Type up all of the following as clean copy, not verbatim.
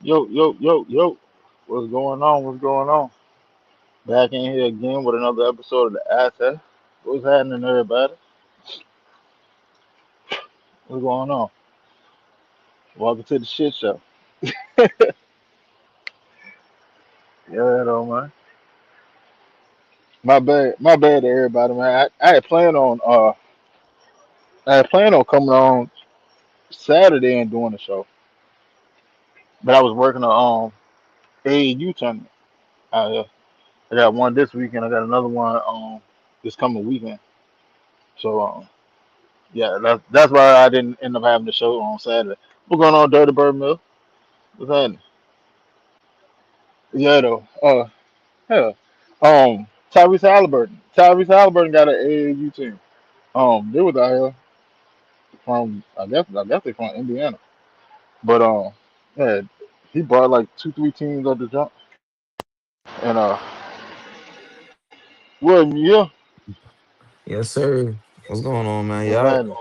Yo, yo, yo, yo. What's going on? What's going on? Back in here again with another episode of the Asset. What's happening, everybody? What's going on? Welcome to the shit show. Yeah, though, man. My bad to everybody, man. I had planned on coming on Saturday and doing the show, but I was working on AAU tournament. Uh, I got one this weekend. I got another one this coming weekend. So yeah, that's why I didn't end up having the show on Saturday. What's going on, Dirty Bird Mill? What's happening? Yeah, though. Hell. Tyrese Halliburton got an AAU team. They was out here from I guess they from Indiana. But yeah, he brought like two, three teams up the jump. And William, yeah, Yes, sir. What's going on, man? what's Y'all, happening?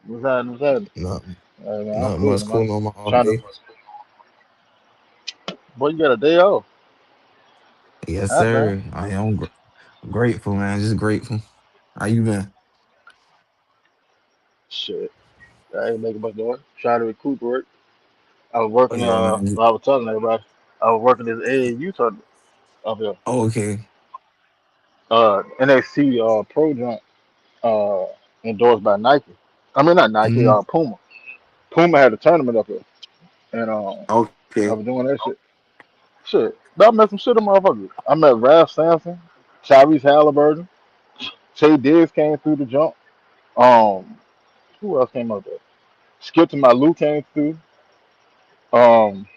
What's happening? What's happening? not Hey, man, I'm not much cooling, man. cool on my off Trying to, day. boy, you got a day off. Yes, That's nice. sir. I am grateful, man. Just grateful. How you been? Shit, I ain't making much noise. Trying to recuperate. I was Oh working. yeah, man. I was telling everybody, I was working this AAU tournament up here. Oh, okay. NXT Pro Jump uh endorsed by Nike. I mean not Nike, Hmm. Puma. Puma had a tournament up here, and Okay. I was doing that shit. Shit, but I met some shit in motherfuckers. I met Raph Sampson, Tyrese Halliburton, Tay Diggs came through the jump. Um, who else came up there? Skip to my Lou came through. Um,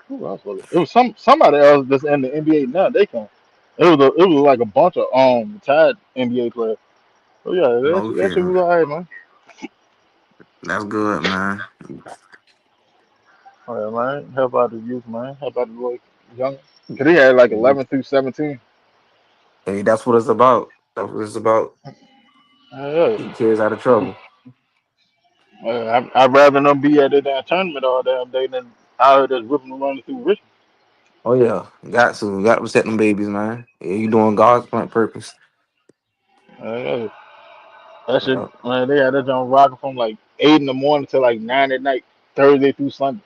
who else was it? It was somebody else that's in the NBA now. They came. It was like a bunch of retired NBA players. Oh yeah, that Okay. shit was alright, man. That's good, man. All right, man. Help out the youth, man. Help out the little young. Cause he had like 11 through 17. Hey, that's what it's about. That's what it's about. Yeah, Keep kids out of trouble. I'd rather them be at that tournament all damn day than out here just whipping and running through Richmond. Oh yeah, got to protect them babies, man. Yeah, you doing God's plan purpose. Yeah, that shit, Yeah. man. They had that joint rocking from like 8 in the morning to like 9 at night, Thursday through Sunday.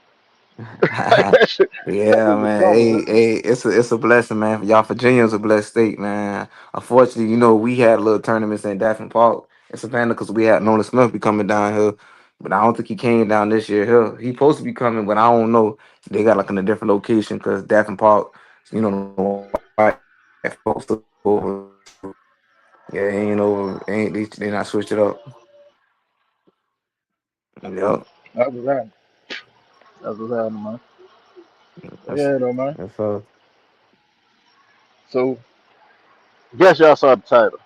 Like that Yeah, shit was man. something, Hey, man. hey, it's a blessing, man. Y'all, Virginia's a blessed state, man. Unfortunately, we had little tournaments in Daphne Park in Savannah because we had Nolan Smith be coming down here, but I don't think he came down this year. He supposed to be coming, but I don't know. They got like in a different location because Daphne Park, the white folks took over. Yeah, he ain't over. They not switched it up. Yep. That was that. That was happening, man. That's Yeah, though, man. that's So, guess y'all saw the title.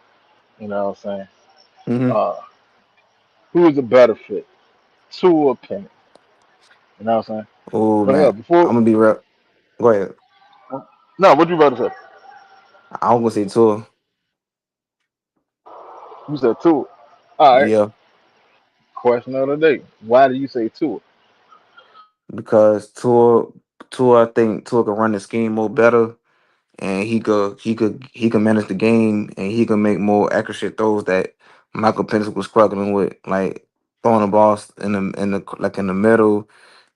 You know what I'm saying? hmm. Uh, who's a better fit? Two or Penix? You know what I'm saying? Oh But yeah, man, before I'm gonna be real. Go ahead. no, what you about to say? I was gonna say tour. You said two. All right. Yeah, Question of the day. Why do you say two? because tour, I think tour can run the scheme more better, and he could manage the game, and he can make more accurate throws that Michael Penix was struggling with, like throwing the ball in the middle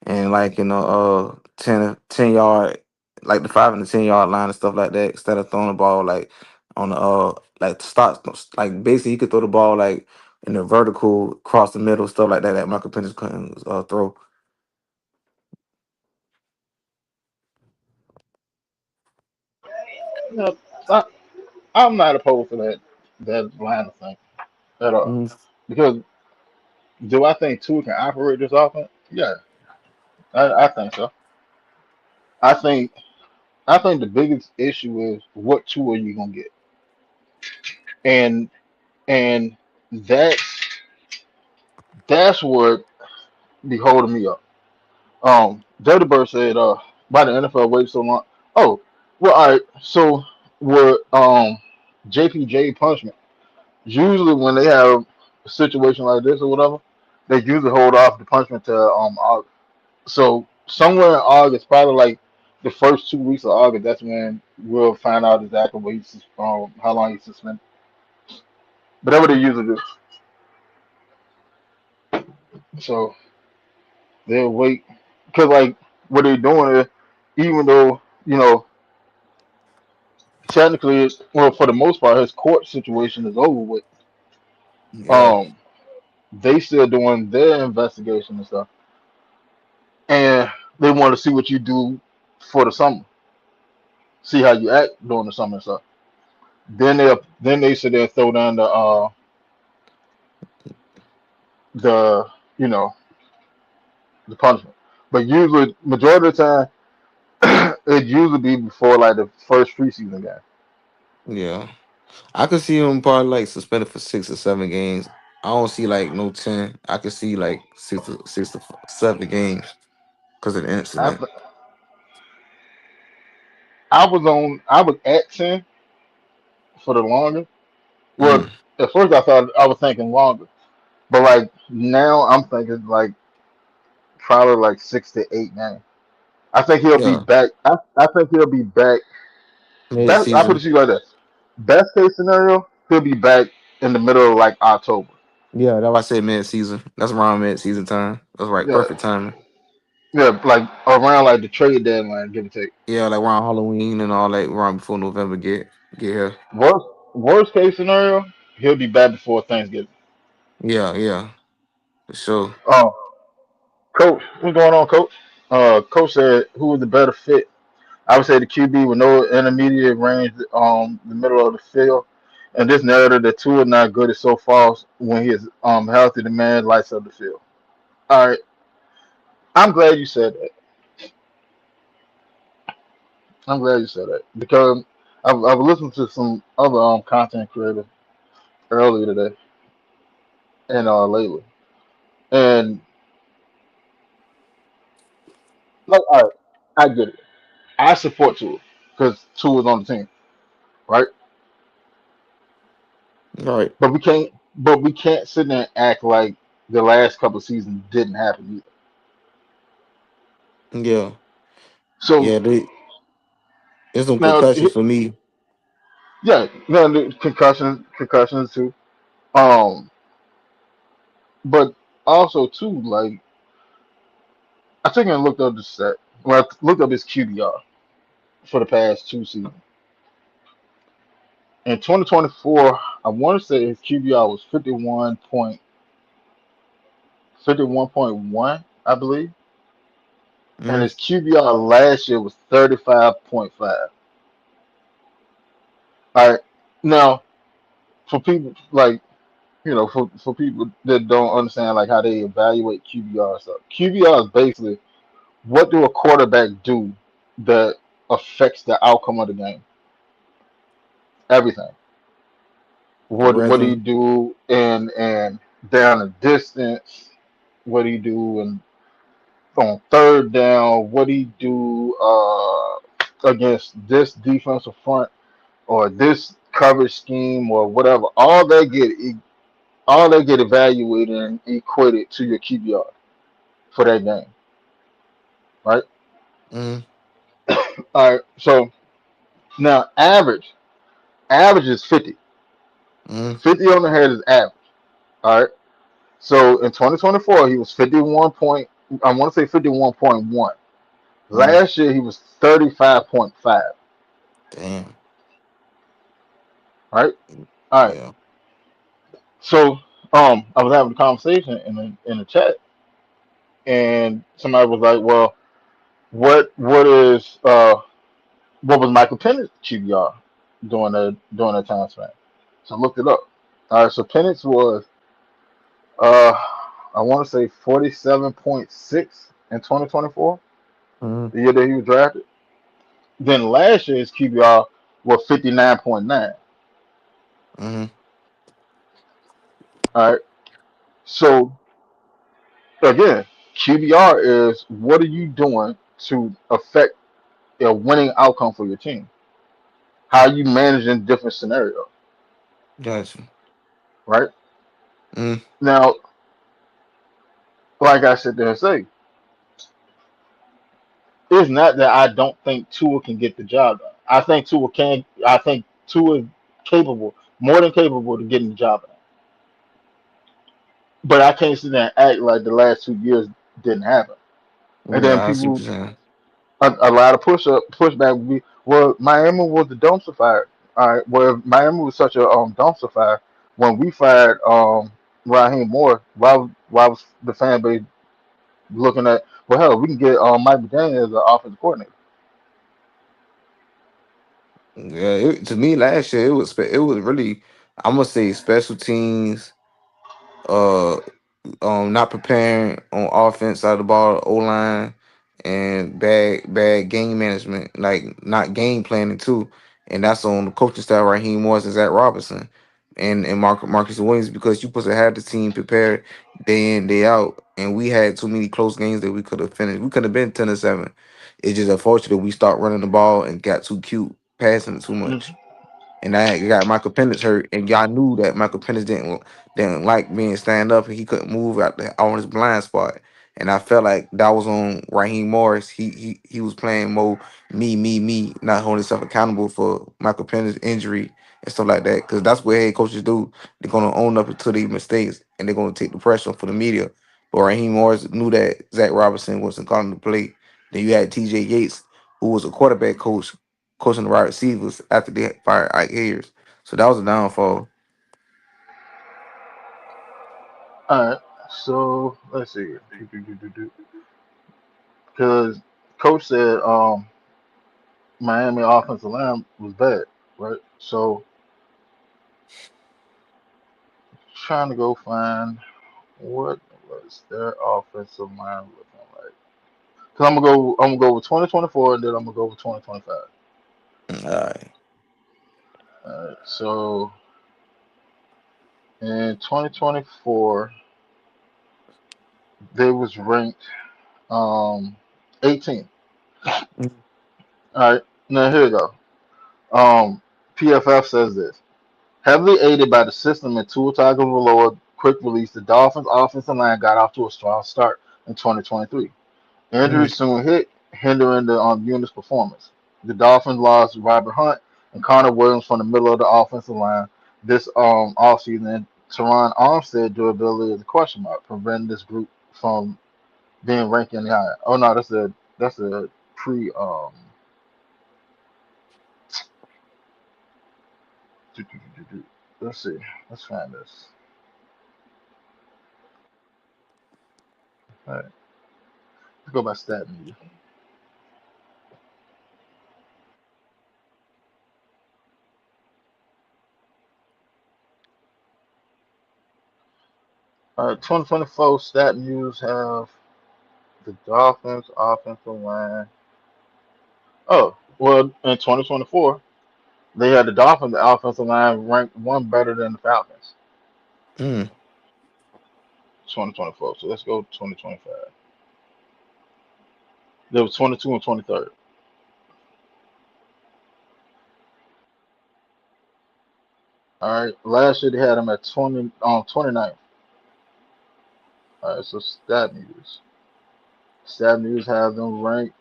and like in the 10 yard, like the 5 and the 10 yard line and stuff like that, instead of throwing the ball like on the like stop, like basically he could throw the ball like in the vertical across the middle, stuff like that that Michael Penix couldn't throw. You know, I, I'm not opposed to that line of thing at all. Hmm. Because do I think two can operate this offense? Yeah, I think so. I think I think the biggest issue is what two are you gonna get, and and that's that's what be holding me up. Dirty Bird said, why the NFL wait so long? Oh, well, all right. So, with JPJ punishment, usually when they have a situation like this or whatever, they usually hold off the punishment to August. So somewhere in August, probably like the first 2 weeks of August, that's when we'll find out exactly what how long he's suspended. But that's what they usually do. So they'll wait because like what they're doing is, even though technically, well, for the most part, his court situation is over with. Yeah, Um, they still doing their investigation and stuff, and they want to see what you do for the summer, see how you act during the summer and stuff. Then they sit there and throw down the you know the punishment. But usually, majority of the time, it usually be before like the first preseason game. yeah. I could see him probably like suspended for 6 or 7 games. I don't see like no 10. I could see like 6 to 7 games because of the I incident. th- I was at 10 for the longest. Well, Mm, at first I was thinking longer, but like now I'm thinking like probably like 6 to 8 games. I think he'll be yeah, back. I think he'll be back. mid Best I put it season. to you like this. Best case scenario, he'll be back in the middle of like October. Yeah, that's why I say mid season. That's around mid season time. That's right. Yeah, Perfect timing. yeah, like around like the trade deadline, give or take. Yeah, like around Halloween and all that, around before November get here. Worst case scenario, he'll be back before Thanksgiving. Yeah, yeah, for sure. Oh, coach, what's going on, coach? Coach said who was the better fit. I would say the QB with no intermediate range, the middle of the field. And this narrative that two are not good is so false. When he is healthy, the man lights up the field. All right, I'm glad you said that. I'm glad you said that because I've listened to some other content creators earlier today and lately, and like, all right, I get it. I support Tua because Tua is on the team, right? All right. But we can't sit there and act like the last couple of seasons didn't happen either. Yeah, So yeah. There's some now, concussions for me. yeah, no, the concussions too. Um, but also too, like I think I looked up the set. Well, I looked up his QBR for the past two seasons. In 2024, I want to say his QBR was 51.1, I believe, and Mm, his QBR last year was 35.5. All right, now for people like for people that don't understand like how they evaluate QBR stuff, QBR is basically what do a quarterback do that affects the outcome of the game? Everything. the What do you rhythm. do and down the distance? What do you do and on third down? What do you do against this defensive front or this coverage scheme or whatever? All they get evaluated and equated to your QBR for that game, right? Mm, All right. So now average is 50. mm, 50 on the head is average. All right. So in 2024, he was 51 point. I want to say 51.1. mm. Last year he was 35.5. Damn. Right. All right. Yeah. So I was having a conversation in the chat, and somebody was like, "Well, what was Michael Penix QBR during that time span?" So I looked it up. All right. So Penix was uh I want to say 47.6 in 2024, Mm, the year that he was drafted. Then last year's QBR was 59.9. mm. All right. So again, QBR is what are you doing to affect a winning outcome for your team? How are you managing different scenarios, Gotcha. right? Mm, Now, like I said there and say, It's not that I don't think Tua can get the job done. I think Tua can. I think Tua is capable, more than capable, of getting the job done. But I can't sit there and act like the last 2 years didn't happen. And then Yeah, I see what people, you're saying. a lot of pushback would be, well, Miami was the dumpster fire. All right, well, Miami was such a dumpster fire when we fired Raheem Moore. Why was the fan base looking at? Well, hell, we can get Mike McDaniel as an offensive coordinator. Yeah, to me last year it was really, I'm gonna say, special teams. Uh, not preparing on offense side of the ball, O line, and bad game management, like not game planning too, and that's on the coaching staff, Raheem Morris and Zach Robinson, and Marcus Williams, because you supposed to have the team prepared day in day out, and we had too many close games that we could have finished. We could have been 10-7. It's just unfortunate we start running the ball and got too cute, passing it too much. Mhm. And I got Michael Penix hurt, and y'all knew that Michael Penix didn't like being stand up, and he couldn't move out there on his blind spot. And I felt like that was on Raheem Morris. He was playing more me, not holding himself accountable for Michael Penix injury and stuff like that. Because that's what head coaches do. They're gonna own up to these mistakes, and they're gonna take the pressure off for the media. But Raheem Morris knew that Zach Robinson wasn't calling the play. Then you had T.J. Yates, who was a quarterback coach, coaching the wide receivers after they fired Ike Ayers. So that was a downfall. All right, so let's see, because coach said Miami offensive line was bad, right? So trying to go find what was their offensive line looking like. Cause I'm gonna go with 2024 and then I'm gonna go with 2025. All right. All right, so in 2024 they was ranked um 18. All right, now here we go. Um, PFF says this. Heavily aided by the system and Tua Tagovailoa quick release, the Dolphins' offensive line got off to a strong start in 2023. Mm, Injuries soon hit, hindering the unit's performance. The Dolphins lost Robert Hunt and Connor Williams from the middle of the offensive line this offseason. And Teron Armstead durability is a question mark, preventing this group from being ranked any higher. Oh no, that's a pre let's see. Let's find this. All right, let's go by stat media. All right, 2024 stat news have the Dolphins offensive line. Oh, well, in 2024, they had the Dolphins offensive line ranked one better than the Falcons. mm. 2024. So let's go 2025. They were 22 and 23rd. All right, last year they had them at 20 on 29th. All right, so stat news. Stat news have them ranked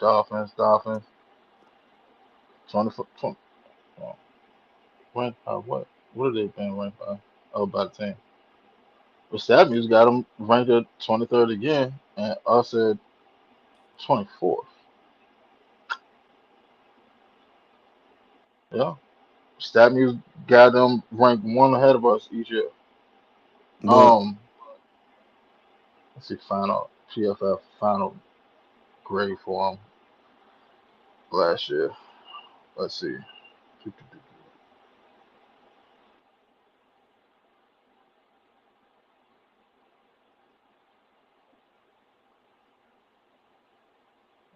Dolphins 24. 20, oh, what are they been ranked by? Oh, by the team. But stat news got them ranked at 23rd again, and us at 24th. Yeah. Stat News got them ranked one ahead of us each year. But Um, let's see, final PFF final grade for them last year. Let's see.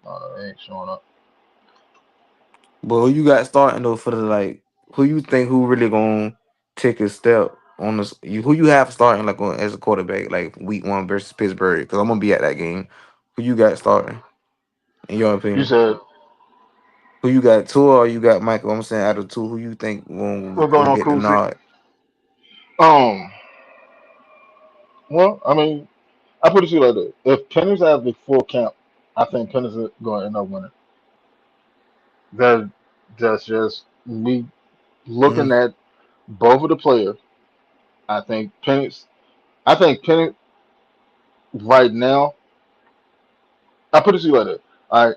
It ain't showing up. who you got starting though for the, like, who you think who really gonna take a step on this? Who you have starting, like, on, as a quarterback, like week 1 versus Pittsburgh? Because I'm gonna be at that game. Who you got starting in your You opinion? said Who you got, Tua, or you got Michael? I'm saying out of two, who you think we're going gonna on get the cruise seat. nod? Um, well, I mean, I put it to you like this: if Penix has the full camp, I think Penix is going to end up winning. That that's just me Mm, looking at both of the players. I think Penix. I think Penix right now. I put it to you like this. All right,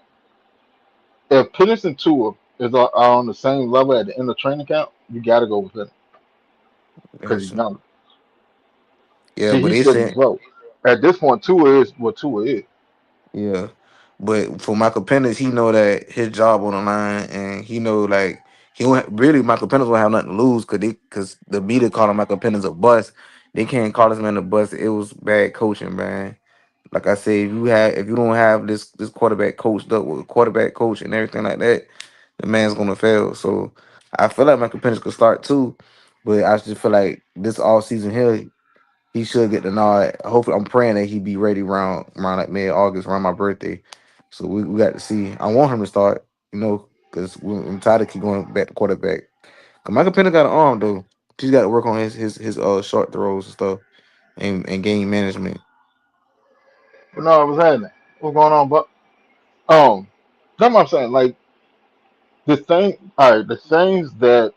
if Penix and Tua are on the same level at the end of training camp, you got to go with Penix because he's gotcha. younger. Yeah, See, but he they shouldn't said grow. At this point, Tua is what Tua is. yeah. But for Michael Penix, he know that his job on the line, and he know like he won't really Michael Penix won't have nothing to lose because the media calling Michael Penix a bust. They can't call this man a bust. It was bad coaching, man. Like I said, if you don't have this quarterback coached up with a quarterback coach and everything like that, the man's gonna fail. So I feel like Michael Penix could start too, but I just feel like this all season here he should get the nod. Hopefully, I'm praying that he be ready around like mid August, around my birthday. So we got to see. I want him to start, because I'm tired of keep going back to quarterback. Cause Michael Penix got an arm though. He's got to work on his short throws and stuff and game management. But no, I was happening. What's going on, but that's what I'm saying. Like the thing, all right, the things that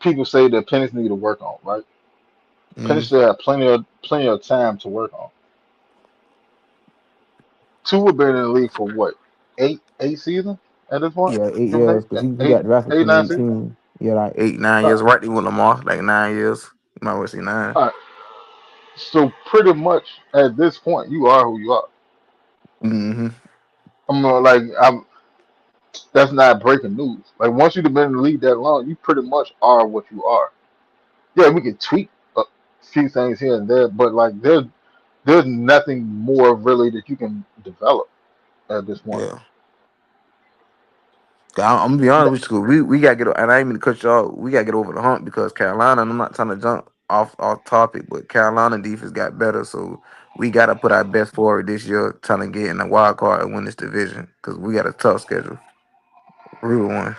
people say that Penix need to work on, right? Penix Mm, still have plenty of time to work on. Tua been in the league for what, eight seasons at this point? yeah, 8 Give or years take because he eight, got drafted eight, 9 seasons. 2018. Yeah, like 8 9 years. Right. Right there with Lamar, like 9 years. You might well say 9. All right. So pretty much at this point, you are who you are. Mm-hmm. I'm. That's not breaking news. Like once you've been in the league that long, you pretty much are what you are. Yeah, we can tweak a few things here and there, but like there's nothing more really that you can develop at this point. Yeah. I'm gonna be honest with you. We gotta get, and I ain't mean to cut you off. We gotta get over the hump because Carolina. And I'm not trying to jump off topic, but Carolina defense got better, so we gotta put our best forward this year, trying to get in the wild card and win this division because we got a tough schedule, real one.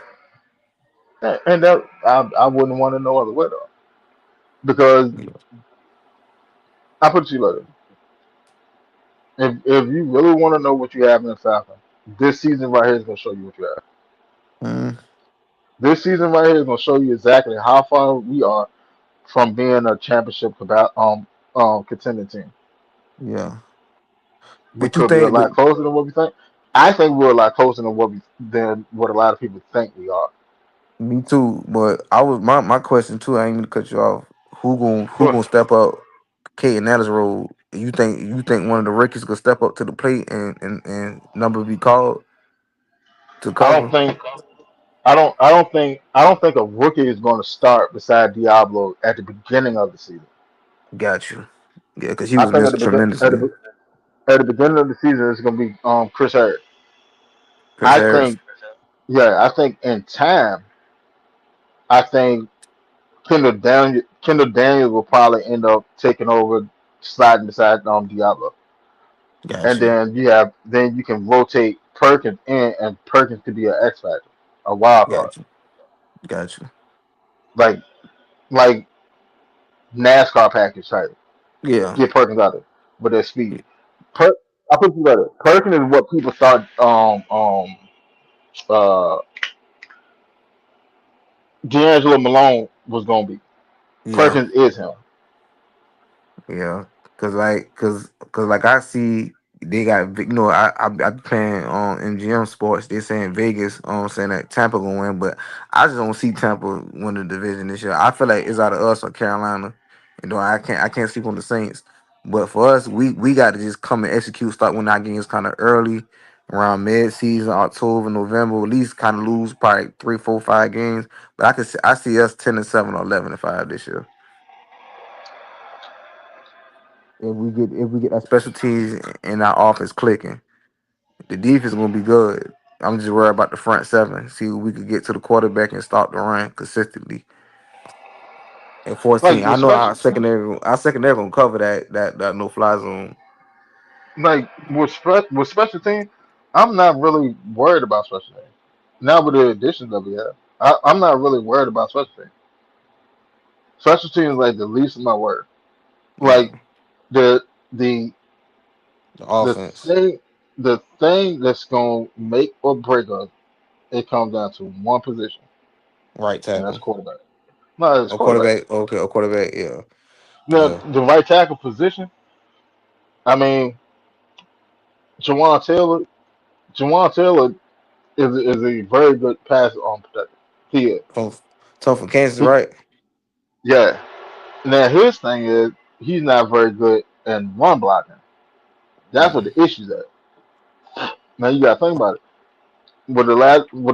And that I wouldn't want to know other way though, because Yeah. I put it to you like this. If you really want to know what you have in the Falcons, this season right here is gonna show you what you have. Mm, This season right here is gonna show you exactly how far we are from being a championship contending team. yeah, We but you could be a think? But lot closer than what we think. I think we're a lot closer than what a lot of people think we are. me too. But I was my question too. I ain't mean to cut you off. Who But gonna step up? Kate and Nellis role. You think one of the rookies could step up to the plate and number be called to I don't cover? think I don't think a rookie is going to start beside Diablo at the beginning of the season. Got you. Yeah, because he I was think at the missing begin tremendously. at the beginning of the season it's going to be Chris Harris. Chris I Harris. think I think in time I think Kendall Daniels will probably end up taking over, sliding beside Diablo, Got and you. then you can rotate Perkins in, and Perkins could be an X factor, a wild card, Got you. Got you. like like NASCAR package type. Yeah. Get Perkins out of it with their speed. Per- I put you better. Perkins is what people thought uh D'Angelo Malone was gonna be. Yeah. Perkins is him. Yeah, cause like I see they got I be playing on MGM Sports. They saying Vegas, saying that Tampa gonna win, but I just don't see Tampa win the division this year. I feel like it's out of us or Carolina. I can't sleep on the Saints, but for us, we got to just come and execute. Start winning our games kind of early, around mid season, October, November. At least kind of lose probably 3, 4, 5 games. But I see us 10-7 or 11-5 this year. If we get our special teams and our offense clicking, the defense gonna be good. I'm just worried about the front seven. See if we could get to the quarterback and stop the run consistently. And 14, Like I with know special our secondary gonna cover that no fly zone. with special teams, I'm not really worried about special teams. Now with the additions that we have, I'm not really worried about special teams. Special teams is like the least of my worry. Like Yeah, the the The The offense, thing, the thing that's gonna make or break us, it comes down to one position, right and that's tackle, quarterback. No, it's a quarterback. quarterback. Okay, a quarterback. Yeah, Now, yeah. the right tackle position. I mean, Jawan Taylor. Jawan Taylor is a very good pass on protector. He is. From from Kansas, He, right? yeah. Now his thing is he's not very good in run blocking. That's what Mm, the issue's at. Now you got to think about it. With the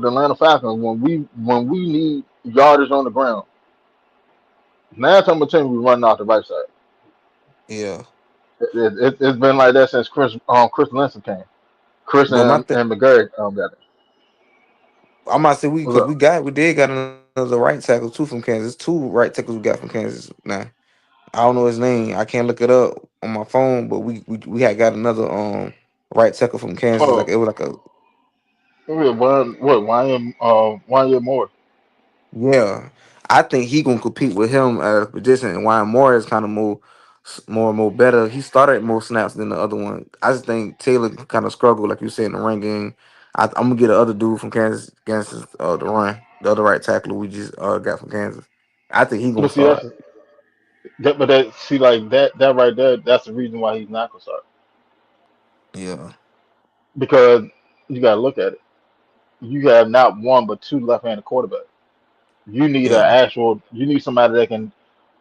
Atlanta Falcons, when we need yardage on the ground, nine times out of ten we running off the right side. yeah. It's been like that since Chris Linson came. Chris But and McGurk got it. I'm about to say What's up? we did got another right tackle too from Kansas. Two right tackles we got from Kansas now. I don't know his name. I can't look it up on my phone, but we had got another right tackle from Kansas. Like Oh, it was like a one year more. yeah. I think he gonna compete with him at a position, and Wyan Moore is kind of more better. He started more snaps than the other one. I just think Taylor kind of struggled, like you said in the run game. I'm gonna get the other dude from Kansas, the run, the other right tackle we just got from Kansas. I think he gonna But see, that's start. like that right there. That's the reason why he's not gonna start Yeah, because you got to look at it. You have not one but two left-handed quarterbacks. You need an yeah. actual. You need somebody that can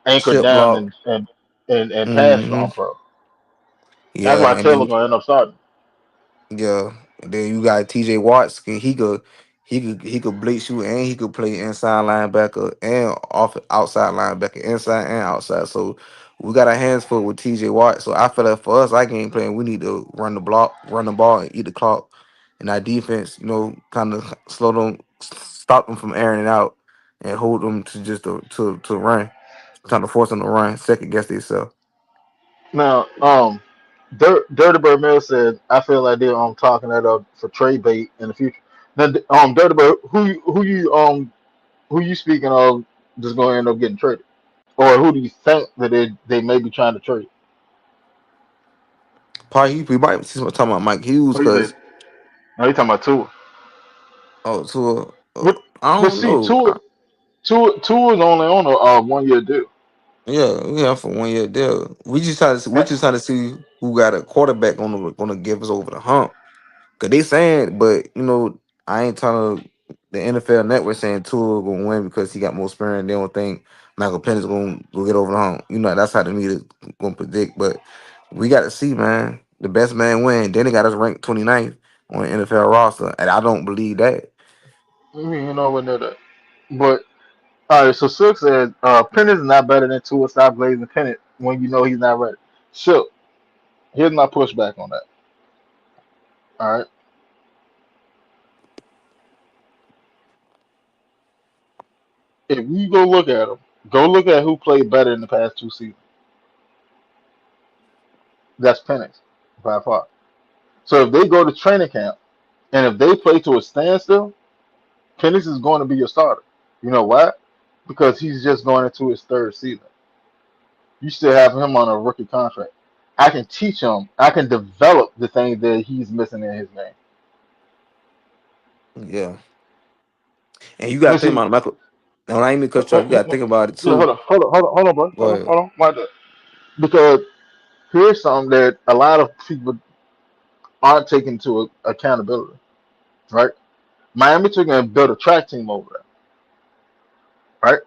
anchor Chip down block. and pass Hmm. on pro. That's Yeah, why and then Taylor's gonna end up starting. yeah, and then you got T.J. Watts. He could blitz you, and he could play inside linebacker and off outside linebacker, inside and outside. So we got our hands full with T.J. Watt. So I feel like for us, our game plan, we need to run the ball, and eat the clock. And our defense, kind of slow them, stop them from airing it out, and hold them to just to run, trying to force them to run, second guess themselves. Now, Dirty Bird Mill said, "I feel like they're talking that up for trade bait in the future." Now, Dirty Bird, who you speaking of just gonna end up getting traded, or who do you think that they may be trying to trade? Probably we might see someone talking about Mike Hughes What do you because think? No, you talking about Tua. oh, to But I but don't see, know. Tua is only on a 1 year deal. Yeah, for 1 year deal. We just trying to see who got a quarterback gonna give us over the hump. Cause they saying, but I ain't trying to. The NFL Network saying Tua gonna win because he got more experience. They don't think Michael Penix gonna go get over the hump. That's how the media gonna predict. But we got to see, man. The best man win. Then they got us ranked 29th on the NFL roster, and I don't believe that. You know what that. But all right, so Silk said Penix is not better than Tua. Stop blazing Penix when you know he's not ready. Silk, here's my pushback on that. All right, if you go look at who played better in the past 2 seasons. That's Penix by far. So if they go to training camp and if they play to a standstill, Penix is going to be your starter. You know why? Because he's just going into his third season. You still have him on a rookie contract. I can teach him. I can develop the things that he's missing in his game. Yeah, and you got to Let's think see. about Michael. Now, I ain't even cut you off. You got to think about it Yeah, hold too. on, hold on, hold on, hold on, bro. Go ahead. Hold on. Why that? Because here's something that a lot of people aren't taking into accountability, right? Miami took and built a track team over there, right?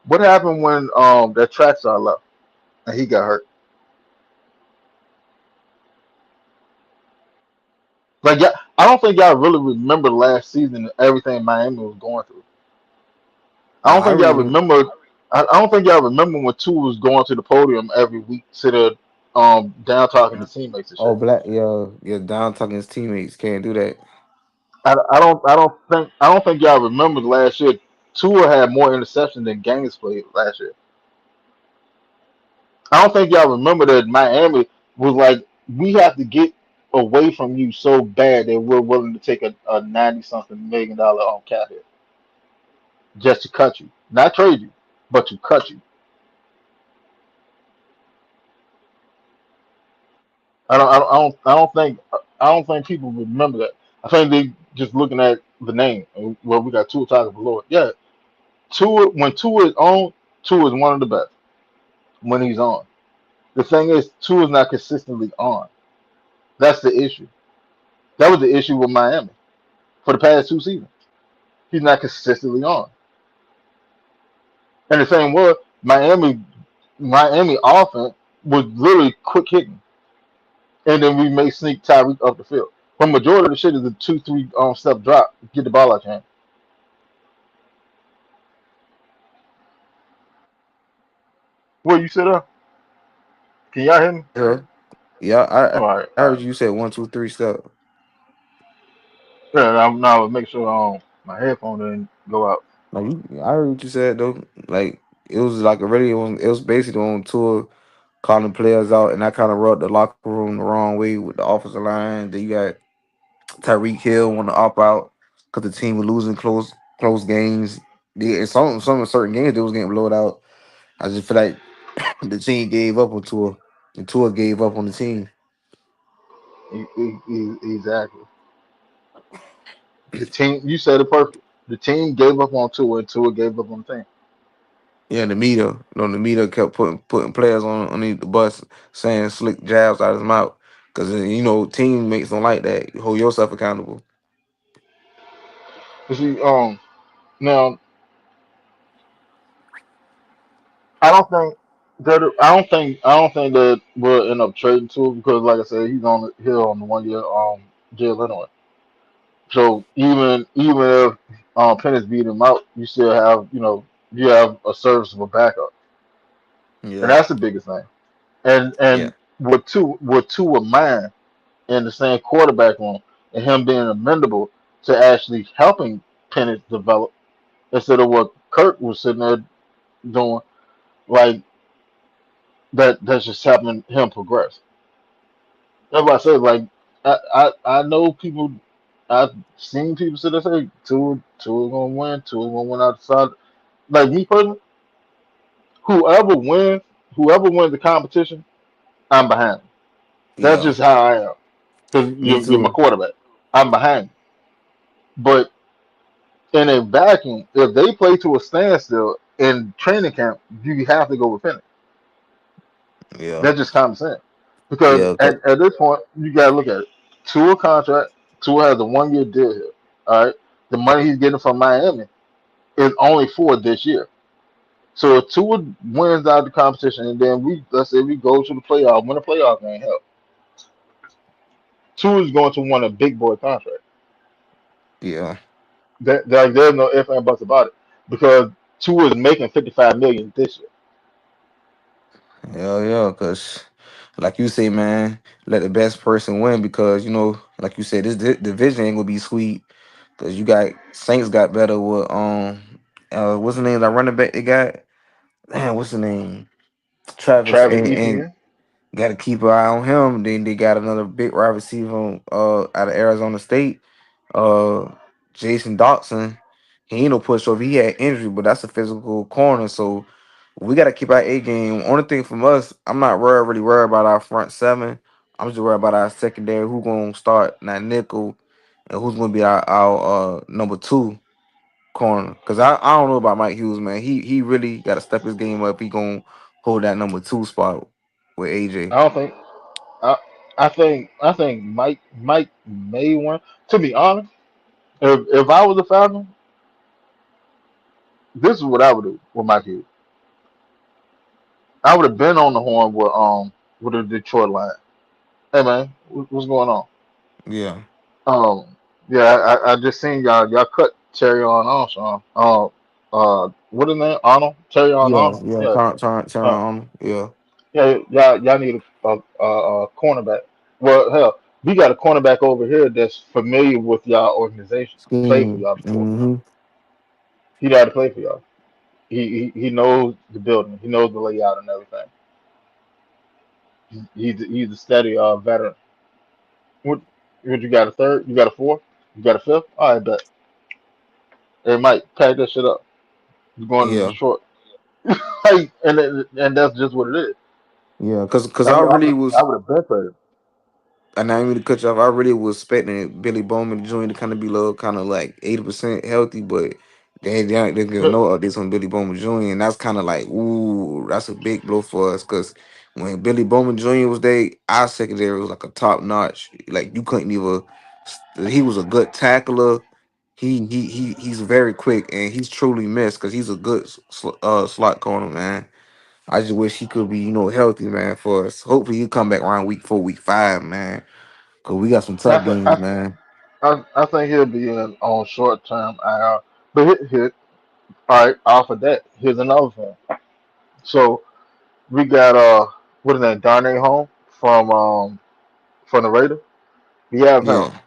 What happened when that track star left and he got hurt? Like, yeah, I don't think y'all really remember last season and everything Miami was going through. I don't Nah, I think y'all really. remember. I don't think y'all remember when Two was going to the podium every week, sitting down talking to teammates and Oh, shit. black, yeah, down talking his teammates can't do that. I don't think y'all remember last year. Tua had more interceptions than games played last year. I don't think y'all remember that Miami was like, we have to get away from you so bad that we're willing to take a 90-something million on cap hit just to cut you, not trade you, but to cut you. I don't think people remember that. I think they just looking at the name. Well, we got Tua Tagovailoa. Yeah, Tua when Tua is on, Tua is one of the best when he's on. The thing is, Tua is not consistently on. That's the issue. That was the issue with Miami for the past 2 seasons. He's not consistently on. And the same was Miami offense was literally quick hitting, and then we may sneak Tyreek up the field. But majority of the shit is a 2, 3 step drop, get the ball out your hand. Where you sit up? Can y'all hear me? Yeah, yeah. All right, I all heard right. you say 1, 2, 3 step. Yeah, now make sure my headphone didn't go out. Like I heard what you said though. Like it was like a really on. It was basically on tour calling players out, and that kind of rubbed the locker room the wrong way with the offensive line. Then you got Tyreek Hill want to opt out because the team was losing close games. And some certain games they was getting blowed out. I just feel like the team gave up on Tour, and Tour gave up on the team. Exactly. The team, you said it perfect. The team gave up on Tua, and Tua gave up on the team. Yeah, the media kept putting players on the bus saying slick jabs out his mouth because teammates don't like that. You hold yourself accountable. You see, now I don't think that we'll end up trading Tua because, like I said, he's on the hill on the 1 year jail anyway. So even if Penix beat him out, you still have you have a serviceable backup, and Yeah, that's the biggest thing. And yeah, with two of mine in the same quarterback room, and him being amenable to actually helping Penix develop instead of what Kirk was sitting there doing, like that's just helping him progress. That's why I said like I know people. I've seen people sit there say two gonna win, two gonna win outside. Like me personally, whoever wins, whoever wins the competition, I'm behind. That's yeah. just how I am. Because Me you're my too. quarterback. I'm behind. But in a vacuum, if they play to a standstill in training camp, you have to go with Penix. Yeah, That's just common sense. Because yeah, at this point, you got to look at it. Tua contract, Tua has a 1 year deal here. All right. The money he's getting from Miami is only for this year. So if Tua wins out the competition, and then let's say we go to the playoff, win a playoff game, hell, Tua is going to win a big boy contract. yeah, There's no ifs and buts about it because Tua is making 55 million this year. yeah. Because, like you say, man, let the best person win. Because like you said, this division ain't gonna be sweet. Because you got Saints got better with what's the name? That running back they got. Man, what's the name? Travis Travis and Etienne, got to keep an eye on him. Then they got another big wide receiver out of Arizona State, uh, Jason Dotson. He ain't no pushover. He had injury, but that's a physical corner. So we got to keep our A game. Only thing from us, I'm not really worried about our front seven. I'm just worried about our secondary. Who gonna start that nickel, and who's gonna be our number two corner? Because I don't know about Mike Hughes, man. He really got to step his game up. He gonna hold that number two spot with AJ. I don't think. I, I think Mike may win. To be honest, if I was a Falcon, this is what I would do with Mike Hughes. I would have been on the horn with the Detroit line. Hey man, what's going on? Yeah. Um, yeah, I just seen y'all cut Terry on Armstrong. What is name? Arnold? Terry on Yeah, Arnold? yeah, Yeah. turn Uh, on. Yeah, yeah, y'all need a cornerback. Well, hell, we got a cornerback over here that's familiar with y'all organization. He played for scheme. y'all before. Mm-hmm. He got to play for y'all. He knows the building. He knows the layout and everything. He's a steady veteran. What you got a third? You got a fourth? You got a fifth? All right, bet. Hey, Mike, pack that shit up. You're going to Yeah, Detroit. Like, and that's just what it is. yeah. Cause I I mean, really I was. would have been traded. And I ain't mean to cut you off. I really was expecting Billy Bowman Jr. to kind of be low, kind of like 80% healthy, but they give But no updates on Billy Bowman Jr. And that's kind of like, ooh, that's a big blow for us because when Billy Bowman Jr. was there, our secondary was like a top notch. Like you couldn't even. He was a good tackler. He's very quick and he's truly missed because he's a good slot corner, man. I just wish he could be, healthy, man, for us. Hopefully he come back around week 4, week 5, man. Cause we got some I, tough th- games, I, man. I think he'll be in on short term IR. But all right. Off of that, here's another thing. So we got what is that? Darnay Home from the Raiders. We have him. Yeah.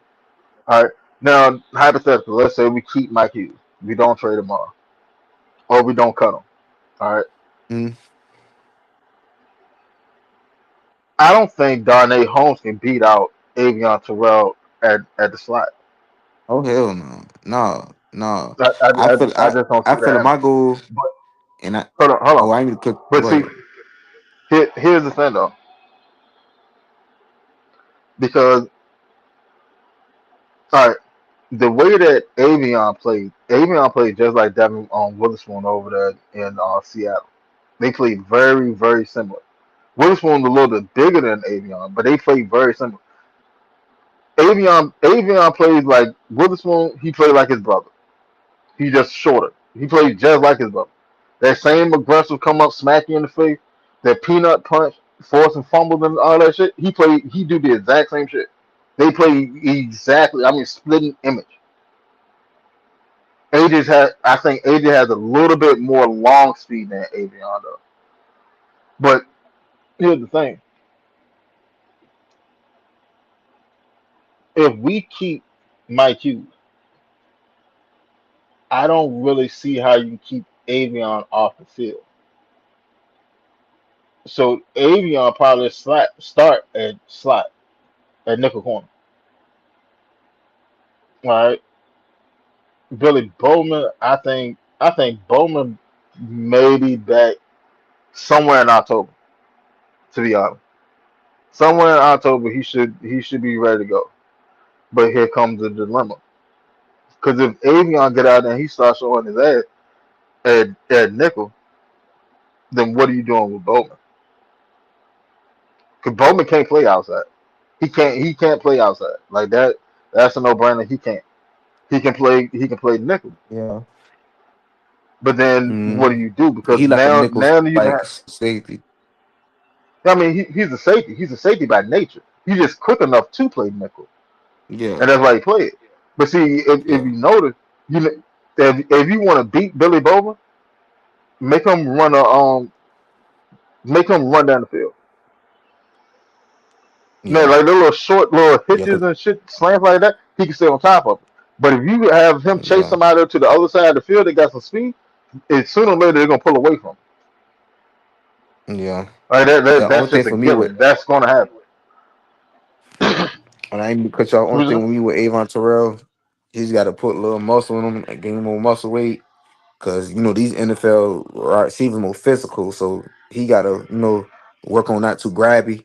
All right. Now, hypothetically, let's say we keep Mike Hughes. We don't trade him on, or we don't cut him. All right. Mm. I don't think Darnay Holmes can beat out Avion Terrell at the slot. Oh hell no, no, no. I, I, I feel I I just don't I see that feel like my happening. goal, But and I hold on, hold oh on. I need to cook. But Go see, ahead. here's the thing though, because all right, the way that Avion played just like Devin Witherspoon over there in Seattle. They played very, very similar. Witherspoon's a little bit bigger than Avion, but they played very similar. Avion plays like Witherspoon. He played like his brother. He just shorter. He played just like his brother. That same aggressive come up, smack you in the face, that peanut punch, forcing fumbles and all that shit. He do the exact same shit. They play exactly. I mean, splitting image. I think AJ has a little bit more long speed than Avion though. But here's the thing: if we keep Mike Hughes, I don't really see how you keep Avion off the field. So Avion probably start at slot at nickel corner. All right. Billy Bowman, I think Bowman may be back somewhere in October, to be honest. Somewhere in October he should be ready to go. But here comes the dilemma. Because if Avion get out there and he starts showing his ass at nickel, then what are you doing with Bowman? Because Bowman can't play outside. He can't play outside. Like that that's a no brainer. He can't. He can play nickel. Yeah. But then what do Mm. you do? Because He like a nickel now you like have safety. I mean he's a safety. He's a safety by nature. He's just quick enough to play nickel. Yeah. And that's why he played. But see, if Yeah. you notice, if you want to beat Billy Bowman, make him run a make him run down the field. Man, Yeah. like the little short little Yeah. hitches and shit, slants like that, he can stay on top of it. But if you have him chase Yeah. somebody to the other side of the field that got some speed, it sooner or later they're gonna pull away from him. Yeah. Like Yeah. that's Only thing just a for me with given. That's gonna happen. and I ain't even cut y'all. Only Who's thing it? with me with Avon Terrell, he's got to put a little muscle in him and gain more muscle weight. Cause these NFL receivers more physical, so he gotta work on not too grabby,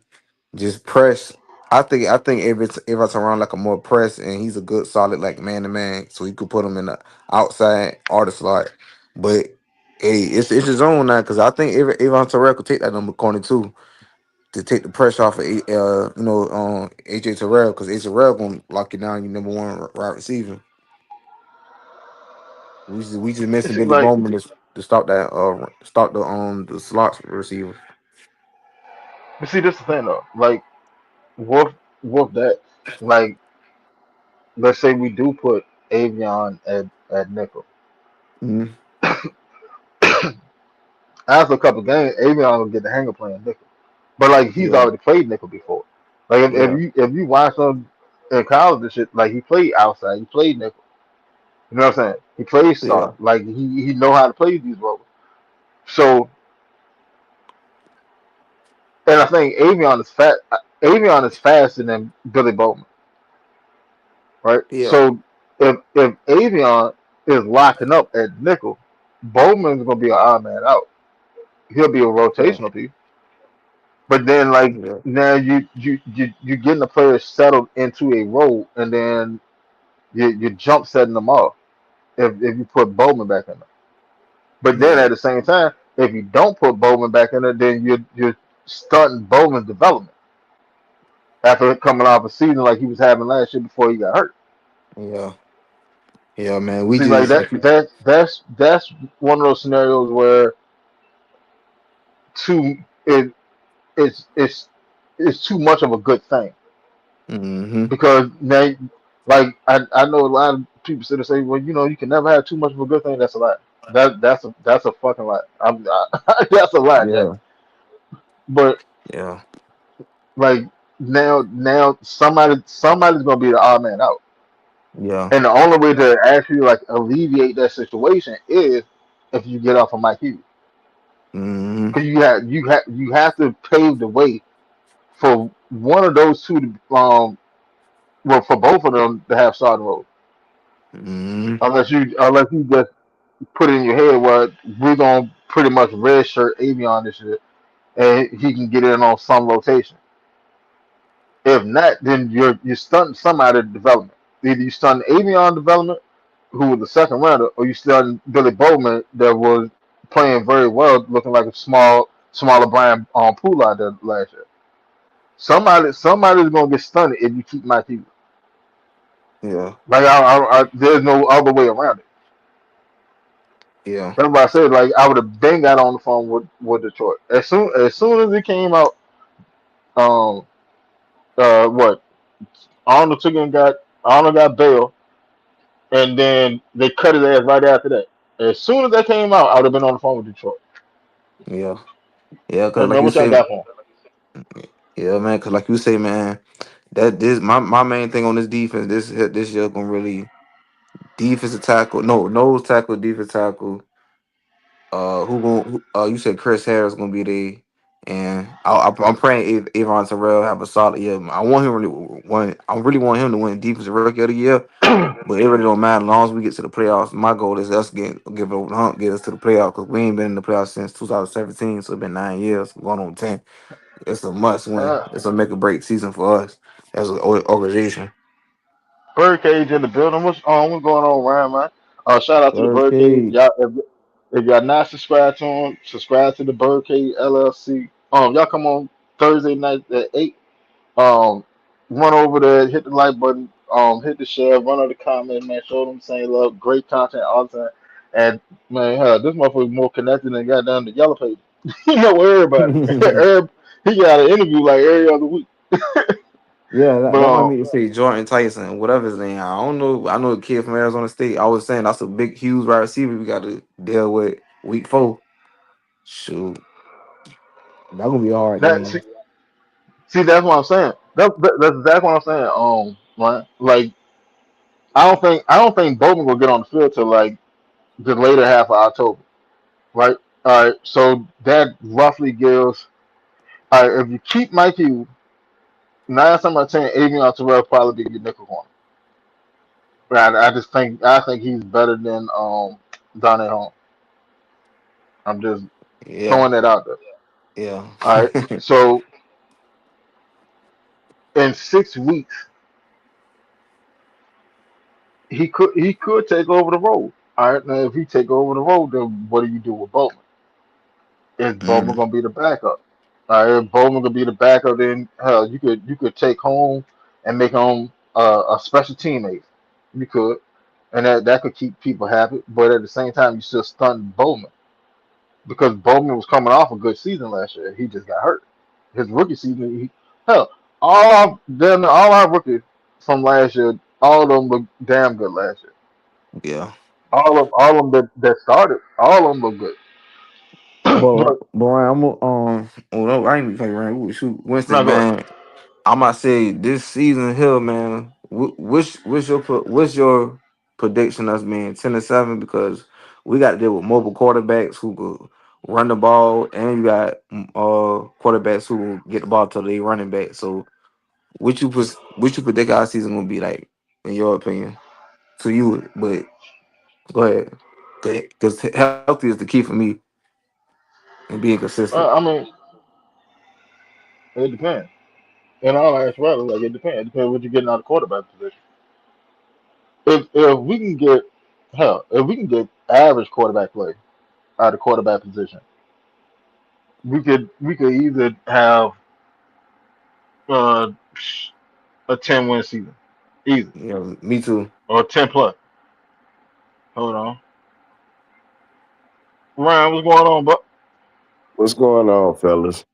just press. I think if it's around like a more press and he's a good solid like man to man, so you could put him in the outside or the slot. But hey, it's his own now because I think Avon Terrell could take that number corner too to take the pressure off of AJ Terrell because AJ Terrell gonna lock you down. You number one wide receiver. We just missing See, Billy like, Bowman to stop the slots receiver. but see, this is the thing though. Like, wolf that. Like, let's say we do put Avion at nickel. Mm-hmm. After a couple games, Avion will get the hang of playing nickel. But like, he's Yeah, already played nickel before. Like, if yeah, you watch him in college and shit, like he played outside, he played nickel. You know what I'm saying? He played yeah, start. Like he know how to play these roles. So, and I think Avion is fat. Avion is faster than Billy Bowman, right? yeah, So if Avion is locking up at nickel, Bowman's gonna be an odd man out. He'll be a yeah, rotational piece. But then like Yeah. now you getting the players settled into a role, and then you jump setting them off if you put Bowman back in there. But then Yeah. at the same time, if you don't put Bowman back in there, then you're stunting Bowman's development after coming off a season like he was having last year before he got hurt. Yeah. Yeah, man. We See, like just like that's one of those scenarios where too it it's it's too much of a good thing mm-hmm. because now like I know a lot of people sit and say, well, you can never have too much of a good thing. That's a lie. That's a fucking lie. That's a lie, Jack. Yeah. But Yeah. like now somebody's gonna be the odd man out, Yeah. and the only way to actually like alleviate that situation is if you get off of Mike Hughes, Mm-hmm. because you have to pave the way for one of those two to well for both of them to have starting roles, Mm-hmm. unless you just put it in your head where we're gonna pretty much redshirt Avion this year and he can get in on some rotation. If not, then you're stunting somebody at development. Either you stunting Avion development, who was the second rounder, or you stunting Billy Bowman that was playing very well, looking like a smaller Brian Poole out there last year. Somebody's gonna get stunned if you keep Mike Hughes. Yeah. Like there's no other way around it. Yeah. That's why I said like I would have been got on the phone with Detroit as soon as it came out. Um, what Arnold got bail, and then they cut his ass right after that. As soon as that came out, I would have been on the phone with Detroit. Yeah. Yeah. Hey Cause like man, you what y'all say, got for him? yeah, man. Cause like you say, man, that this my main thing on this defense this year gonna really defensive tackle, no nose tackle, defense tackle. Who going? You said Chris Harris gonna be there, and I'm praying Avon Terrell have a solid year. I really want him to win defensive rookie of the year. But it really don't matter as long as we get to the playoffs. My goal is us give it over the hump, get us to the playoffs because we ain't been in the playoffs since 2017, so it's been 9 years, going on 10. It's a must win. uh, It's a make or break season for us as an organization. Birdcage in the building. What's going on, Ryan, man? Shout out to the Birdcage. Okay. Y'all, if y'all not subscribed to him, subscribe to the Birdcage LLC. Y'all come on Thursday night at 8. Um, run over there, hit the like button, hit the share, run on the comment, man. Show them saying love, great content all the time. And man, this motherfucker more connected than goddamn the yellow page. You know everybody. He got an interview like every other week. Yeah, But that might mean to say Jordan Tyson, whatever his name. I don't know. I know a kid from Arizona State. I was saying that's a big, huge wide receiver we got to deal with week 4. Shoot, that gonna be a hard that game. see, that's what I'm saying. That's exactly what I'm saying. Right? Like I don't think Bowman will get on the field till like the later half of October. Right? All right. So that roughly gives. All right, if you keep Mikey, 9 times out of 10, Avion Terrell probably be your nickel corner. Right? I think he's better than Donnie Home. I'm just Yeah, throwing that out there. yeah, All right. So in 6 weeks, he could take over the role. All right. Now if he take over the role, then what do you do with Bowman? Is Bowman mm, gonna be the backup? All right. If Bowman gonna be the backup, then hell, you could take home and make him a special teammate. You could, and that could keep people happy. But at the same time, you still stun Bowman because Bowman was coming off a good season last year. He just got hurt. His rookie season, hell, all our rookies from last year, all of them look damn good last year. yeah. All of them that started, all of them look good. But Ryan, oh no, I ain't even playing Ryan. Shoot, Not Winston, good. man. I might say this season here, man. What's your prediction us being 10-7 because we got to deal with mobile quarterbacks who could run the ball, and you got quarterbacks who will get the ball to the running back. So, what you predict our season gonna be like in your opinion? To you, but go ahead, because healthy is the key for me and being consistent. I mean, It depends. In all actuality, like it depends. It depends what you're getting out of quarterback position. If we can get hell, if we can get average quarterback play out of quarterback position, we could either have uh, a 10-win season, easy, Yeah, me too. or 10 plus. Hold on, Ryan, what's going on? But What's going on, fellas?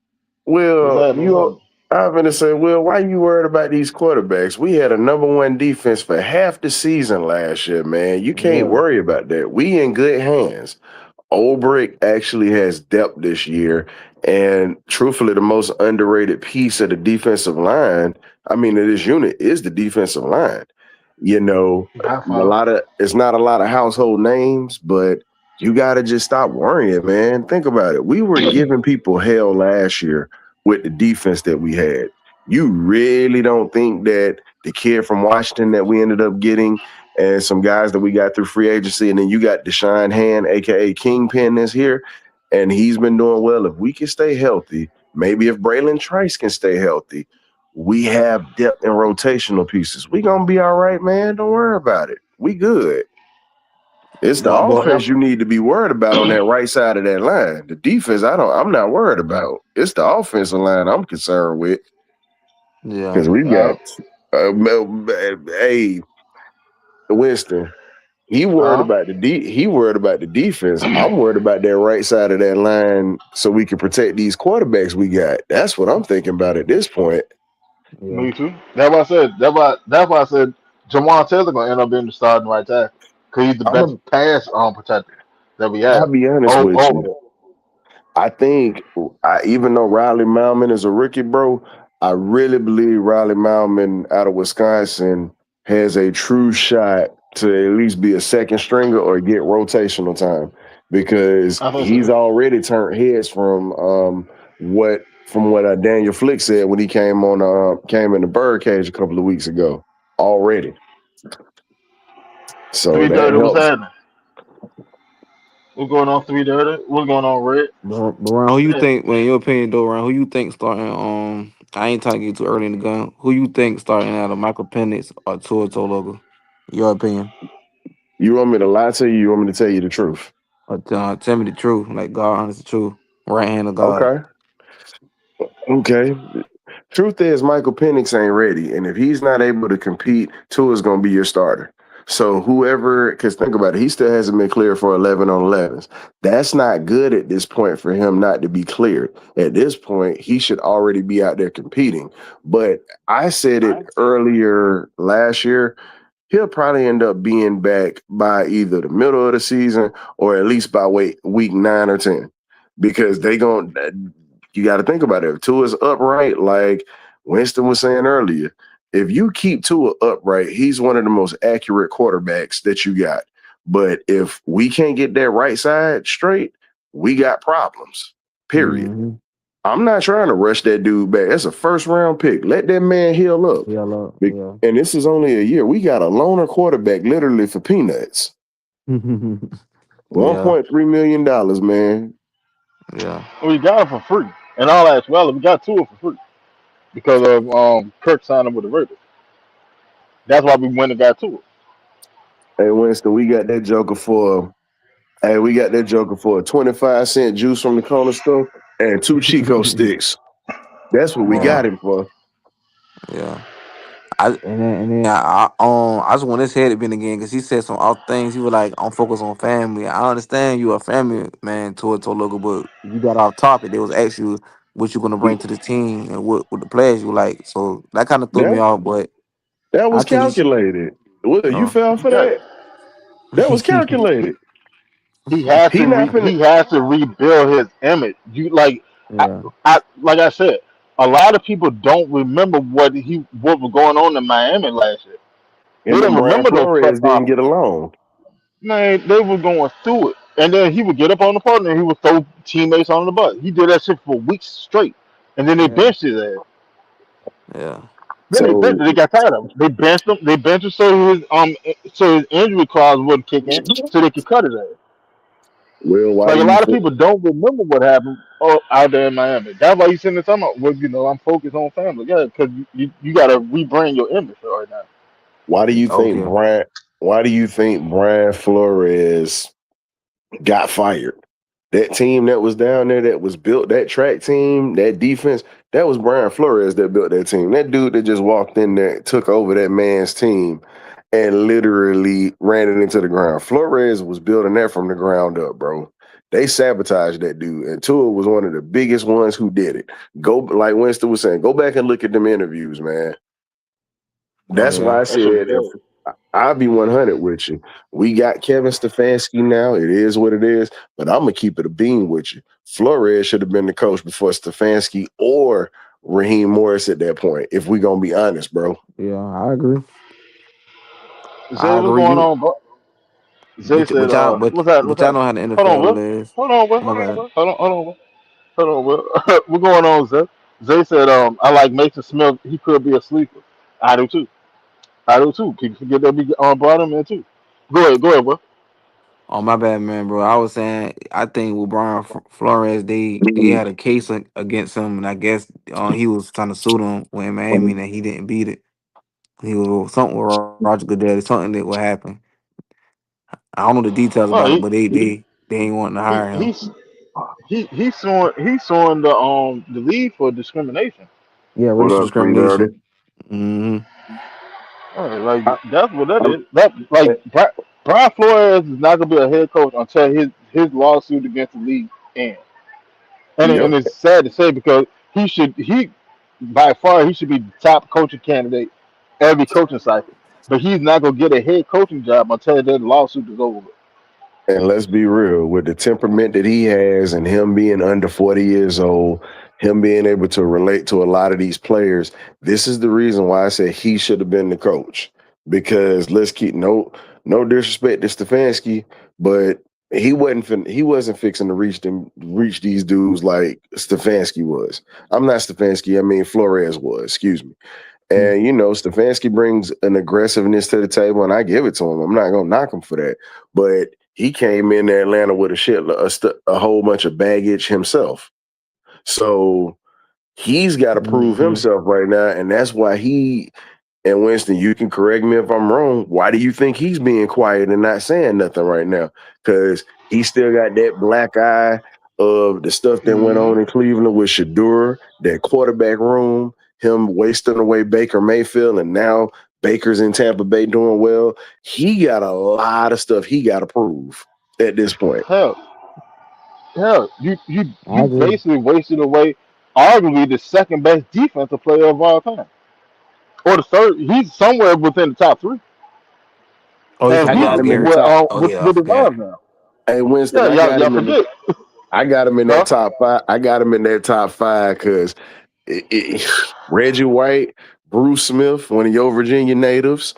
what's Well, happening? What's happening? I'm gonna say, well, why you worried about these quarterbacks? We had a number one defense for half the season last year, man. You can't Yeah, worry about that. We in good hands. Olbrick actually has depth this year, and truthfully, the most underrated piece of the defensive line, I mean, of this unit is the defensive line. You know, by far. it's not a lot of household names, but you got to just stop worrying, man. Think about it. We were giving people hell last year with the defense that we had. You really don't think that the kid from Washington that we ended up getting and some guys that we got through free agency, and then you got Deshaun Hand, aka Kingpin, that's here, and he's been doing well. If we can stay healthy, maybe if Braylon Trice can stay healthy, we have depth and rotational pieces. We gonna be all right, man. Don't worry about it. We good. It's the But But offense you need to be worried about on that right side of that line. The defense, I'm not worried about. It's the offensive line I'm concerned with yeah, because we've got, uh, hey, Winston. uh, He worried about the defense. I'm worried about that right side of that line so we can protect these quarterbacks we got. That's what I'm thinking about at this point. yeah. me too. That's why I said. That's why I said Jawan Taylor gonna end up being the starting right tackle because he's the I'm best a, pass protector that we I'll have. be honest Oh, with over you. I think even though Riley Malman is a rookie, bro, I really believe Riley Malman out of Wisconsin has a true shot to at least be a second stringer or get rotational time because I think he's so. already turned heads from what Daniel Flick said when he came in the birdcage a couple of weeks ago already. So that 3:30. What's helps. happening? What's going on? 3:30. What's going on, Red? But Ron, who you Yeah. think? Well, in your opinion, though, Ron, who you think starting? I ain't trying to get too early in the gun. Who you think starting out of Michael Penix or Tua Tologa? Your opinion, You want me to lie to you? You want me to tell you the truth? or tell me the truth, like God, honest the truth, right hand of God. Okay. Okay. Truth is, Michael Penix ain't ready, and if he's not able to compete, Tua's gonna be your starter. So whoever, because think about it, he still hasn't been cleared for 11 on 11s. That's not good at this point for him not to be cleared. At this point, he should already be out there competing. But I said it earlier last year. He'll probably end up being back by either the middle of the season or at least by week 9 or 10, because they going you got to think about it. If Tua's upright, like Winston was saying earlier, if you keep Tua upright, he's one of the most accurate quarterbacks that you got. But if we can't get that right side straight, we got problems. Period. Mm-hmm. I'm not trying to rush that dude back. That's a first round pick. Let that man heal up. Yeah, love, yeah, And this is only a year. We got a loaner quarterback literally for peanuts. yeah, $1.3 million, man. yeah. We got it for free. And all that as well. We got two for free because of Kirk signing with the Raiders. That's why we went and got two. Hey Winston, we got that joker for a 25-cent juice from the corner store and two Chico sticks. That's what we Yeah, got him for. yeah. I just want his head to been again because he said some off things. He was like, "I'm focused on family." I understand you a family man toward Tologa, but you got off topic. They was asking you what you gonna bring to the team and what the players you like. So that kind of threw me That off. But that I was think he should. calculated. Well, you Oh, fell for Yeah. that. That was calculated. He has He to not finna. he has to rebuild his image. You like yeah, like I said, a lot of people don't remember what was going on in Miami last year. They Him and don't Brian remember those Flores press didn't get conferences. along. Man, they were going through it. And then he would get up on the podium and he would throw teammates on the bus. He did that shit for weeks straight. And then they yeah, benched his ass. yeah, Then they benched So him. They got tired of him. They benched him. They benched him so his injury clause wouldn't kick in, so they could cut his ass. Well, why Like do a you lot of think? people don't remember what happened out there in Miami. That's why you sitting there talking about, well, I'm focused on family. Yeah, because you got to rebrand your image right now. Why do you think Okay. Brian? Why do you think Brian Flores got fired? That team that was down there that was built, that track team, that defense, that was Brian Flores that built that team. That dude that just walked in there, took over that man's team, and literally ran it into the ground. Flores was building that from the ground up, bro. They sabotaged that dude, and Tua was one of the biggest ones who did it. Go, like Winston was saying, go back and look at them interviews, man. Oh That's why yeah. I That should be said if bad. I'll be 100 with you. We got Kevin Stefanski now. It is what it is, but I'm gonna keep it a beam with you. Flores should have been the coach before Stefanski or Raheem Morris at that point. If we gonna be honest, bro. Yeah, I agree. Zay, I what's agree. going You on, bro? Zay said, but what's that? What's but y'all that? know how the Hold on, NFL Will. is. Hold on, Will. Oh my bad. Hold on, Will. Hold on, Will. What's going on, Zay? Zay said, I like Mason Smith. He could be a sleeper. I do too. I do too. People forget that we brought him in too. Go ahead, Will. Oh my bad, man, bro. I was saying I think with Brian Flores, they had a case against him, and I guess he was trying to sue them when Miami, and he didn't beat it. He was something with Roger Goodell, something that would happen. I don't know the details about No, it, but they ain't wanting to he hire him. he's he's suing the league for discrimination. Yeah, What racial up, Green Dirty? discrimination. Hmm. Like I, that's what that I'm, is. That like Brian Flores is not gonna be a head coach until his lawsuit against the league ends. And yep. it's sad to say because he by far he should be the top coaching candidate every coaching cycle. But he's not gonna get a head coaching job until that lawsuit is over. And let's be real, with the temperament that he has and him being under 40 years old, him being able to relate to a lot of these players, this is the reason why I said he should have been the coach. Because let's keep no disrespect to Stefanski, but he wasn't fixing to reach these dudes like Stefanski was. I'm not Stefanski, I mean Flores was, excuse me. And Stefanski brings an aggressiveness to the table, and I give it to him. I'm not gonna knock him for that. But he came in Atlanta with a whole bunch of baggage himself. So he's got to prove Hmm. himself right now, and that's why and Winston, you can correct me if I'm wrong. Why do you think he's being quiet and not saying nothing right now? Because he still got that black eye of the stuff that went Mm-hmm. on in Cleveland with Shador, that quarterback room, him wasting away Baker Mayfield, and now Baker's in Tampa Bay doing well. He got a lot of stuff he got to prove at this point. Hell, hell, I you agree. basically wasted away arguably the second best defensive player of all time, or the third. He's somewhere within the top three, Oh, you and I talking got he's about him in the Garrett? with top. Oh yeah, I the forgot. Rams now. Hey Winston, Yeah, y'all forget, I got him in that huh? top five. I got him in that top five because Reggie White, Bruce Smith, one of your Virginia natives.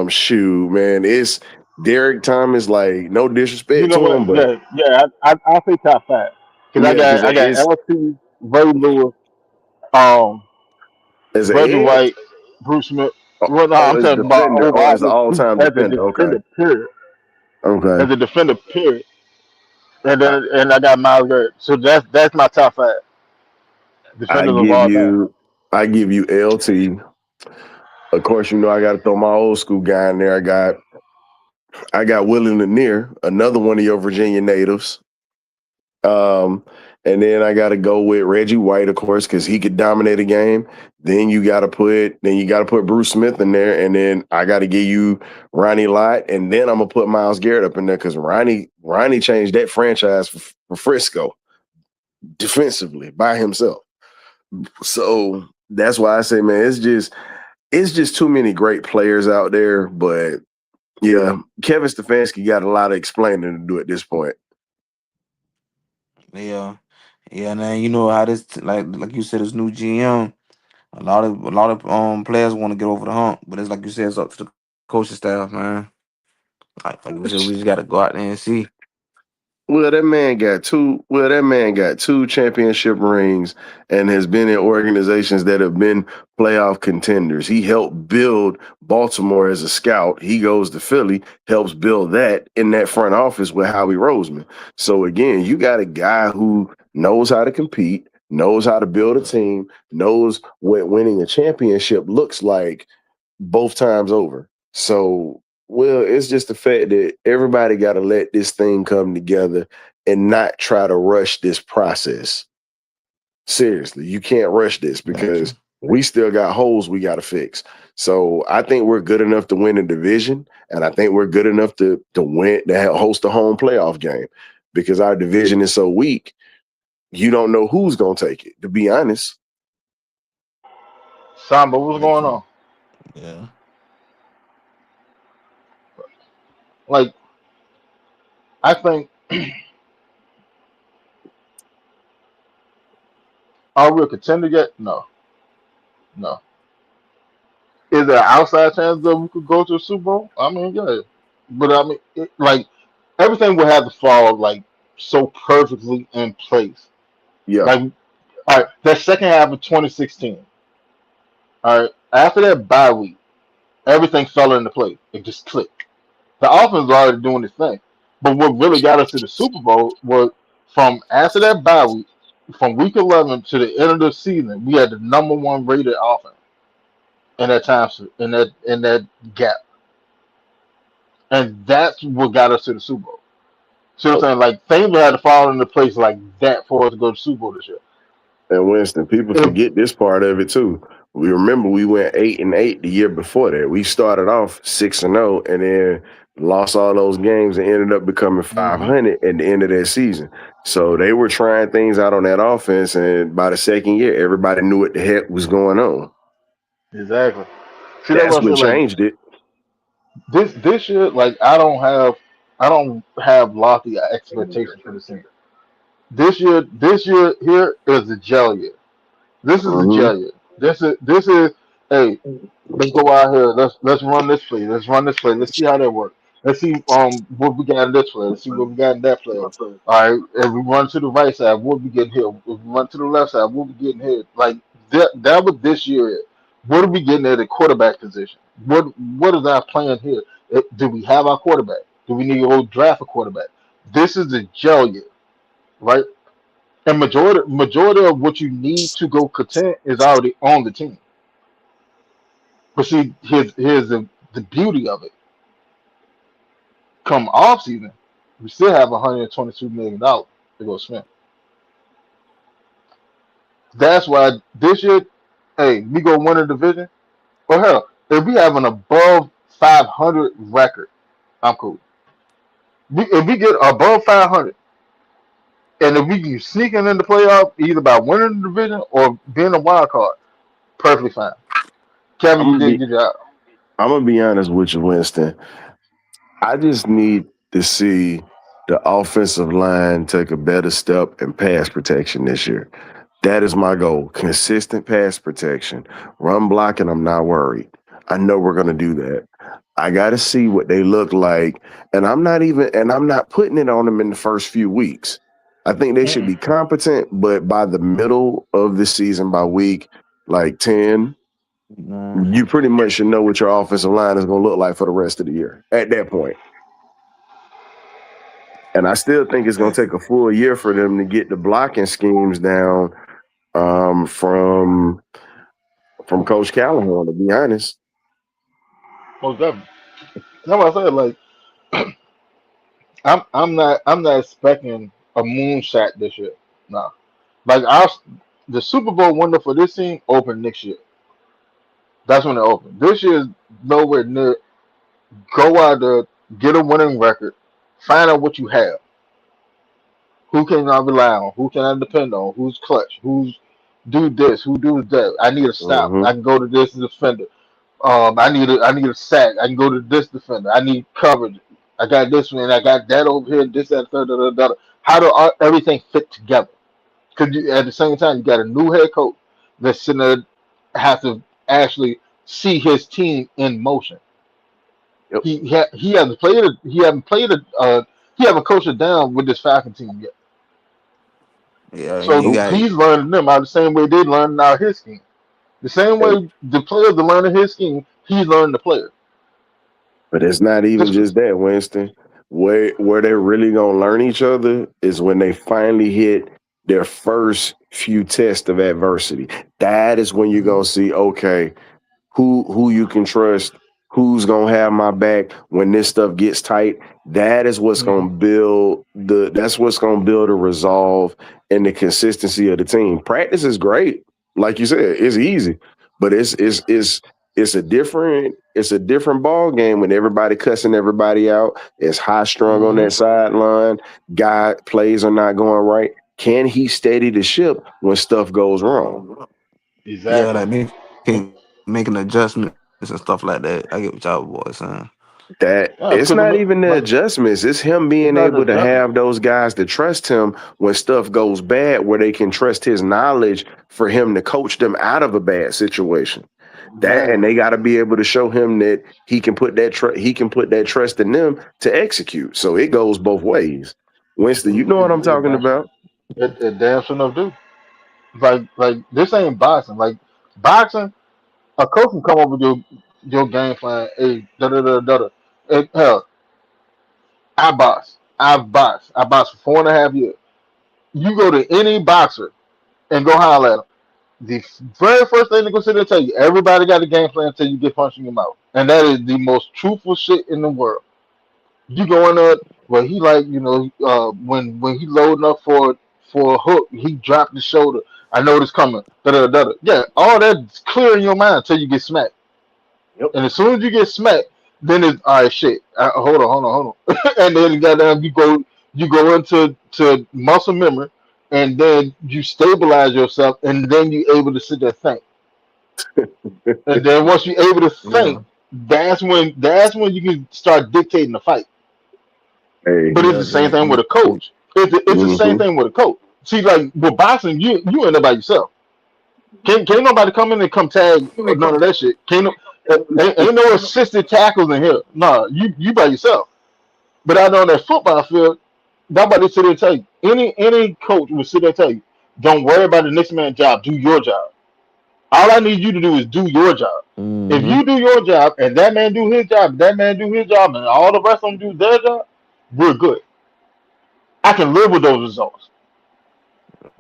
Shoot, man, it's Derek Thomas. Like, no You disrespect know to what? him, but Yeah. I say top five because yeah, because I got it's LT, Ray Lewis, um, as an Reggie edge. White, Bruce Smith. Oh, Well, no, oh, I'm as a talking about defender, or overall as the just all-time as a defender. Okay, defender. Period. As okay. a defender. Period. I, And I got Miles Garrett. So that's my top five I defenders of give all time. you, I give you LT. Of course, I got to throw my old school guy in there. I got Willie Lanier, another one of your Virginia natives. Um, and then I got to go with Reggie White, of course, because he could dominate a game. Then you got to put Bruce Smith in there, and then I got to give you Ronnie Lott, and then I'm gonna put Miles Garrett up in there because Ronnie changed that franchise for Frisco defensively by himself. So that's why I say, man, it's just too many great players out there. But yeah, Kevin Stefanski got a lot of explaining to do at this point. Yeah, yeah, man. You know how this like you said, this new GM. A lot of players want to get over the hump, but it's like you said, it's up to the coaching staff, man. Like we said, we just got to go out there and see. Well, that man got two. Well, that man got two championship rings and has been in organizations that have been playoff contenders. He helped build Baltimore as a scout. He goes to Philly, helps build that in that front office with Howie Roseman. So again, you got a guy who knows how to compete, knows how to build a team, knows what winning a championship looks like both times over. So, well, it's just the fact that everybody got to let this thing come together and not try to rush this process. Seriously, you can't rush this because Gotcha. we still got holes we got to fix. So, I think we're good enough to win the division, and I think we're good enough to win to host a home playoff game because our division is so weak. You don't know who's gonna take it. To be honest, Samba, what's Very going true. on? Yeah. Like, I think, are we a contender yet? No, no. Is there an outside chance that we could go to a Super Bowl? I mean, yeah, but I mean, like everything would have to fall like so perfectly in place. yeah. Like, all right, that second half of 2016. All right, after that bye week, everything fell into place. It just clicked. The offense was already doing its thing, but what really got us to the Super Bowl was from after that bye week, from week 11 to the end of the season, we had the number one rated offense in that time in that gap, and that's what got us to the Super Bowl. See what I'm saying? Like things would have to fall into place like that for us to go to the Super Bowl this year. And Winston, people If, forget this part of it too. We remember we went 8-8 the year before that. We started off 6-0 and then lost all those games and ended up becoming hmm 500 at the end of that season. So they were trying things out on that offense, and by the second year, everybody knew what the heck was going on. exactly. See that's That's what I what said. Like changed it. this year, like I don't have lofty expectations for the team. This year here is the gel year. This is the Hmm. gel year. This is hey, let's go out here. Let's run this play. Let's run this play. Let's see how that works. Let's see what we got in this play. Let's see what we got in that play. All right, if we run to the right side, what we getting here? If we run to the left side, what we getting here? Like that was this year. What are we getting at the quarterback position? What is our plan here? Do we have our quarterback? Do we need to go draft a quarterback? This is the gel year, right? And majority of what you need to go content is already on the team. But see, here's the beauty of it. Come off season, we still have $122 million to go spend. That's why this year, hey, we go win a division. Or hell, if we have an above 500 record, I'm cool. If we get above 500, and if we can sneak in the playoff either by winning the division or being a wild card, perfectly fine. Kevin, I'm you gonna did be your job. I'm gonna be honest with you, Winston. I just need to see the offensive line take a better step in pass protection this year. That is my goal. Consistent pass protection. Run blocking, I'm not worried. I know we're going to do that. I got to see what they look like. And I'm not putting it on them in the first few weeks. I think they should Mm-mm. be competent, but by the middle of the season, by week like 10, Nah. you pretty much should know what your offensive line is going to look like for the rest of the year at that point. And I still think it's going to take a full year for them to get the blocking schemes down um, from from Coach Callahan. To be honest, Most definitely. That's what I said. Like I'm not expecting a moonshot this year. No. Like the Super Bowl window for this team open next year. That's when it open. This year is nowhere near. Go out there, get a winning record, find out what you have. Who can I rely on? Who can I depend on? Who's clutch? Who's do this? Who do that? I need a stop. hmm I can go to this defender. I need a sack. I can go to this defender. I need coverage. I got this one. I got that over here. This that third. Da, da, da, da. How do everything fit together? Because at the same time, you got a new head coach that's sitting there has to actually see his team in motion. yep. He hasn't played. He hasn't played. He haven't coached it down with this Falcon team yet. Yeah, and you So Nope. got he's learning them out the same way they learning out his scheme. The same And, way the players are learning his scheme, he's learning the player. but it's not even Just just that, Winston. Where they're really gonna learn each other is when they finally hit their first few tests of adversity. That is when you're gonna see, okay, who you can trust, who's gonna have my back when this stuff gets tight. That is what's mm-hmm. gonna build that's what's gonna build a resolve and the consistency of the team. Practice is great, like you said, it's easy, but it's a different ball game when everybody cussing everybody out. It's high strung on Mm-hmm. that sideline. Guy plays are not going right. Can he steady the ship when stuff goes wrong? yeah, Exactly. like making adjustments and stuff like that. I get what y'all boys saying. That Yeah, it's because not even the like adjustments. It's him it's being not the able to adjustment. have those guys to trust him when stuff goes bad, where they can trust his knowledge for him to coach them out of a bad situation. That and Exactly. they got to be able to show him that he can put that trust in them to execute. So it goes both ways. Winston, you know what I'm talking Damn sure. about? It damn sure enough do. Like this ain't boxing. Like boxing, a coach can come up with your game plan. Hey, da da da da da. Hell, I boxed for 4.5 years. You go to any boxer and go holler at him. The very first thing they're gonna sit there and tell you, everybody got a game plan until you get punched in your mouth, and that is the most truthful shit in the world. You go in there, well, he like when he loading up for a hook, he dropped the shoulder. I know this coming. Da da da da. Yeah, all that's clear in your mind until you get smacked. Yep. And as soon as you get smacked, then it's all right. Shit. Hold on. And then goddamn, you go into muscle memory, and then you stabilize yourself, and then you're able to sit there and think. And then once you're able to Yeah, think, that's when you can start dictating the fight. Hey. But it's yeah, the same thing with a coach. It's the same Hmm. thing with a coach. See, like with boxing, you end up by yourself. Can't nobody come in and come tag none of that shit. Can't no, ain't no assisted tackles in here. Nah, you by yourself. But out on that football field, nobody sit there and tell you. Any coach will sit there and tell you, don't worry about the next man's job. Do your job. All I need you to do is do your job. If mm-hmm. you do your job and that man do his job, that man do his job, and all the rest of them do their job, we're good. I can live with those results.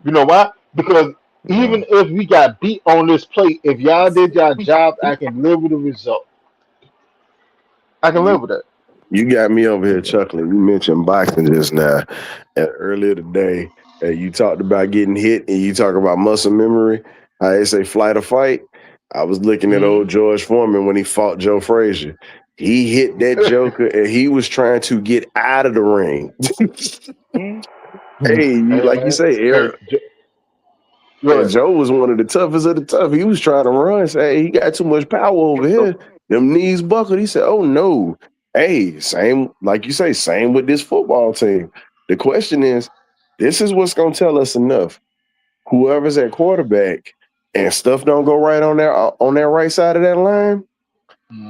You know why? Because Yeah, even if we got beat on this plate, if y'all did your job, I can live with the result. I can live with that. You got me over here yeah. chuckling. You mentioned boxing just now. And earlier today, you talked about getting hit and you talk about muscle memory. I say flight or fight. I was looking at Mm-hmm. old George Foreman when he fought Joe Frazier. He hit that Joker and he was trying to get out of the ring. Hey, Hey like you man, say, hey, Eric. go And ahead. Joe was one of the toughest of the tough. He was trying to run. Say, hey, he got too much power over here. Them knees buckled. He said, oh no. Hey, same, like you say, same with this football team. The question is, this is what's going to tell us enough. Whoever's at quarterback and stuff don't go right on that right side of that line,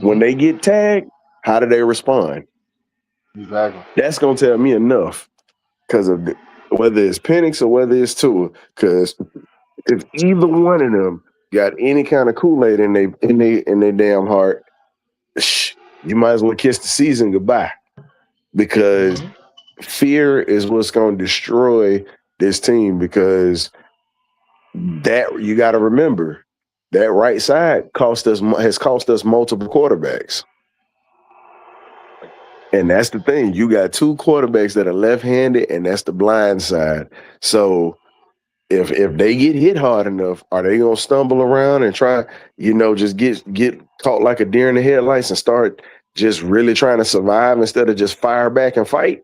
when Mm-hmm. they get tagged, how do they respond? Exactly. That's going to tell me enough because of whether it's Penix or whether it's Tua. Because if either one of them got any kind of Kool-Aid in their damn heart, you might as well kiss the season goodbye because Mm-hmm. fear is what's going to destroy this team. Because that you got to remember that right side has cost us multiple quarterbacks, and that's the thing. You got two quarterbacks that are left-handed, and that's the blind side. So if they get hit hard enough, are they gonna stumble around and try, just get caught like a deer in the headlights and start just really trying to survive instead of just fire back and fight?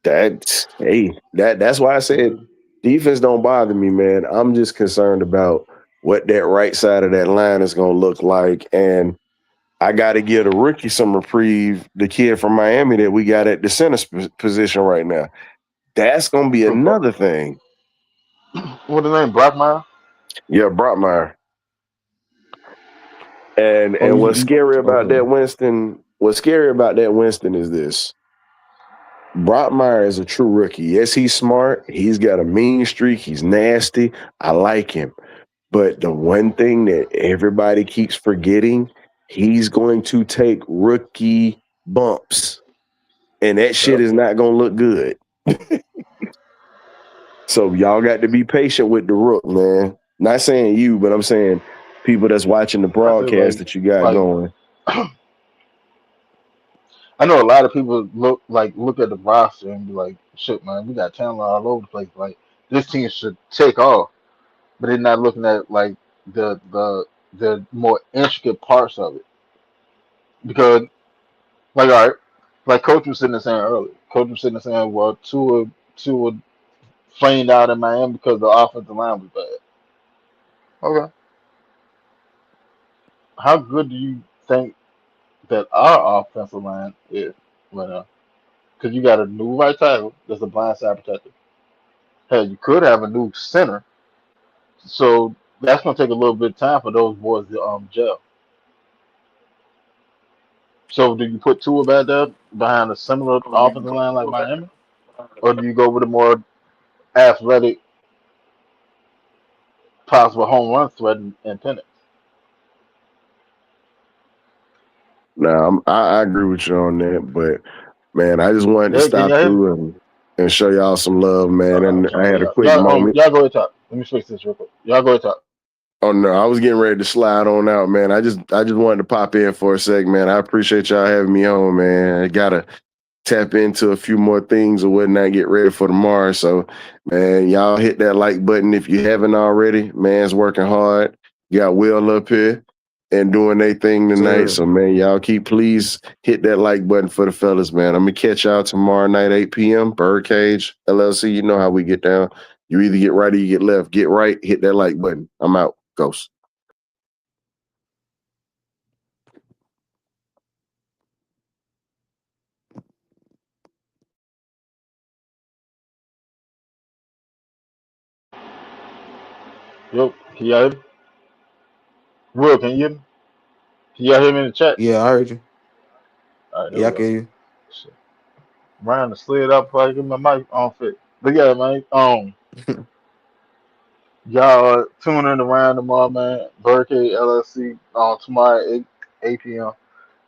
That's why I said defense don't bother me, man. I'm just concerned about what that right side of that line is gonna look like. And I gotta give the rookie some reprieve, the kid from Miami that we got at the center position right now. That's gonna be another thing. What the name? Brockmeyer. Yeah, Brockmeyer. And Oh, what's scary about okay. that, Winston? What's scary about that, Winston, is this: Brockmeyer is a true rookie. Yes, he's smart. He's got a mean streak. He's nasty. I like him. But the one thing that everybody keeps forgetting, he's going to take rookie bumps. And that shit Yep. is not going to look good. So y'all got to be patient with the rook, man. Not saying you, but I'm saying people that's watching the I feel broadcast that you got like going. I know a lot of people look at the roster and be like, shit, man, we got talent all over the place. Like this team should take off, but they're not looking at like the more intricate parts of it because like all right, like Coach was sitting there saying earlier, Coach was sitting there saying, well, Tua flamed out in Miami because the offensive line was bad. Okay, how good do you think that our offensive line is right now? Because you got a new right tackle that's a blind side protector. Hell, you could have a new center, so that's gonna take a little bit of time for those boys to gel. So do you put Tua back there behind a similar offensive line like Miami, or do you go with a more athletic, possible home run threat in Penix? Now, I agree with you on that, but man, I just wanted to Yeah, can stop y'all hear me? through and show y'all some love, man. I'm And I sorry, had a quick moment. y'all go ahead talk. Let me fix this real quick. Y'all go ahead talk. Oh no, I was getting ready to slide on out, man. I just wanted to pop in for a sec, man. I appreciate y'all having me on, man. I gotta tap into a few more things or whatnot, get ready for tomorrow. So, man, y'all hit that like button if you haven't already. Man's working hard. You got Will up here and doing their thing tonight. Sir. So, man, y'all please hit that like button for the fellas, man. I'm gonna catch y'all tomorrow night, 8 p.m. Birdcage LLC. You know how we get down. You either get right or you get left. Get right, hit that like button. I'm out. Ghost. Yo, can y'all hear me? Will, can you hear me? Can y'all hear me in the chat? Yeah, I heard you. All right, there Yeah, I we go. can Shit. Ryan to slid up before I get my mic on fit. But yeah, man, hear y'all tune in around tomorrow, man. Birdcage LLC on tomorrow at 8 p.m.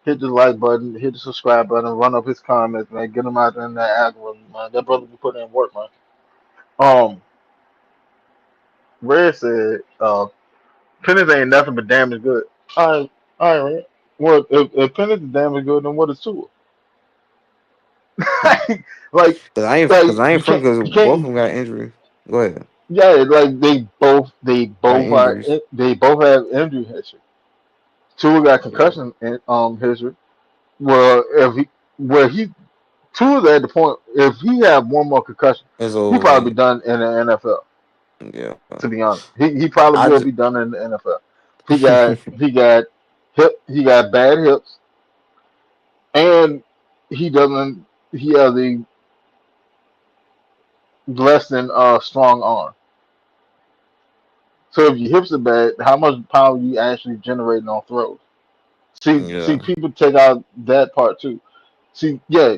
Hit the like button, hit the subscribe button, run up his comments, man. Get him out there in that algorithm, man. That brother be putting in work, man. Um, Red said, Penix ain't nothing but damage good. All right, Red. Well, if Penix is damage good, then what is Tua? like, cause I ain't front because you both of can't. them got injury. Go ahead. Yeah, like Got injuries. they both have injury history. Tua got Yeah. concussion history. Well, if he where he Tua's at the point if he had one more concussion, It's he over probably be with. done in the NFL. Yeah. To be honest, he probably I will just be done in the NFL. He got bad hips, and he doesn't he has a less than strong arm. So if your hips are bad, how much power you actually generating on throws? See, yeah. people take out that part too. See, yeah,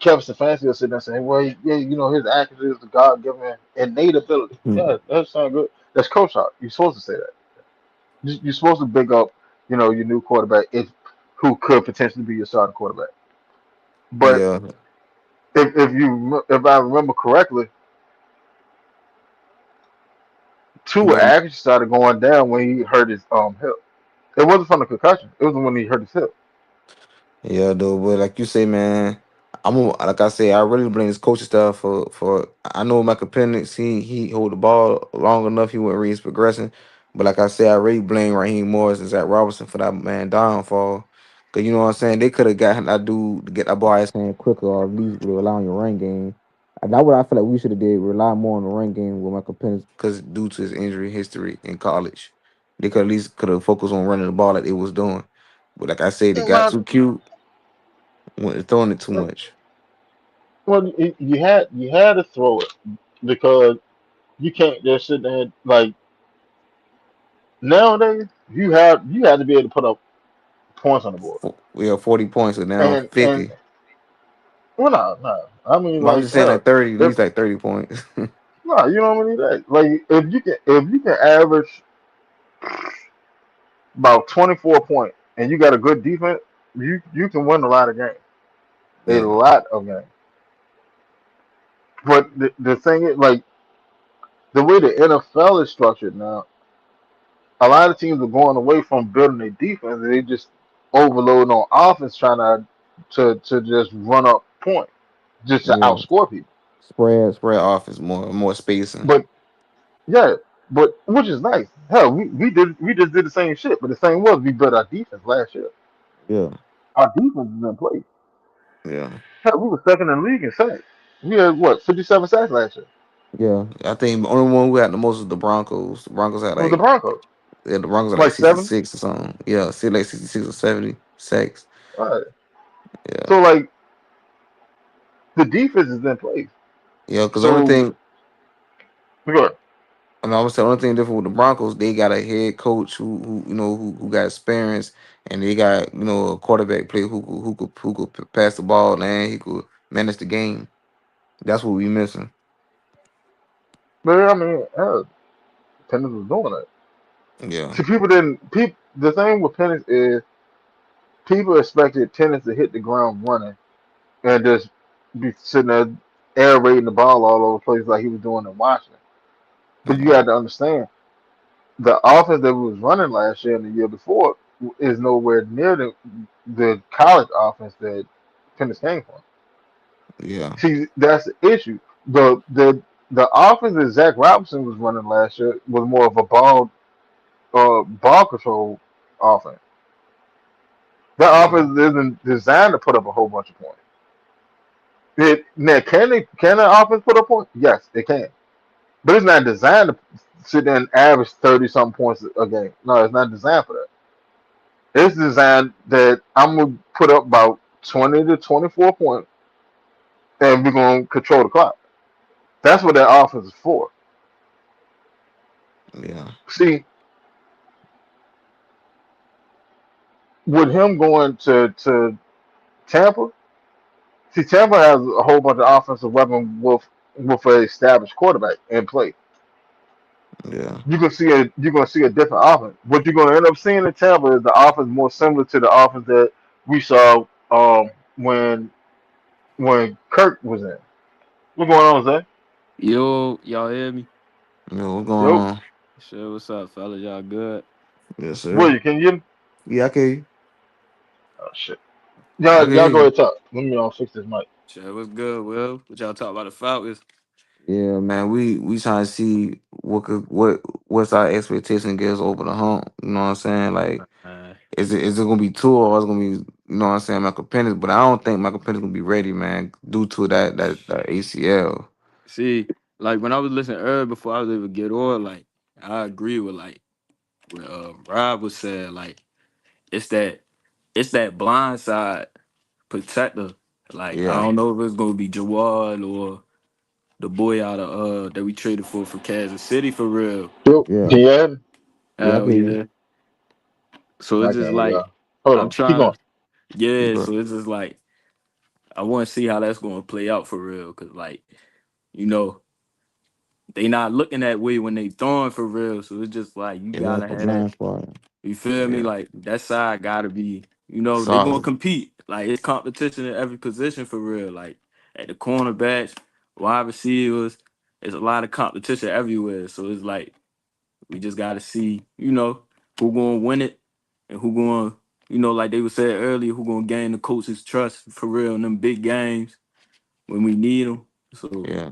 Kevin Stefanski will sit there saying, "Well, yeah, you know, his accuracy is the God-given innate ability." Yeah, that sounds good. That's coach talk. You're supposed to say that. You're supposed to big up, you know, your new quarterback if who could potentially be your starting quarterback. But Yeah. if I remember correctly, Tua Yeah. actually started going down when he hurt his hip. It wasn't from the concussion. It was when he hurt his hip. Yeah, though, but like you say, man, like I say, I really blame his coaching staff for. I know Michael Penix, he hold the ball long enough, he wouldn't reach his progression. But like I say, I really blame Raheem Morris and Zach Robinson for that man downfall. Cause you know what I'm saying, they could have got that dude to get that ball his hand quicker, or at least rely on your run game. And that's what I feel like we should have did, rely more on the run game with Michael Penix, because due to his injury history in college, they could at least could have focused on running the ball like they was doing. But like I say, they got Well, too cute. Went throwing it too much. well, you had to throw it because you can't just sit there like nowadays. You had to be able to put up points on the board, We have 40 points, so now and 50. well, no, no. I mean, But I'm like, just saying hell, like 30, at if least like 30 points. no, you don't need that. Like, if you can average about 24 points and you got a good defense, you can win a lot of games, a Yeah, lot of games. But the thing is, like, the way the NFL is structured now, a lot of teams are going away from building their defense. And they just overloading on offense, trying to just run up points, just to yeah. outscore people. Spread offense more spacing. But yeah, but which is nice. Hell, we just did the same shit. But the thing was, we built our defense last year. Yeah, Our defense is in place. yeah, Hell, we were second in the league in sacks. We had what 57 sacks last year. yeah. I think the only one who had the most was the Broncos. The Broncos had It was the like Broncos, yeah, the Broncos had like like seven. 66 or something. Yeah, see like 66 or 70 sacks. All right. Yeah, So like the defense is in place. yeah. Because the only So thing good. I was saying, the only thing different with the Broncos, they got a head coach who who got experience, and they got a quarterback player who could pass the ball and he could manage the game. That's what we missing. But I mean, hell, Penix was doing it. Yeah, See, people didn't. The thing with Penix is people expected Penix to hit the ground running and just be sitting there aerating the ball all over the place like he was doing in Washington. But you yeah, got to understand the offense that we was running last year and the year before is nowhere near the college offense that Penix came from. yeah, See, that's the issue. The offense that Zach Robinson was running last year was more of a ball control offense. That yeah, offense isn't designed to put up a whole bunch of points. Now, can that offense put up points? Yes, it can. But it's not designed to sit there and average 30 something points a game. No, it's not designed for that. It's designed that I'm gonna put up about 20 to 24 points and we're gonna control the clock. That's what that offense is for. yeah, See, with him going to Tampa, see Tampa has a whole bunch of offensive weapons with an established quarterback in play. yeah, You're gonna see a different offense. What you're gonna end up seeing in Tampa is the offense more similar to the offense that we saw when Kirk was in. What's going on, Zay? Yo, y'all hear me? What's going Yo, on? Sure, what's up, fellas? Y'all good? Yes, sir. Willie, can you hear me? Yeah, Oh shit. I Y'all can go hear ahead talk. Let me fix this mic. Sure, what's good, Will? What y'all talk about the Falcons? Yeah, man, we trying to see what's our expectation gets over the hump. You know what I'm saying? Like, Uh, is it gonna be two or is it gonna be what I'm saying, Michael Penix? But I don't think Michael Penix gonna be ready, man, due to that ACL. See, like when I was listening earlier before I was able to get on, like I agree with like what Rob was saying. Like it's that it's that blind side protector. Like I Yeah, don't know if it's gonna be Jawad or the boy out of that we traded for Kansas City for real. Yo, yeah, can you hear me? yeah, I Hell can hear you. yeah. So I it's just can't hear like y'all. Hold I'm on. Keep trying going. to yeah. But So it's just like I want to see how that's going to play out for real. Cause like, you know, they not looking that way when they throwing for real. So it's just like you yeah, that's gotta the have that. blind spot. You feel me? Yeah, Like that side gotta be. You know, they gonna solid. compete. Like it's competition in every position for real. Like at the cornerbacks, wide receivers, there's a lot of competition everywhere. So it's like we just gotta see. You know, who gonna win it and who gonna. You know, like they were saying earlier, who gonna gain the coach's trust for real in them big games when we need them. So Yeah.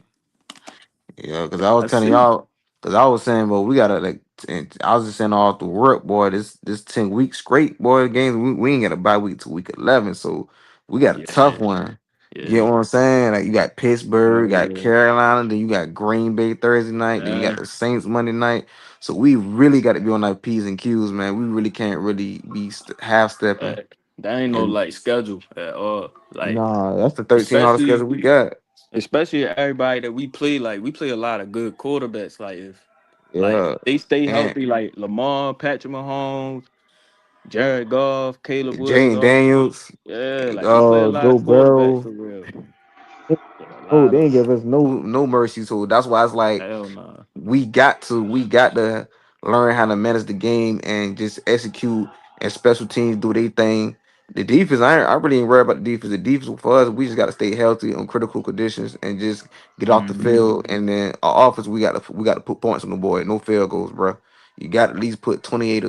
Yeah, because we I was gotta telling see. y'all, because I was saying, but we gotta like, and I was just saying all through work, boy. This 10 weeks straight, boy. Games we ain't got a bye week to week 11, so we got a tough Yeah, one. You get yeah, what I'm saying? Like you got Pittsburgh, hell you got yeah, Carolina, then you got Green Bay Thursday night, then you got yeah. the Saints Monday night. So we really got to be on our P's and Q's, man. We really can't really be half stepping. That ain't no And like schedule at all. Like nah, that's the 13 hardest especially schedule we got. everybody that we play. Like we play a lot of good quarterbacks. Like if Yeah, they stay and healthy, like Lamar, Patrick Mahomes, Jared Goff, Caleb Williams, Jane all them. Daniels, Yeah, like they play a lot Joe of quarterbacks Burrow. for real. Oh, lie they though. ain't give us no mercy. So that's why it's like Hell nah. we got to learn how to manage the game and just execute and special teams do their thing. The defense, I really ain't worried about the defense. The defense for us, we just got to stay healthy on critical conditions and just get off the Mm-hmm. field. And then our offense, we got to put points on the board. No field goals, bro. You got to at least put 28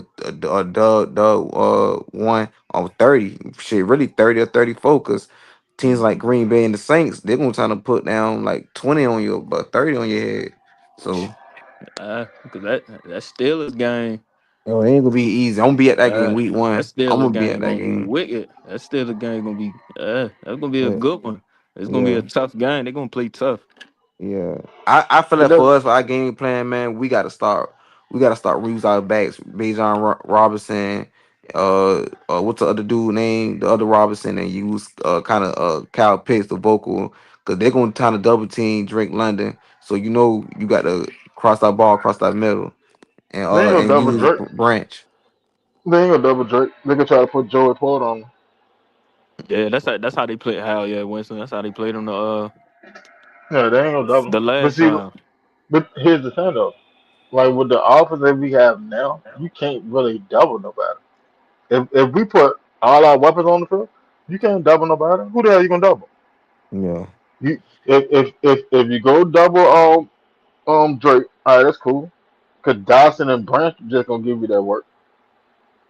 or one on 30. Shit, really 30 or 34. Cause teams like Mm-hmm. Green Bay and the Saints, they're gonna try to put down like 20 on you, but 30 on your head. So Because that Steelers game, yo, it ain't gonna be easy. I'm gonna be at that game uh, week that one. I'm Steelers gonna be at game that gonna be game. wicked. That Steelers game gonna be that's gonna be a Yeah, good one. It's gonna be yeah. a tough game. They're gonna play tough. Yeah, I feel It like does. for us for our game plan, man, we gotta start use our backs. Bijan Robinson, what's the other dude name? The other Robinson, and use kind of Kyle Pitts, the vocal, because they're gonna kind of double team Drake London. So you got to cross that ball across that middle They ain't gonna and double use Drake. Branch. They ain't gonna double Drake. They gonna try to put Joey Porter on him. Yeah, that's how they play Hal. Yeah, Winston. That's how they played on Yeah, they ain't gonna double. the But last see, time. but here's the thing though. Like with the offense that we have now, you can't really double nobody. If we put all our weapons on the field, you can't double nobody. Who the hell you gonna double? Yeah, You if you go double Drake, all right, that's cool. Cause Dawson and Branch just gonna give you that work.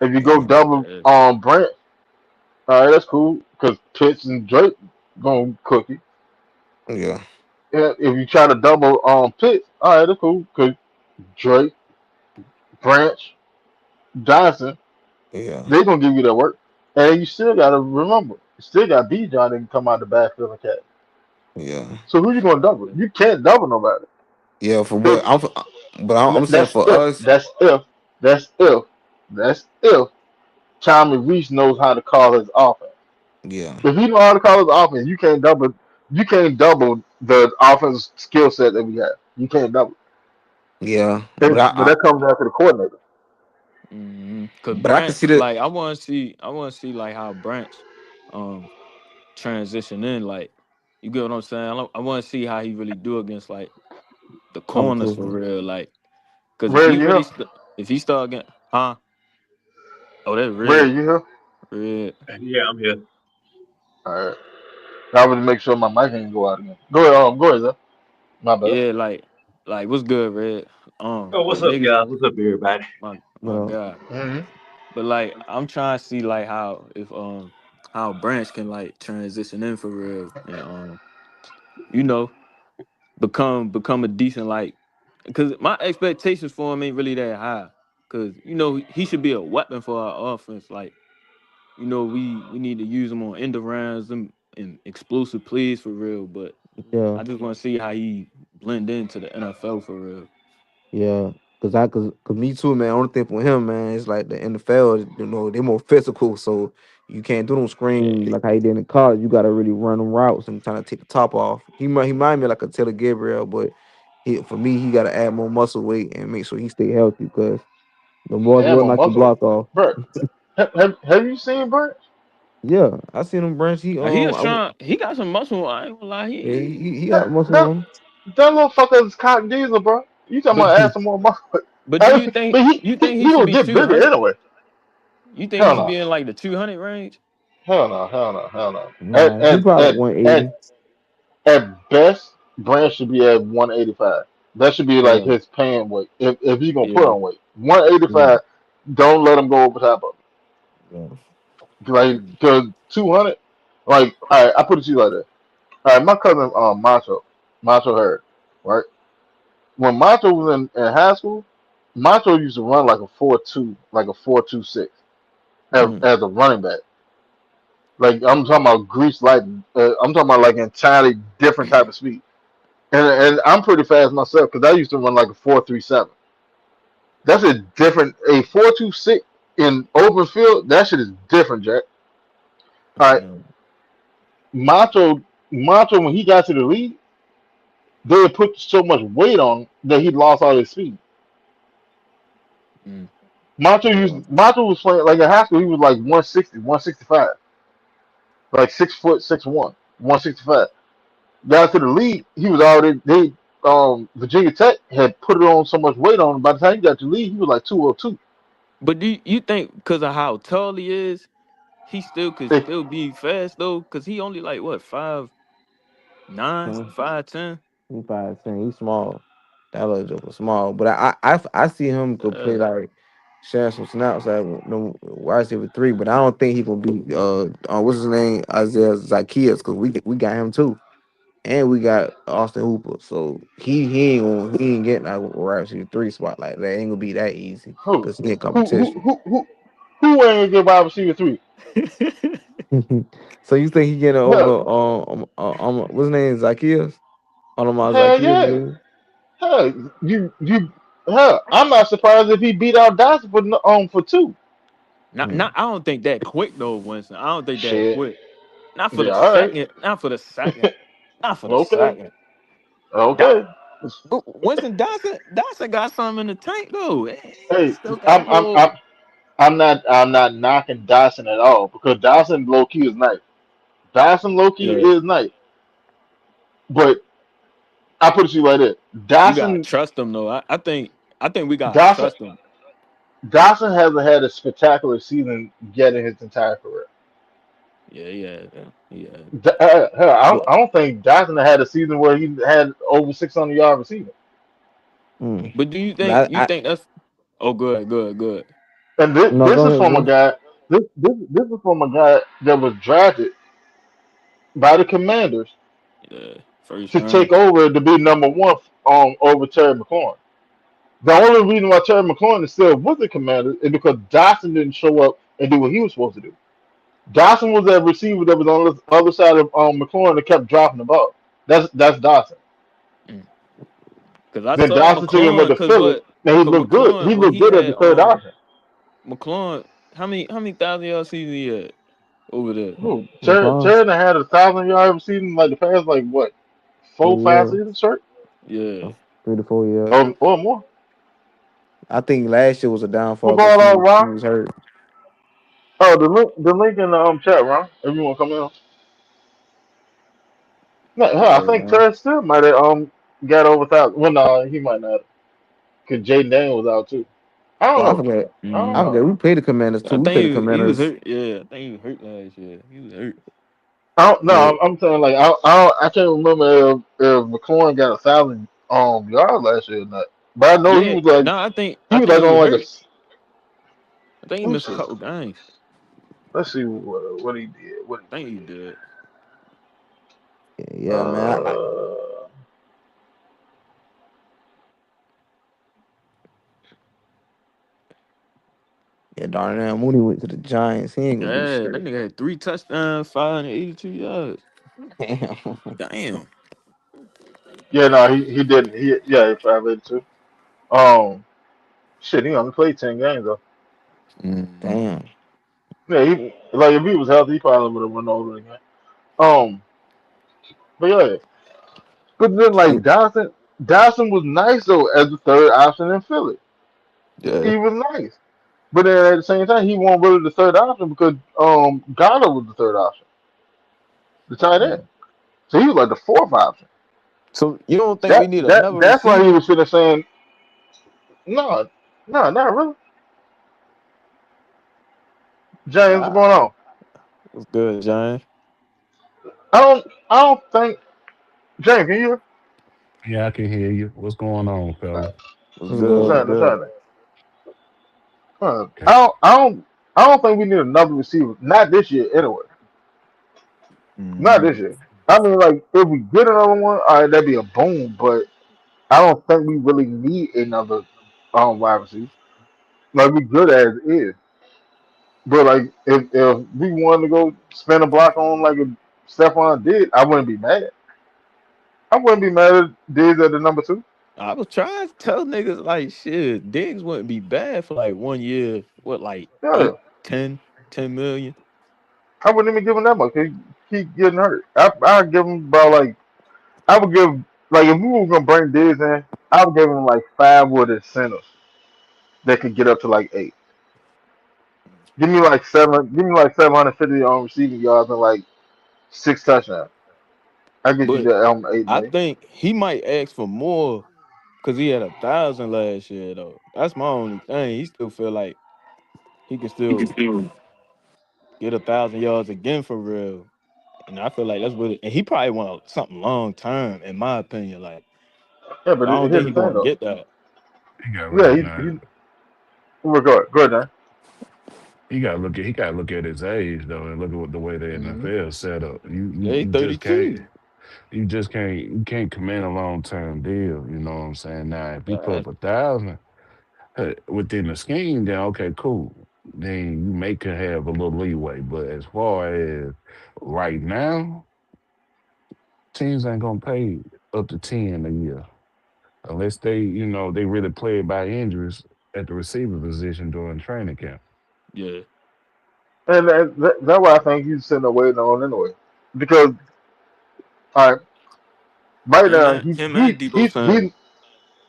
If you go yeah, double Yeah. Branch, all right, that's cool. Cause Pitts and Drake gonna cook you. yeah, And if you try to double Pitts, all right, that's cool. Cause Drake, Branch, Johnson, yeah, they gonna give you that work. And you still gotta remember, you still got B John that can come out the backfield and catch. yeah, So who you gonna double? You can't double nobody. yeah. For If what but I'm saying that's for if us, that's if that's if that's if Tommy Reese knows how to call his offense. yeah, If he know how to call his offense, you can't double. You can't double the offense skill set that we have. You can't double. yeah. But that comes down to the coordinator. Cause But I can see Branch, that. like I want to see like how Branch, um, transition in. Like, you get what I'm saying? I want to see how he really do against like the corners for Competition. real. Like, cause if Ray, he you really here? if he start again, huh? Oh, that's Ray, red, you here? red. Yeah, I'm here. All right. I would make sure my mic ain't go out again. Go ahead. Go ahead, sir. My bad. Yeah, like what's good, red? Oh, But what's up, niggas, y'all? What's up, everybody? my Well, God. Hmm. But like I'm trying to see like how Branch can like transition in for real and you know become a decent like because my expectations for him ain't really that high because he should be a weapon for our offense like we need to use him on end rounds and explosive plays for real but yeah. I just want to see how he blend into the NFL for real. Yeah, cause me too, man. Only thing for him, man, is like the NFL. They're more physical, so you can't do them screens Yeah, like how he did in college. You got to really run them routes and trying to take the top off. He might me like a Taylor Gabriel, but for me, he got to add more muscle weight and make sure he stay healthy because the boys And will my knock your muscle. block off. Bro, have you seen Branch? Yeah, I seen him branch. he a strong. He got some muscle. I ain't gonna lie. Yeah, he That got muscle that on him. that little fucker is Cotton Diesel, bro. You talking But about add some more muscle? but do I you mean, think but you think he he should gonna be get two bigger hundred? anyway. You think Hell he no, be in like the 200 range? hell no, hell no, hell no. At Nah, he at probably at at 180. at best, Branch should be at 185. That should be like Yeah, his paying weight. If he's gonna put yeah. on weight, Yeah, 185. Don't let him go over top of yeah. it. Like Mm, because 200. Like all right, I put it to you like that. All right, my cousin Macho Hurd, right? When Macho was in high school, Macho used to run like a 4.2, like a 4.26 mm, as a running back. Like I'm talking about grease lightning. I'm talking about like entirely different type of speed. And I'm pretty fast myself because I used to run like a 4.37. That's a different a 4.26 in open field. That shit is different, Jack. All right, mm, Macho when he got to the league, they had put so much weight on that he lost all his speed. mm. Yeah. Macho was playing like in high school. He was like 160, 165, like 6 foot 6'1", 165. got to the league, he was already they Virginia Tech had put it on so much weight on him. By the time he got to the league, he was like 202. But do you think because of how tall he is, he still could They, still be fast though? Because he only like what 5'9", 5'10". He 5'10". He's small. That little joker small. But I see him could play like share some snaps like no wide receiver 3, but I don't think he gonna be what's his name? Isaiah Zacchaeus, because we got him too. And we got Austin Hooper. So he ain't getting a wide receiver 3 spot like that. Ain't gonna be that easy who because he in who who competition. who who who ain't gonna get wide receiver three? So you think he getting Hell, over what's his name? Zacchaeus? On my hell Zacchaeus yeah. dude? Hell, you hell. I'm not surprised if he beat out Dodson for two. Mm. I don't think that quick though, Winston. I don't think that Shit. quick. Not for Yeah. the All right. second. Not for the second. Not for the Okay. second. Okay. But Winston Dawson got something in the tank though. He Hey, still got I'm a I'm little. I'm I'm not knocking Dodson at all because Dodson low key is nice. Dodson low key Yeah, is nice, but I put it to you right there. we gotta Dodson trust him though. I think we gotta Dawson trust him. Dawson hasn't had a spectacular season yet in his entire career. Yeah, yeah. Hell, But I don't think Dodson had a season where he had over 600 yards receiving. Mm. but do you think But you think that's? Oh, good. And no, this go is ahead, from a bro. guy. This is from a guy that was drafted by the Commanders Yeah, first to take round. over to be number one over Terry McLaurin. The only reason why Terry McLaurin is still with the Commanders is because Dawson didn't show up and do what he was supposed to do. Dawson was that receiver that was on the other side of McLaurin that kept dropping the ball. That's Dawson. Because I Then saw Dawson took him with McLaurin. the Cause Phillies, what? and he Cause looked good. McLaurin He when looked he good as the had third option. McLaurin, how many thousand yard season he had over there? Who? McClung, Terry had 1,000 yard receiving like the past like what 4 5 3 years, seasons straight Yeah, 3 to 4 years. or more. I think last year was a downfall because Football he Ron. was hurt. Oh, the link in the chat, Ron. If you want to come in. No, hell, I yeah, think man. Terry still might have got over 1,000. Well, no, he might not, cause Jaden Daniels was out too. I don't Well, I know. forget. I don't I Mm. know. forget. We played the Commanders too. I We played the think he was Commanders. hurt. Yeah, I think he was hurt last year. He was hurt. I don't. No, Yeah, I'm saying like I can't remember if McLaurin got 1,000 yards last year or not. But I know Yeah, no, he I was think like he was on like a. hurt. I think he Let me missed a see. couple games. Let's see what he did. What I he think he did. did. yeah, man. Uh, Yeah, Darnell Mooney went to the Giants. He ain't gonna do Yeah, that shit. nigga had 3 touchdowns, 582 yards. Damn. Damn. yeah, no, he didn't. He 582. Um, shit, he only played 10 games though. Mm. Damn. Yeah, he like if he was healthy, he probably would have won over again. Um, but yeah, but then like Dawson was nice though as the third option in Philly. Yeah. He was nice, but then at the same time, he wasn't really the third option because Ghana was the third option, the tight end. So he was like the fourth option. So you don't think we need another That's why he receiver? was sitting there saying no, no, not really. James, what's Uh, going on? What's good, Giant? I don't think James. Can you hear? Yeah, I can hear you. What's going on, fella? What's what's What's good? good? What's happening? What's good? happening? Huh. Okay. I don't think we need another receiver. Not this year, anyway. Not Mm. this year. I mean, like if we get another one, all right, that'd be a boom. But I don't think we really need another wide receiver. Like we good as is. But like if we wanted to go spin a block on like a Stephon did, I wouldn't be mad. I wouldn't be mad at Diggs at the number two. I was trying to tell niggas like shit. Diggs wouldn't be bad for like 1 year. What like Yeah, 8, 10, 10 million? I wouldn't even give him that much. He keep getting hurt. I'd give him about like I would give like if we were gonna bring Diggs in, I would give him like five with his centers that could get up to like eight. Give me like seven. Give me like 750 on receiving yards and like six touchdowns. I get you But that 8 I million. think he might ask for more because he had 1,000 last year though. That's my only thing. He still feel like he can still get 1,000 yards again for real. And I feel like that's what and he probably want something long term, in my opinion. Like Yeah, but I don't here's think the he thing gonna though. get that. You gotta Yeah, recognize. he's go ahead, man. He gotta look at his age though, and look at what the way the Mm-hmm. NFL set up. Yeah, he You just can't 32. you can't command a long term deal. You know what I'm saying? Now, if he put Uh, up 1,000 within the scheme, then okay, cool. Then you may could have a little leeway. But as far as right now, teams ain't gonna pay up to 10 a year unless they really play it by injuries at the receiver position during training camp. yeah. And that's why I think he's sitting there waiting on anyway. Because all right, right Him now and him and Debo Samuel. he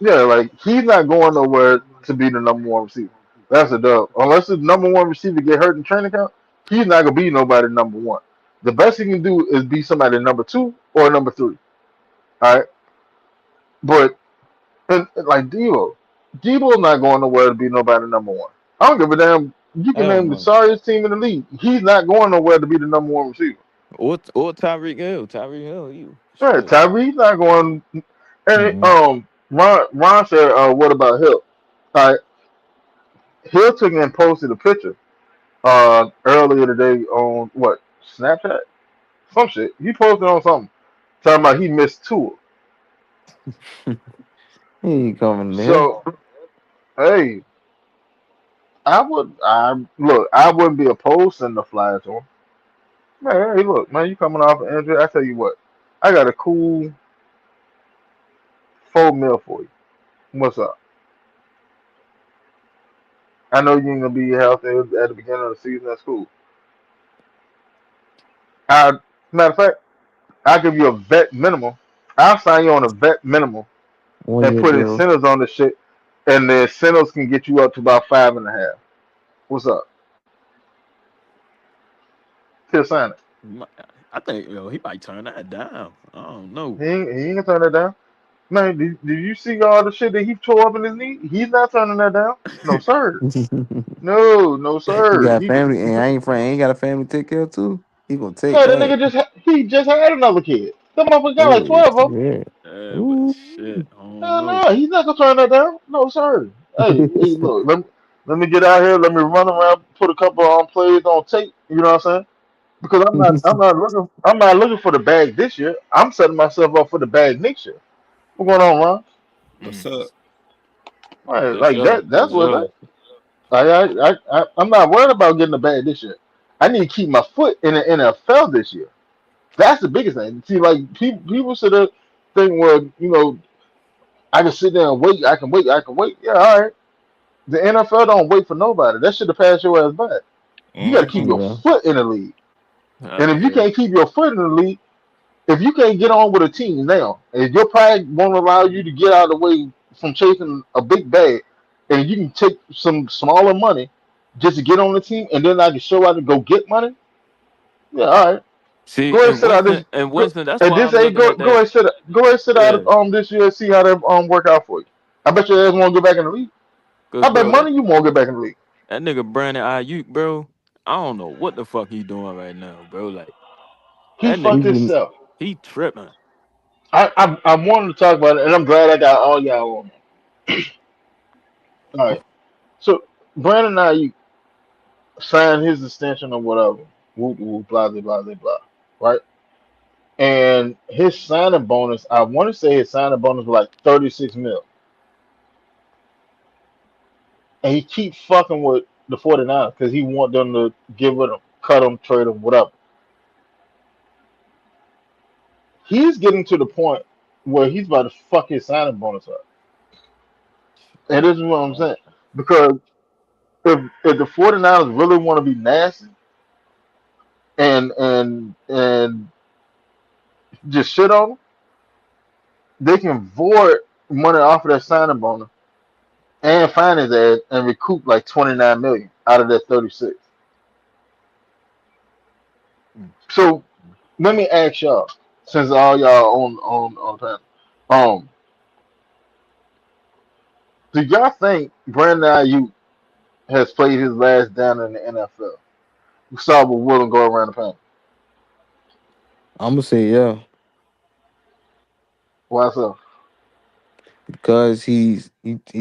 yeah, like he's not going nowhere to be the number one receiver. That's a dub. Unless the number one receiver get hurt in training camp, he's not gonna be nobody number one. The best he can do is be somebody number two or number three. All right, but and like Debo's not going nowhere to be nobody number one. I don't give a damn. You can Hell name the no. sorriest team in the league. He's not going nowhere to be the number one receiver. Or Tyreek Hill. Tyreek Hill, you Right, shit. Tyree's not going. And Mhm. Ron said, "What about Hill?" All right, Hill took and posted a picture earlier today on what Snapchat, some shit. He posted on something talking about he missed two. He ain't coming there. So hey, I look, I wouldn't be opposed to the flyers on. Man, hey, look, man, you coming off an injury? I tell you what, I got a cool 4 mil for you. What's up? I know you ain't gonna be healthy at the beginning of the season. That's cool. I, matter of fact, I'll give you a vet minimum. I'll sign you on a vet minimum One and year put deal. incentives on the shit, and the incentives can get you up to about 5.5. What's up? He'll sign it. I think he might turn that down. I don't know. He ain't gonna turn that down. Man, did you see all the shit that he tore up in his knee? He's not turning that down. No sir. No He sir. got family, and ain't got a family to take care of too. He gonna take No, the that. nigga he just had another kid. That motherfucker got like Yeah, 12 of them. yeah. But Ooh. shit, I don't No, know. no, he's not gonna turn that down. No sir. Hey, look, let me get out here. Let me run around, put a couple on plays on tape. You know what I'm saying? Because I'm not looking for the bag this year. I'm setting myself up for the bag next year. What's going on, Ron? What's Mm, up? Right, for like sure, that's for what sure. that. I'm not worried about getting the bag this year. I need to keep my foot in the NFL this year. That's the biggest thing. See, like people sit there think, well, I can sit there and wait. I can wait. I can wait. Yeah, all right. The NFL don't wait for nobody. That should have passed your ass by. You got to keep Mm-hmm. your Yeah. foot in the league. And if you Yeah. can't keep your foot in the league, if you can't get on with a team now, and your pride won't allow you to get out of the way from chasing a big bag, and you can take some smaller money just to get on the team, and then I can show out to go get money. Yeah, all right. Go See, ahead and sit out this. And Go, Winston, that's and why this I'm age, looking at go that. ahead sit. Go ahead sit out Yeah, this year and see how that work out for you. I bet your ass won't get back in the league. cause I bet bro, money you won't get back in the league. that nigga Brandon Ayuk, bro. I don't know what the fuck he doing right now, bro. Like He that fucked He's nigga, been himself. he tripping. I wanted to talk about it, and I'm glad I got all y'all on. All right. So Brandon Ayuk signed his extension or whatever. Whoop whoop blah blah blah blah blah. Right. And his signing bonus, I want to say his signing bonus was like 36 mil. And he keeps fucking with the 49ers because he want them to get rid of him, cut him, trade him, whatever. He's getting to the point where he's about to fuck his signing bonus up. And this is what I'm saying. Because if the 49ers really want to be nasty and just shit on him, they can void money off of that signing bonus and find his ass and recoup like 29 million out of that 36. Mm. So let me ask y'all. since all y'all on the panel. Um, do y'all think Brandon Ayuk has played his last down in the NFL? We saw with Willem go around the panel. I'm gonna say yeah. Why so? Because he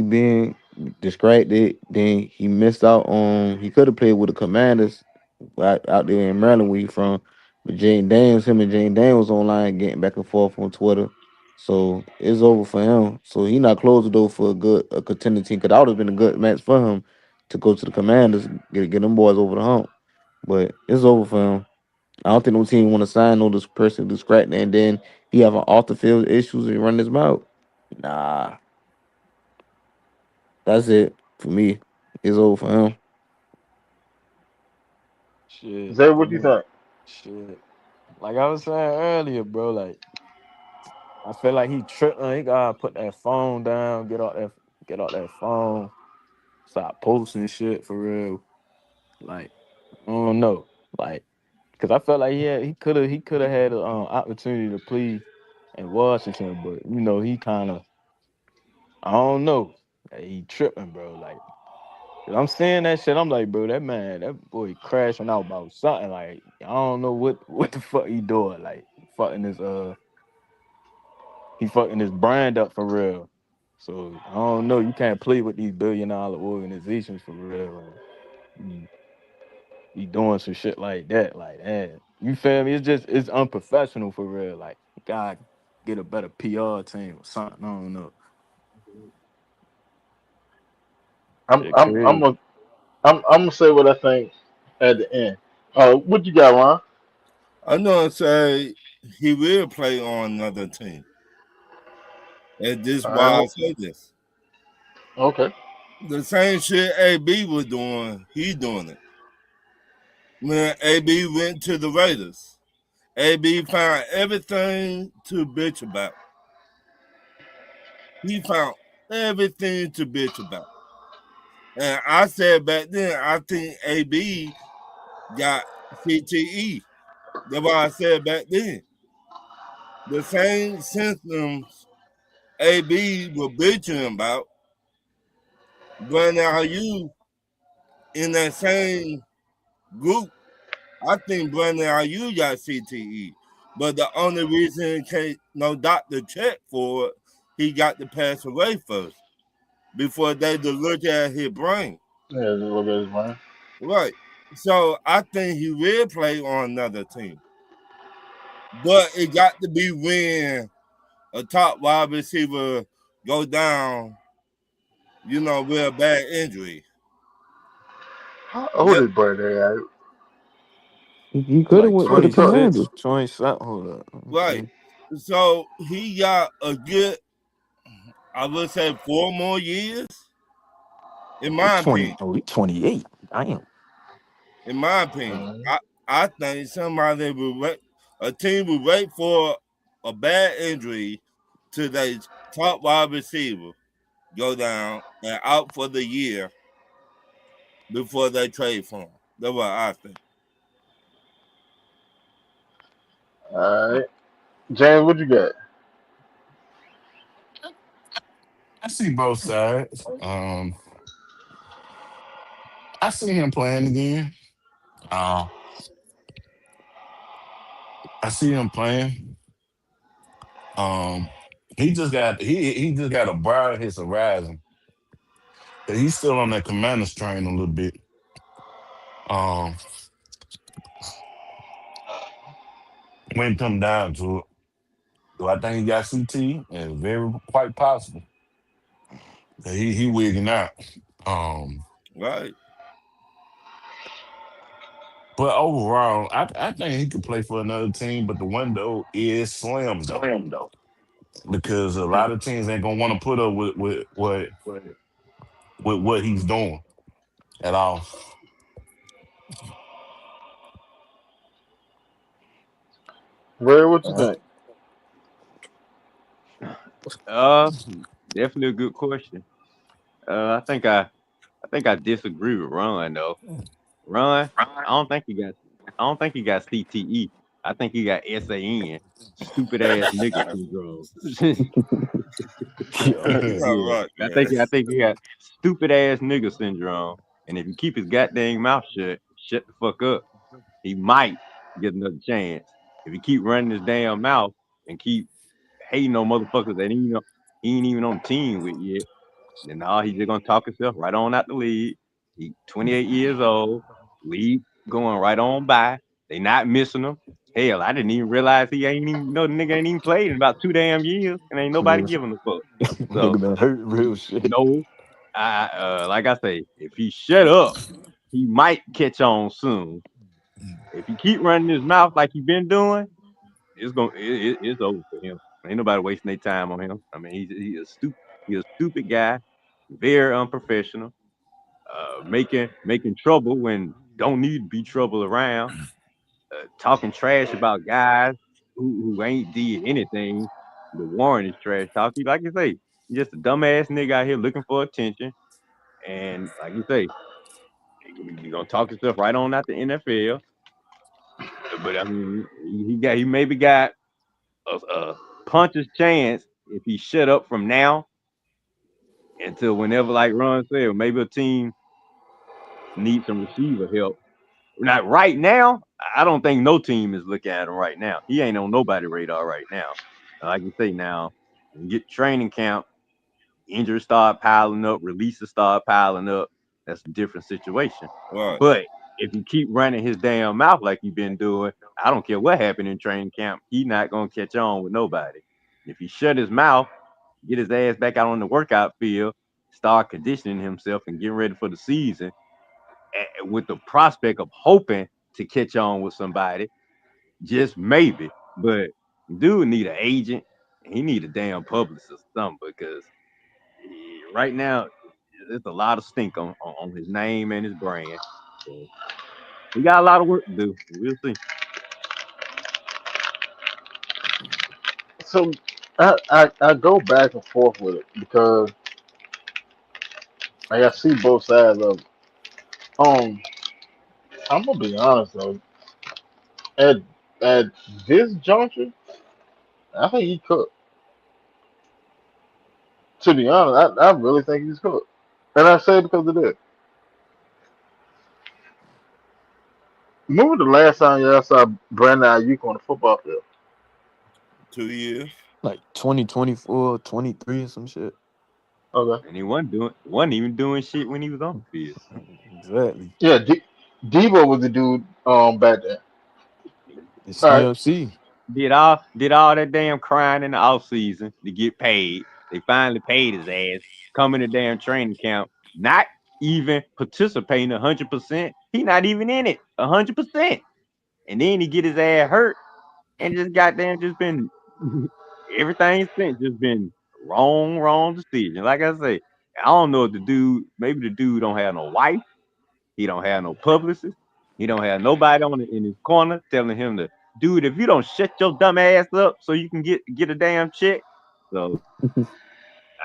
been distracted. Then he missed out on. He could have played with the Commanders out there in Maryland where he from. But him and Jane Daniels online getting back and forth on Twitter. So it's over for him. So he not close the door for a contending team. Cause that would have been a good match for him to go to the Commanders, get them boys over the hump. But it's over for him. I don't think no team want to sign no this person distracting and then he having off the field issues and run his mouth. Nah. That's it for me. It's over for him. Shit, Zay, for what you me, think? shit. Like I was saying earlier, bro. Like I feel like he tripping. He gotta put that phone down. Get out that phone. Stop posting shit for real. Like I don't know. Like because I felt like he could have had an opportunity to play in Washington, but he kind of I don't know. Like, he tripping, bro. Like 'cause I'm seeing that shit. I'm like, bro, that boy crashing out about something. Like I don't know what the fuck he doing. Like fucking his he fucking his brand up for real. So I don't know. You can't play with these billion-dollar organizations for real. And be doing some shit like that. Like that. You feel me? It's unprofessional for real. Like God get a better PR team or something. I don't know. I'm Shit I'm I'm crazy. gonna I'm gonna say what I think at the end. What you got, Ron? I'm gonna say he will play on another team. And this is All why I right. say this. Okay. The same shit AB was doing, he doing it. When AB went to the Raiders, AB found everything to bitch about. He found everything to bitch about. And I said back then, I think AB got CTE. That's what I said back then. The same symptoms AB was bitching about, but now you in that same group, I think Brandon Ayuk got CTE. But the only reason can't no doctor check for it, he got to pass away first before they to look at his brain. Yeah, just look at his man. Right. So I think he will play on another team. But it got to be when a top wide receiver go down, with a bad injury. How old That is Brandon? He could have Like went with the He took. 26, Commanders. 27. Hold up. Let me right. see. So he got a good, I would say, 4 more years, in He my 20. opinion. Oh, he 28. Damn. In my opinion, Mhm. I think somebody will wait, a team will wait for a bad injury to their top wide receiver go down and out for the year before they trade for him. That's what I think. All right. James, what you got? I see both sides. I see him playing again. Uh, I see him playing. Um, he just got to broaden his horizon. 'Cause he's still on that commander's train a little bit. Um, when it come down to it, do I think he got CT? It's very quite possible. He wigging out. Um, Right. but overall, I think he could play for another team. But the window is slim though, because a lot of teams ain't gonna want to put up with what he's doing at all. Ray, what you Uh, think? uh, definitely a good question. I think I disagree with Ron though. Ron, I don't think he got CTE. I think he got SAN, stupid ass nigga syndrome. You're not Yeah, right, I man. think I think he got stupid ass nigga syndrome. And if you keep his goddamn mouth shut the fuck up, he might get another chance. If he keep running his damn mouth and keep hating on motherfuckers that he ain't even on the team with yet, then all he just gonna talk himself right on out the league. He 28 years old, league going right on by. They not missing him. Hell, I didn't even realize he ain't even no nigga ain't even played in about 2 damn years, and ain't nobody Real, giving a fuck. nigga So been hurt real shit. no, like I say, if he shut up, he might catch on soon. If he keep running his mouth like he been doing, it's over for him. Ain't nobody wasting their time on him. I mean, he's a stupid guy, very unprofessional, making trouble when don't need to be trouble around, talking trash about guys who ain't did anything. The Warren is trash talking. Like you say, he's just a dumbass nigga out here looking for attention. And like you say, you gonna talk yourself right on out the NFL. But I mean, he maybe got a puncher's chance if he shut up from now until whenever, like Ron said, maybe a team needs some receiver help. Now, right now, I don't think no team is looking at him right now. He ain't on nobody radar right now. Like you say now, when you get training camp, injuries start piling up, releases start piling up. That's a different situation. Right. But if you keep running his damn mouth like you've been doing, I don't care what happened in training camp, he not gonna catch on with nobody. If he shut his mouth, get his ass back out on the workout field, start conditioning himself and getting ready for the season, with the prospect of hoping to catch on with somebody, just maybe. But dude need an agent. He need a damn publicist or something because right now there's a lot of stink on his name and his brand. So he got a lot of work to do. We'll see. So I go back and forth with it because like, I see both sides of it. Um, I'm gonna be honest though. At at this juncture, I think he cooked. To be honest, I really think he's cooked, and I say it because of this. Remember the last time y'all saw Brandon Ayuk on the football field? 2 years. Like 2024, 23 or some shit. Okay. And he wasn't even doing shit when he was on the field. Exactly. Yeah, Debo was the dude back then. It's All right. CMC. Did all that damn crying in the off season to get paid. They finally paid his ass. Coming to damn training camp, not even participating 100%. He not even in it 100%. And then he get his ass hurt and just goddamn just been everything since just been wrong decision. Like I say, I don't know if maybe the dude don't have no wife. He don't have no publicist. He don't have nobody in his corner telling him to, dude, if you don't shut your dumb ass up so you can get a damn check. So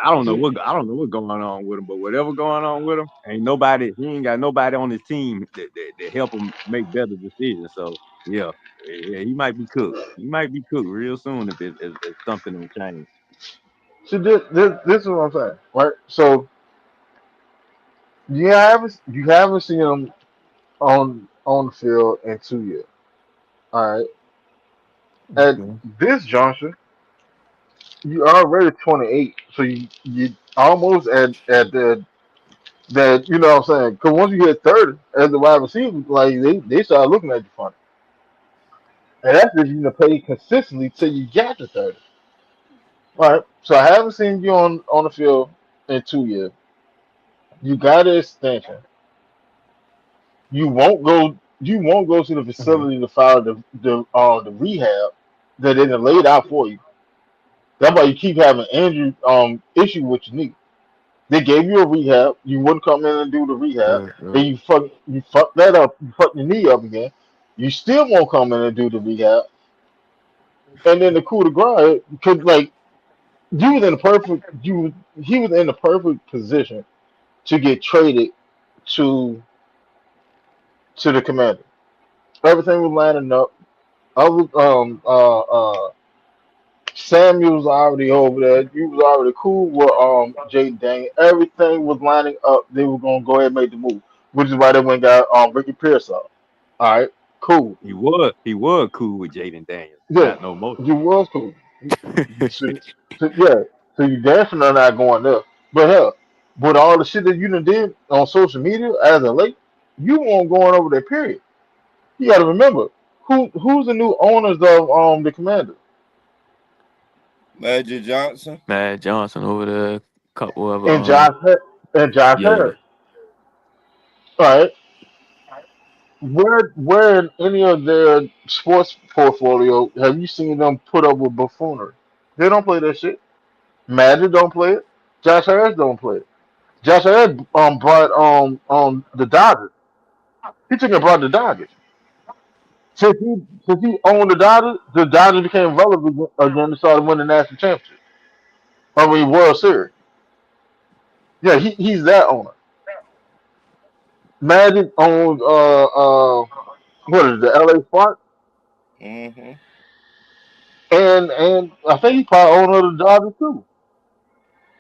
I don't know what's going on with him, but whatever going on with him, he ain't got nobody on his team that help him make better decisions. So yeah, yeah, he might be cooked. He might be cooked real soon if something don't change. So this is what I'm saying, right? So you haven't seen him on the field in 2 years. All right. At Okay. this juncture, you already 28, so you almost at the that you know what I'm saying. Because once you hit 30 as the wide receiver, like they start looking at you funny, and that's if you pay consistently till you get to 30. All right. So I haven't seen you on the field in 2 years. You got an extension. You won't go to the Uh-huh. facility to file the rehab that they done laid out for you. That's why you keep having injury issue with your knee. They gave you a rehab. You wouldn't come in and do the rehab. Yeah, yeah. Then you fuck that up. You fuck your knee up again. You still won't come in and do the rehab. And then the coup de grace could like you was in the perfect you he was in the perfect position to get traded to to the commander. Everything was lining up. Other Samuel's already over there. You was already cool with Jaden Daniel. Everything was lining up. They were gonna go ahead and make the move, which is why they went and got Ricky Pierce up. All right, cool. He was cool with Jaden Daniels. Yeah, Not no more. you was cool. So, yeah, so you definitely not going there. But hell, with all the shit that you done did on social media as a late, you won't going over there. Period. You got to remember who's the new owners of the Commanders Magic Johnson. Matt Johnson over there, couple of and Josh yeah. Harris. All right, where in any of their sports portfolio have you seen them put up with buffoonery? They don't play that shit. Magic don't play it. Josh Harris don't play it. Josh Harris brought the Dodgers. He took and brought the Dodgers. Since he owned the Dodgers became relevant again and started winning national championship. I mean World Series. Yeah, he's that owner. Magic owns what is it, the LA Sparks? Mm-hmm. And I think he probably owner of the Dodgers too.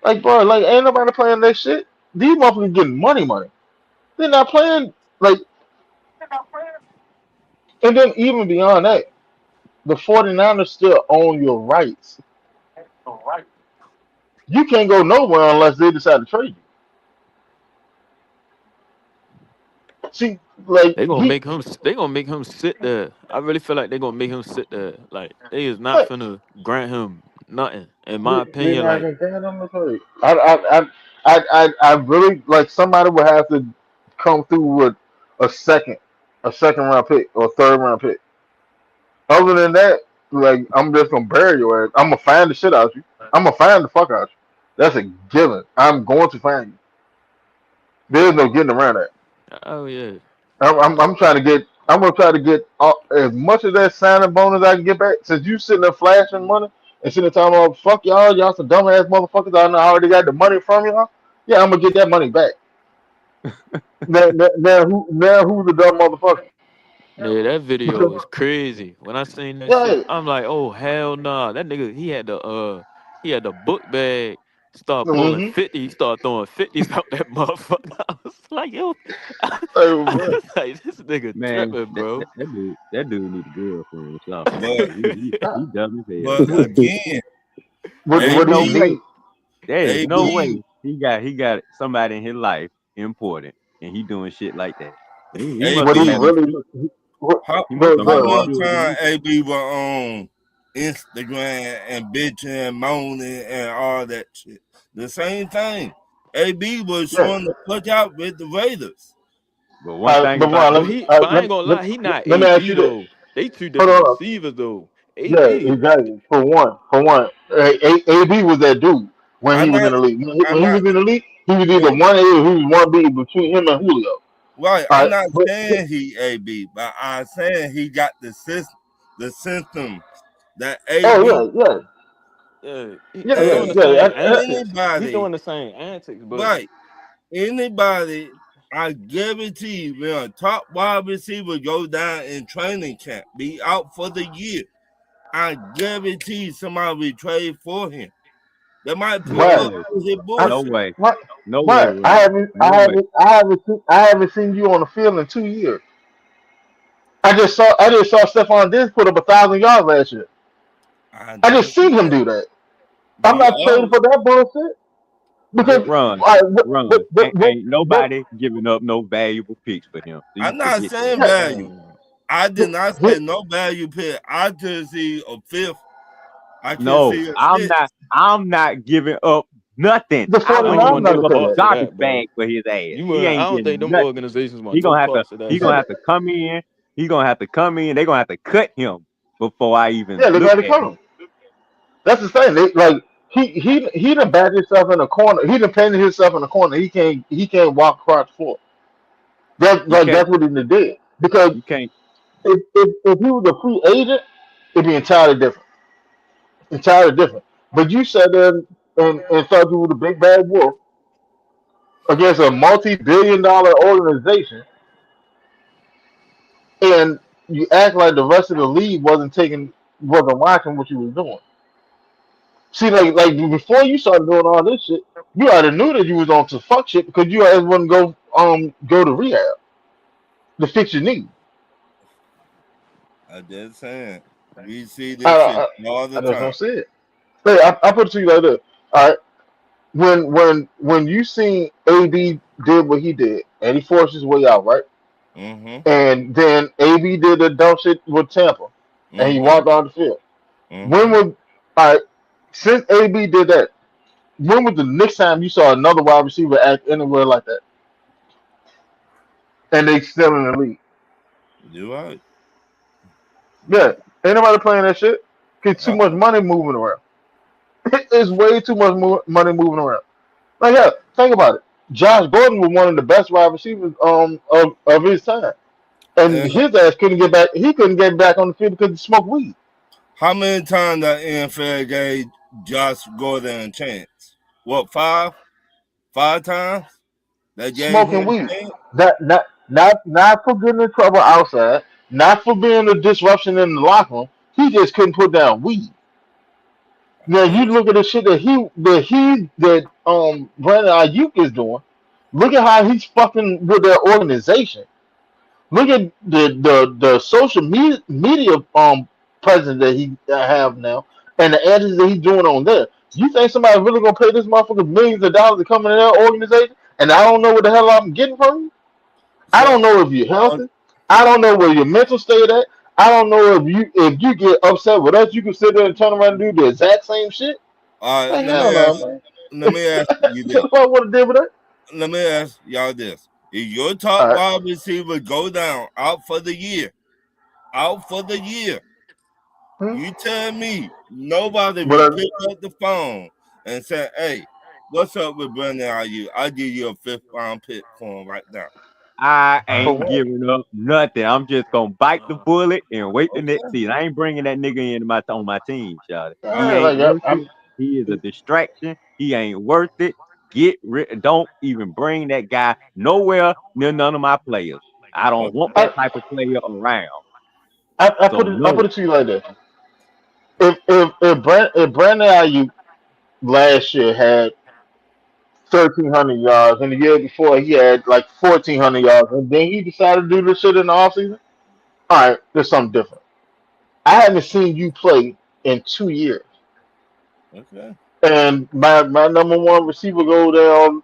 Like bro, like ain't nobody playing that shit. These motherfuckers getting money. They're not playing like and then even beyond that, the 49ers still own your rights. You can't go nowhere unless they decide to trade you. See, like They gonna make him. They gonna make him sit there. I really feel like they gonna make him sit there. Like they is not what? finna grant him nothing. In my They're opinion, not like gonna get on the trade. I really like somebody would have to come through with a second, a second round pick or third round pick. Other than that, like I'm just gonna bury your ass. I'm gonna find the shit out of you. I'm gonna find the fuck out of you. That's a given. I'm going to find you. There's no getting around that. oh yeah, I'm trying to get. I'm gonna try to get as much of that signing bonus I can get back. Since you sitting there flashing money and sitting there talking about fuck y'all some dumbass motherfuckers. I already got the money from y'all. Yeah, I'm gonna get that money back. Now who's the dumb motherfucker? yeah. That video Because was crazy. When I seen that shit, yeah, I'm like, oh hell nah. That nigga, he had the book bag. Start pulling mm-hmm. 50. He start throwing 50s out that motherfucker. I was like, yo, I Hey, bro. was like, this nigga Man, tripping, bro. that dude need a girlfriend or something. But He dumb as hell. but again, What Ain't do no you AB way. need? There is no AB way he got somebody in his life important and he doing shit like that. He must What be he AB. having really? How he must be how Go having ahead, much issues with his time missus. AB was on Instagram and bitching and moaning and all that shit? The same thing. AB was yeah. showing the fuck out with the Raiders. But one thing But about Ron, But this, he, but I ain't gonna lie, he not let me ask AB you this. though. They two Hold different on. receivers though. Yeah, AB, exactly. For one, AB was that dude when he I'm was in not the league. I'm When he not was in the league, he was either well, one A or he was one B between him and Julio. All right. I'm right, not but saying he AB, but I'm saying he got the symptoms that AB oh yeah, yeah, he yeah, doing and the yeah, same yeah. antics. He anybody, doing the same antics, but right? Anybody, I guarantee when a top wide receiver go down in training camp, be out for the year, I guarantee somebody will trade for him. They might no put Right. up way, with his I, no bullshit. way, right, no way, right. Ron, no way. I haven't seen you on the field in 2 years. I just saw Stephon Diggs put up 1,000 yards last year. I I never just seen see him that. do that. I'm We not trading all for that bullshit Hey, because Ron, I, Ron, ain't nobody giving up no valuable picks for him. So you I'm not forget that. saying yeah, value. I did not he- say no value pick. I could see a fifth. I could No, see a I'm sixth. not. I'm not giving up nothing. the I I don't don't even want 49ers give no never up a said parts that. of garbage that, bro. bag for his ass. You He want? I ain't don't think getting them nothing. organizations want He no gonna have to. parts of that He gonna Yeah, shit. have to come in. He gonna have to come in. They gonna have to cut him before I even yeah, they look got to at come. him. That's the thing. Like he done backed himself in a corner. He done painted himself in a corner. He can't walk across the floor. You can't. That's what he done did. Because You can't. if he was a free agent, it'd be entirely different. Entirely different. But you sat there and thought you were the big bad wolf against a multi-billion-dollar organization, and you act like the rest of the league wasn't watching what you was doing. See, like before you started doing all this shit, you already knew that you was on some fuck shit because you always wouldn't go to rehab to fix your knee. I just saying. We see I this shit I, all the I just time. don't see it. Hey, I put it to you like this. All right, when you seen AD did what he did and he forced his way out, right? Mm-hmm. And then AB did the dumb shit with Tampa, and he Mm-hmm. walked on the field. When Mm-hmm. was all right? Since AB did that, when was the next time you saw another wide receiver act anywhere like that? And they still in the league. You right. Yeah, ain't nobody playing that shit. Cause too much Uh-uh. money moving around. It's way too much money moving around. Like yeah, think about it. Josh Gordon was one of the best wide receivers of his time, and And his ass couldn't get back. He couldn't get back on the field because he smoked weed, how many times the NFL gave Josh Gordon a chance? What, five? 5 times? They gave smoking him weed. a chance? Not for getting in trouble outside, not for being a disruption in the locker room. He just couldn't put down weed. Now you look at the shit that Brandon Ayuk is doing. Look at how he's fucking with their organization. Look at the social media presence that he have now, and the antics that he's doing on there. You think somebody really gonna pay this motherfucker millions of dollars to come in their organization, and I don't know what the hell I'm getting from you? I So, don't know if you're uh, healthy. I don't know where your mental state at. I don't know if you get upset with us, you can sit there and turn around and do the exact same shit. all right, Like hell no, man. let me ask you this. What I want to deal with that? Let me ask y'all this. If your All top right. wide receiver go down out for the year, Hmm? you tell me nobody But will pick up the phone and say, hey, what's up with Brandon Ayuk? I'll give you a 5th round pick for him right now. I for ain't what? giving up nothing. I'm just gonna bite the Uh, bullet and wait the next Okay. season. I ain't bringing that nigga into my on my team, Shawty. All He Yeah, right. ain't like worth it. I'm. He is a distraction. He ain't worth it. Get rid. Don't even bring that guy nowhere near none of my players. I don't want Okay. that I, type of player around. I So I no. put it to you like this. If Brandon Ayuk last year had 1,300 yards, and the year before he had like 1,400 yards, and then he decided to do this shit in the offseason, all right, there's something different. I haven't seen you play in 2 years, Okay. and my number one receiver go down.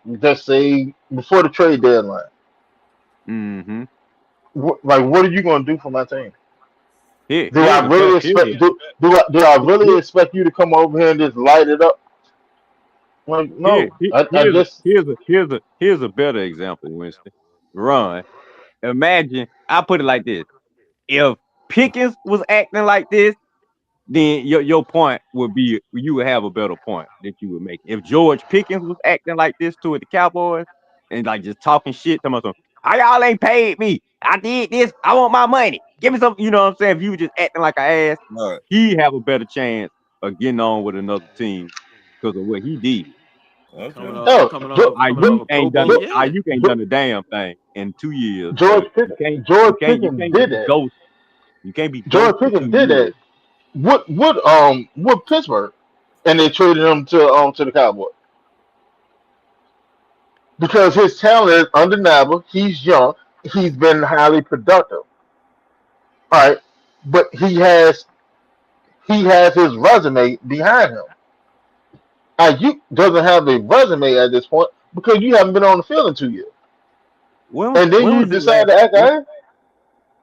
Let's say before the trade deadline. Mm-hmm. What are you going to do for my team? Here, Do I here's a really better. Here's expect do I really a, expect you to come over here and just light it up? Like here, no, here, I just here's a better example, Winston. Ron, imagine I put it like this: if Pickens was acting like this, then your point would be you would have a better point that you would make. If George Pickens was acting like this toward the Cowboys and like just talking shit to myself, how y'all ain't paid me? I did this. I want my money. Give me some. You know what I'm saying? If you were just acting like an ass, All right. he have a better chance of getting on with another team because of what he did. Okay. no. coming off a Pro Bowl year. Ayuk ain't done a damn thing in 2 years, George bro. Pickens, You can't Did be that. ghost. You can't be George ghost for Pickens did 2 years. that. What Pittsburgh, and they traded him to the Cowboys because his talent is undeniable. He's young. He's been highly productive. All right, but he has his resume behind him. You doesn't have a resume at this point because you haven't been on the field in 2 years, and then When you was his decide last to act like,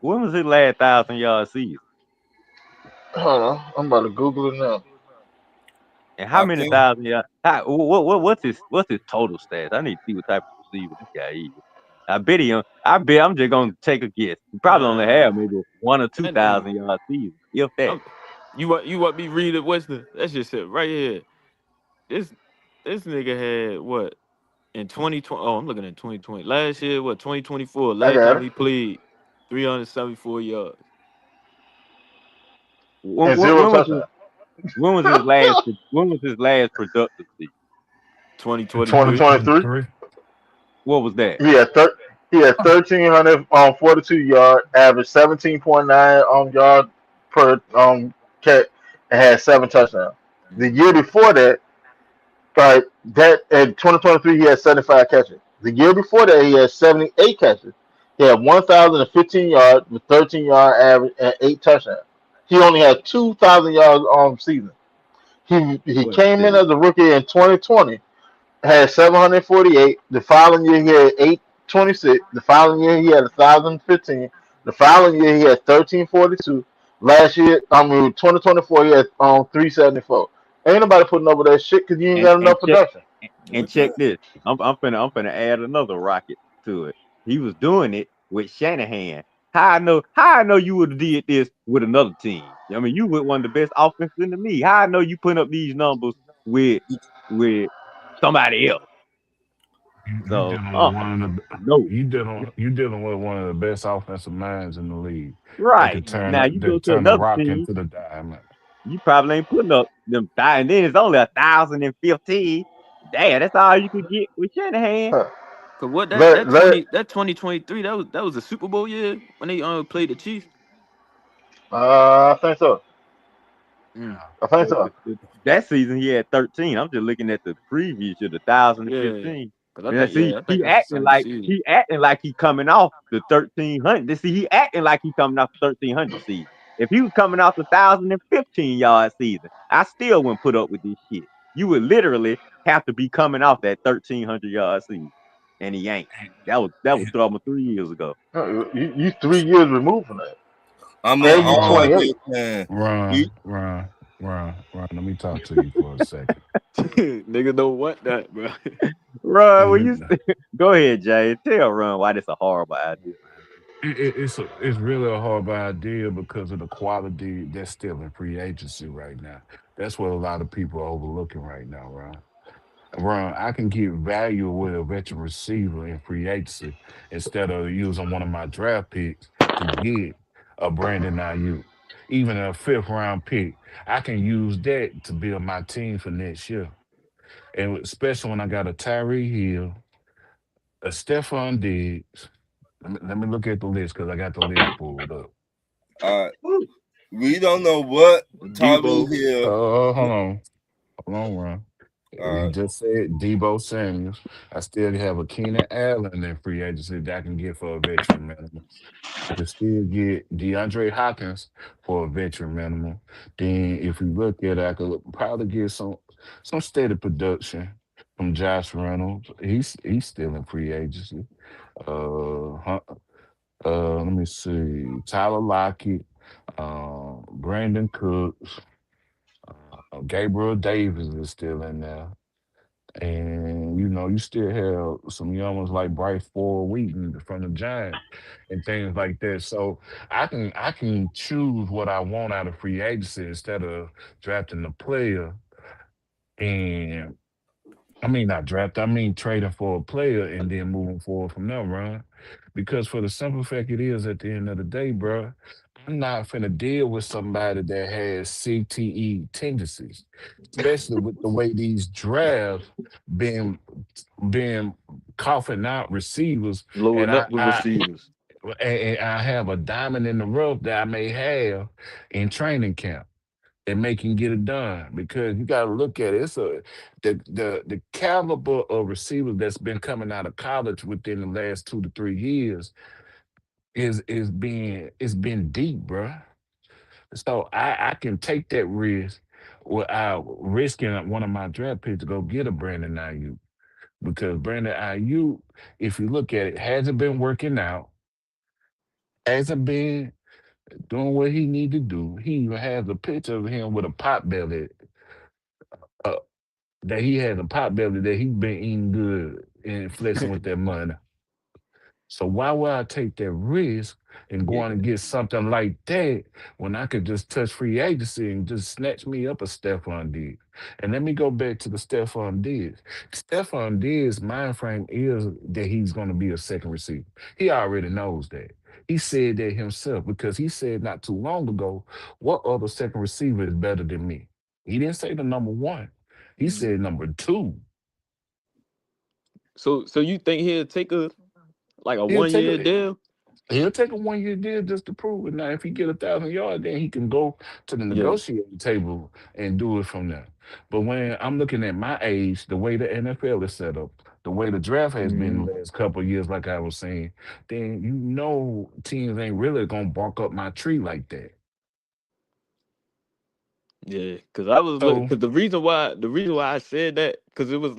when was his last 1,000 yard season? hold on, I'm about to Google it now. And how I many think thousand yards? What's his total stats? I need to see what type of receiver this guy is. I bet I'm just gonna take a guess. He probably only have Man, maybe one or two that nigga. thousand yard season, if that. I'm, you want me read it, Western? That's just it right here. This this nigga had what in 2020? Oh, I'm looking at 2020. Last year, what 2024? I Last got time it. he played, 374 yards. When, And when, zero when was his touchdown. when was his last productive season? 2023. 2023. 23. What was that? He had He had 1,342 yards, averaged 17.9 yard per catch, and had 7 touchdowns. The year before that, right, that in 2023 he had 75 catches. The year before that he had 78 catches. He had 1,015 yards with 13-yard average and 8 touchdowns. He only had 2,000 yards on season. He Boy, came in shit. as a rookie in 2020, had 748. The following year he had 826. The following year he had 1,015. The following year he had 1,342. Last year, 2024, he had 374. Ain't nobody putting over that shit because you ain't And got and enough check production. and What's check that? this. I'm finna add another rocket to it. He was doing it with Shanahan. How I know you would have did this with another team. I mean, you with one of the best offenses in the league. How I know you putting up these numbers with with somebody else. You So dealing with one of the no. you dealing with one of the best offensive minds in the league. They Right. could turn Now you they go to turn the another rock team, into the diamond. you probably ain't putting up them and then it's only 1,015. Damn, that's all you could get with Shanahan. Huh. Cause what that Let, that let, 2023 that was a Super Bowl year when they played the Chiefs. I think so. Mm. I think But so. that season he had 13. I'm just looking at the previous year, the Yeah, 2015. cause I Yeah, think see, I think that's the same season. he acting like he coming off the 1,300. See, he acting like he coming off the 1,300 season. If he was coming off the 1,015 yard season, I still wouldn't put up with this shit. You would literally have to be coming off that 1,300 yard season, and he ain't. That was almost 3 years ago. No, you 3 years removed from that, I'm and you on Ron, 28. this man. Ron, He, Ron, Ron. Let me talk to you for a second. Nigga don't want that, bro. Run, will you It, go ahead, Jay? Tell Run why this a horrible idea. it's really a horrible idea because of the quality that's still in free agency right now. That's what a lot of people are overlooking right now, Ron. Ron, I can get value with a veteran receiver in free agency instead of using one of my draft picks to get a Brandon Ayuk. Even a fifth round pick, I can use that to build my team for next year. And especially when I got a Tyree Hill, a Stephon Diggs. Let me look at the list because I got the list pulled up. uh, we don't know what Tommy Debo. Hill. Hold on. Hold on, Ron. Uh, He just said Debo Samuels. I still have a Keenan Allen in free agency that I can get for a veteran minimum. I can still get DeAndre Hopkins for a veteran minimum. Then if we look at it, I could probably get some steady production from Josh Reynolds. He's still in free agency. Huh, let me see. Tyler Lockett, Brandon Cooks, Gabriel Davis is still in there. And you still have some young ones like Bryce Ford Wheaton from the Giants and things like that. So I can choose what I want out of free agency instead of drafting the player and I mean not draft, I mean trading for a player and then moving forward from there, Ron. Because for the simple fact it is at the end of the day, bro, I'm not finna deal with somebody that has CTE tendencies, especially with the way these drafts been been coughing out receivers, and Loading I up with I receivers. and I have a diamond in the rough that I may have in training camp and make him get it done because you got to look at it. It's the caliber of receivers that's been coming out of college within the last 2 to 3 years it's been deep, bruh. So I can take that risk without risking one of my draft picks to go get a Brandon Ayuk because Brandon Ayuk, if you look at it, hasn't been working out, hasn't been doing what he need to do. He even has a picture of him with a pot belly, uh, that he has a pot belly that he's been eating good and flexing with that money. So why would I take that risk and go Yeah. on and get something like that when I could just touch free agency and just snatch me up a Stephon Diggs? And let me go back to the Stephon Diggs. Stephon Diggs' mind frame is that he's going to be a second receiver. He already knows that. He said that himself because he said not too long ago, what other second receiver is better than me? He didn't say the number one. He said number two. So you think he'll take a like a He'll one take year a deal. he'll take a 1 year deal just to prove it. Now, if he get 1,000 yards, then he can go to the Yeah, negotiating table and do it from there. But when I'm looking at my age, the way the NFL is set up, the way the draft has been mm, the last couple of years, like I was saying, then teams ain't really gonna bark up my tree like that. yeah. Cause I was looking. So, Cause the reason why I said that, cause it was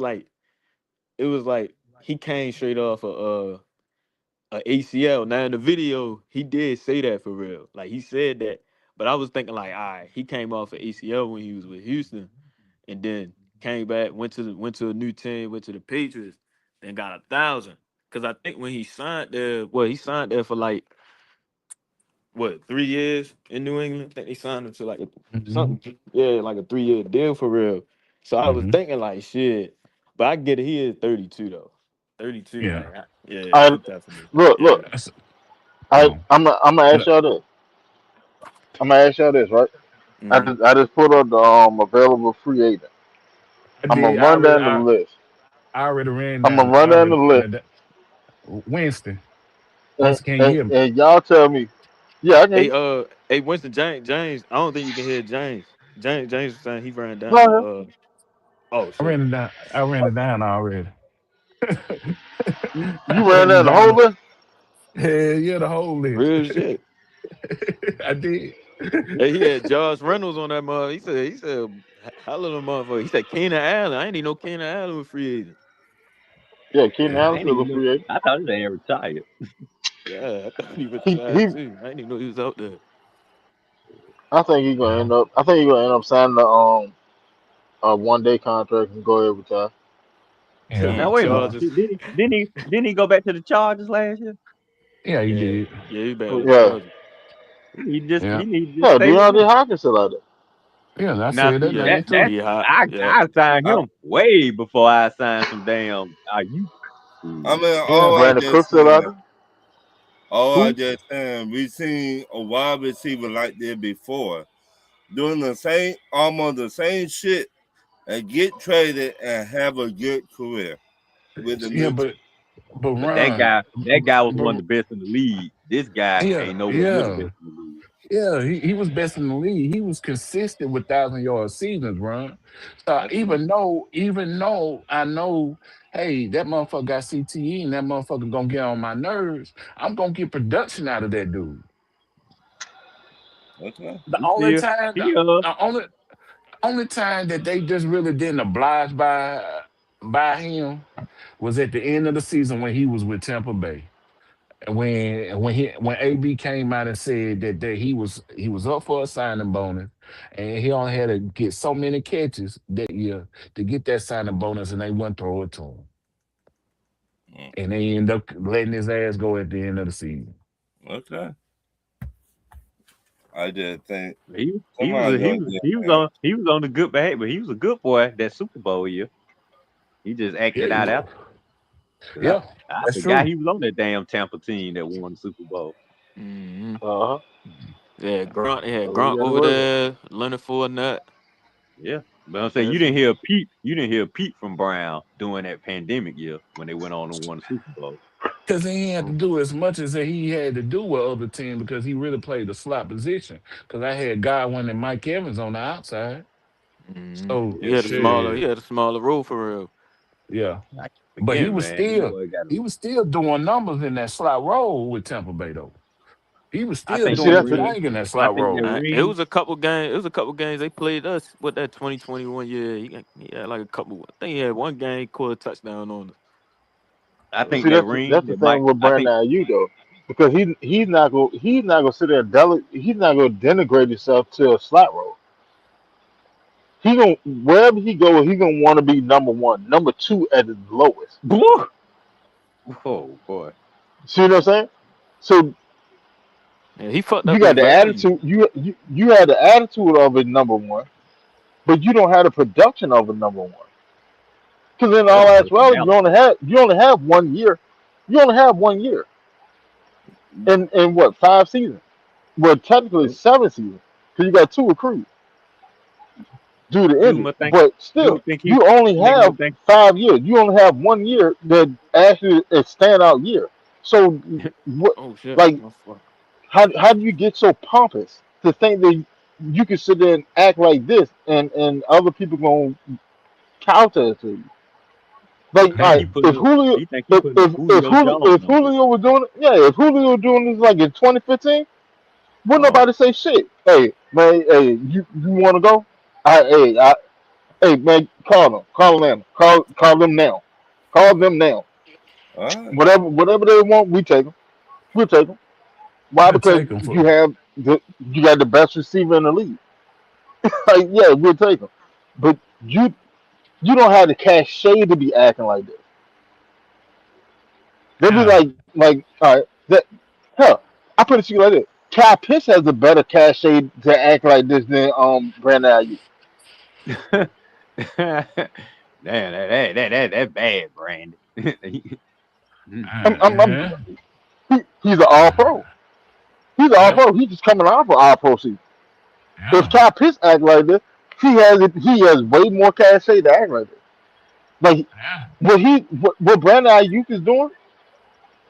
like he came straight off a ACL. Now in the video, he did say that for real. Like he said that, but I was thinking like, all right, he came off an ACL when he was with Houston, and then came back, went to a new team, went to the Patriots, then got 1,000. Cause I think when he signed there, well, he signed there for like what 3 years in New England. I think they signed him to like hmm something, yeah, like a 3 year deal for real. So I was hmm thinking like shit, but I get it. He is 32 though. 32, yeah, like yeah, I he definitely, look. yeah. that's, I oh, I'm gonna ask no, y'all this. I'm gonna ask y'all this, right? Mm-hmm. I just put up the available free agent. I I'm gonna did. run down the list. I already ran I'm gonna down. I run down already the ran list, it down. Winston, and, Winston, can you and, hear me? and y'all tell me. Yeah, I can hear Hey, you. Winston James. I don't think you can hear James. James was saying he ran down the. No, Oh I shit, ran it down. I ran it down already. I you ran ran it down the down. whole list. Hell yeah, the whole list. real shit. I did. Hey, he had Josh Reynolds on that mother. He said, how little motherfucker. He said Keenan Allen. I didn't even know Keenan Allen was free agent. Yeah, Keenan Yeah. I Allen ain't still even a know. free agent. I thought they had retired. Yeah, I thought he He retired he. too. I didn't even know he was out there. I think he's gonna Yeah. end up. I think he's gonna end up signing a 1 day contract and go every time. So Yeah. Now he wait a minute. Chargers. Didn't he go back to the Chargers last year? Yeah, he Yeah, did. yeah, he back with the Yeah, Chargers. Yeah. He need to just yeah. stay with DeAndre them. Hopkins still out there. Yeah, I Now said that see Yeah, name too. that he hot. Yeah, I signed I, him way before I signed some damn you I mean, Yeah, all I Brandon just Cooks still out saying, there. all I who? just saying, we seen a wide receiver like that before, doing the same, almost the same shit, and get traded and have a good career with the Yeah, new team. but But Ron, that guy was one but of the best in the league. This guy yeah, ain't nowhere near the yeah. best in the league. Yeah, he was best in the league. He was consistent with 1,000 yard seasons, Ron. So Okay. even though I know, hey, that motherfucker got CTE and that motherfucker gonna get on my nerves, I'm gonna get production out of that dude. Okay. The He only still time, he the only time that they just really didn't oblige by him was at the end of the season when he was with Tampa Bay. When AB came out and said that he was up for a signing bonus, and he only had to get so many catches that year to get that signing bonus, and they wouldn't throw it to him, Mm, and they end up letting his ass go at the end of the season. okay. I just think he was somebody a, gonna get mad. he was on the good behavior. He was a good boy that Super Bowl year. He just Yeah, acted he out was. after. 'Cause Yeah, I that's forgot true. he was on that damn Tampa team that won the Super Bowl. hmm Uh huh. yeah. Grunt, yeah, So you Grunt got to over worry about. there. Leonard Fournette. Yeah. But I'm saying Yeah, some, you didn't hear Pete from Brown during that pandemic year when they went on and won the Super Bowl. Because he had to do as much as he had to do with other teams because he really played the slot position. Because I had Godwin and Mike Evans on the outside. So He Yeah, had a yeah. smaller. He shit, had a smaller role for real. yeah. I keep But he forgetting, was man. That still boy got he was still doing numbers in that slot role with Tampa Bay though. He was I still think But see, that doing that's his the ring thing in that I slot think that role. It ring was a couple games. It was a couple games they played us with that 2021 year. He had like a couple. I think he had one game he caught a touchdown on us. I So think see that that's ring the that thing Mike with I think Brandon Ayuk though, because he's not gonna sit there and he's not gonna denigrate himself to a slot role. He gonna wherever he go, he gonna want to be number one, number two at his lowest. oh boy. See what I'm saying? So yeah, he fucked you up got his the value. attitude. You had the attitude of a number one, but you don't have the production of a number one. Because in That all was actuality, you only have 1 year. You only have 1 year in what 5 seasons? Well, technically 7 seasons because you got two accrued due to you injury. must think But you still, would think he you only nigga have would think 5 years. You only have 1 year that actually is standout year. So what? Oh shit. Like, My fuck. how do you get so pompous to think that you can sit there and act like this, and other people gonna counter it to you? He Like, all think right, he putting up. He think he putting up Julio Jones If numbers. Julio was doing it, yeah, if Julio was doing this like in 2015, wouldn't Oh, nobody say shit. Hey man, hey, you want to go? Hey man, call them now. All right. Whatever they want, we'll take them. Why? We'll Because take him you for. have you got the best receiver in the league. Like, yeah, we'll take them. But you you don't have the cachet to be acting like this. They'll be Yeah. all right, that hell, I put it to you like this. Cal Pitts has a better cachet to act like this than Brandon Ayuk. damn! That bad, Brandon. I'm Yeah. he's an all pro. He's an all Yep. pro. He's just coming off of all pro season. If Yeah. Cal Pitts act like this, he has way more cachet to act like this. Like Yeah. what Brandon Ayuk is doing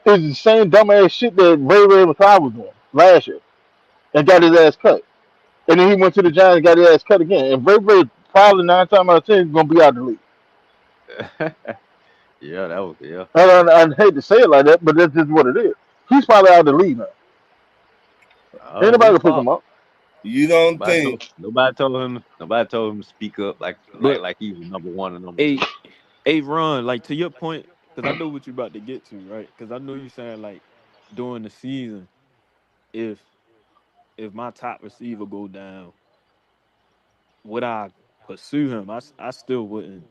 is the same dumbass shit that Ray McCloud was doing last year and got his ass cut. And then he went to the Giants and got his ass cut again. And Ray probably 9 times out of 10 is gonna be out the league. yeah, that was yeah. I hate to say it like that, but that's just what it is. He's probably out of the league now. Ain't His nobody gonna pick fault. him up. You don't think Nobody told him to speak up But like he was number one and number two. a Ron, like to your point, because I know what you're about to get to, right? Because I know you saying like during the season, if if my top receiver go down, would I pursue him? I still wouldn't.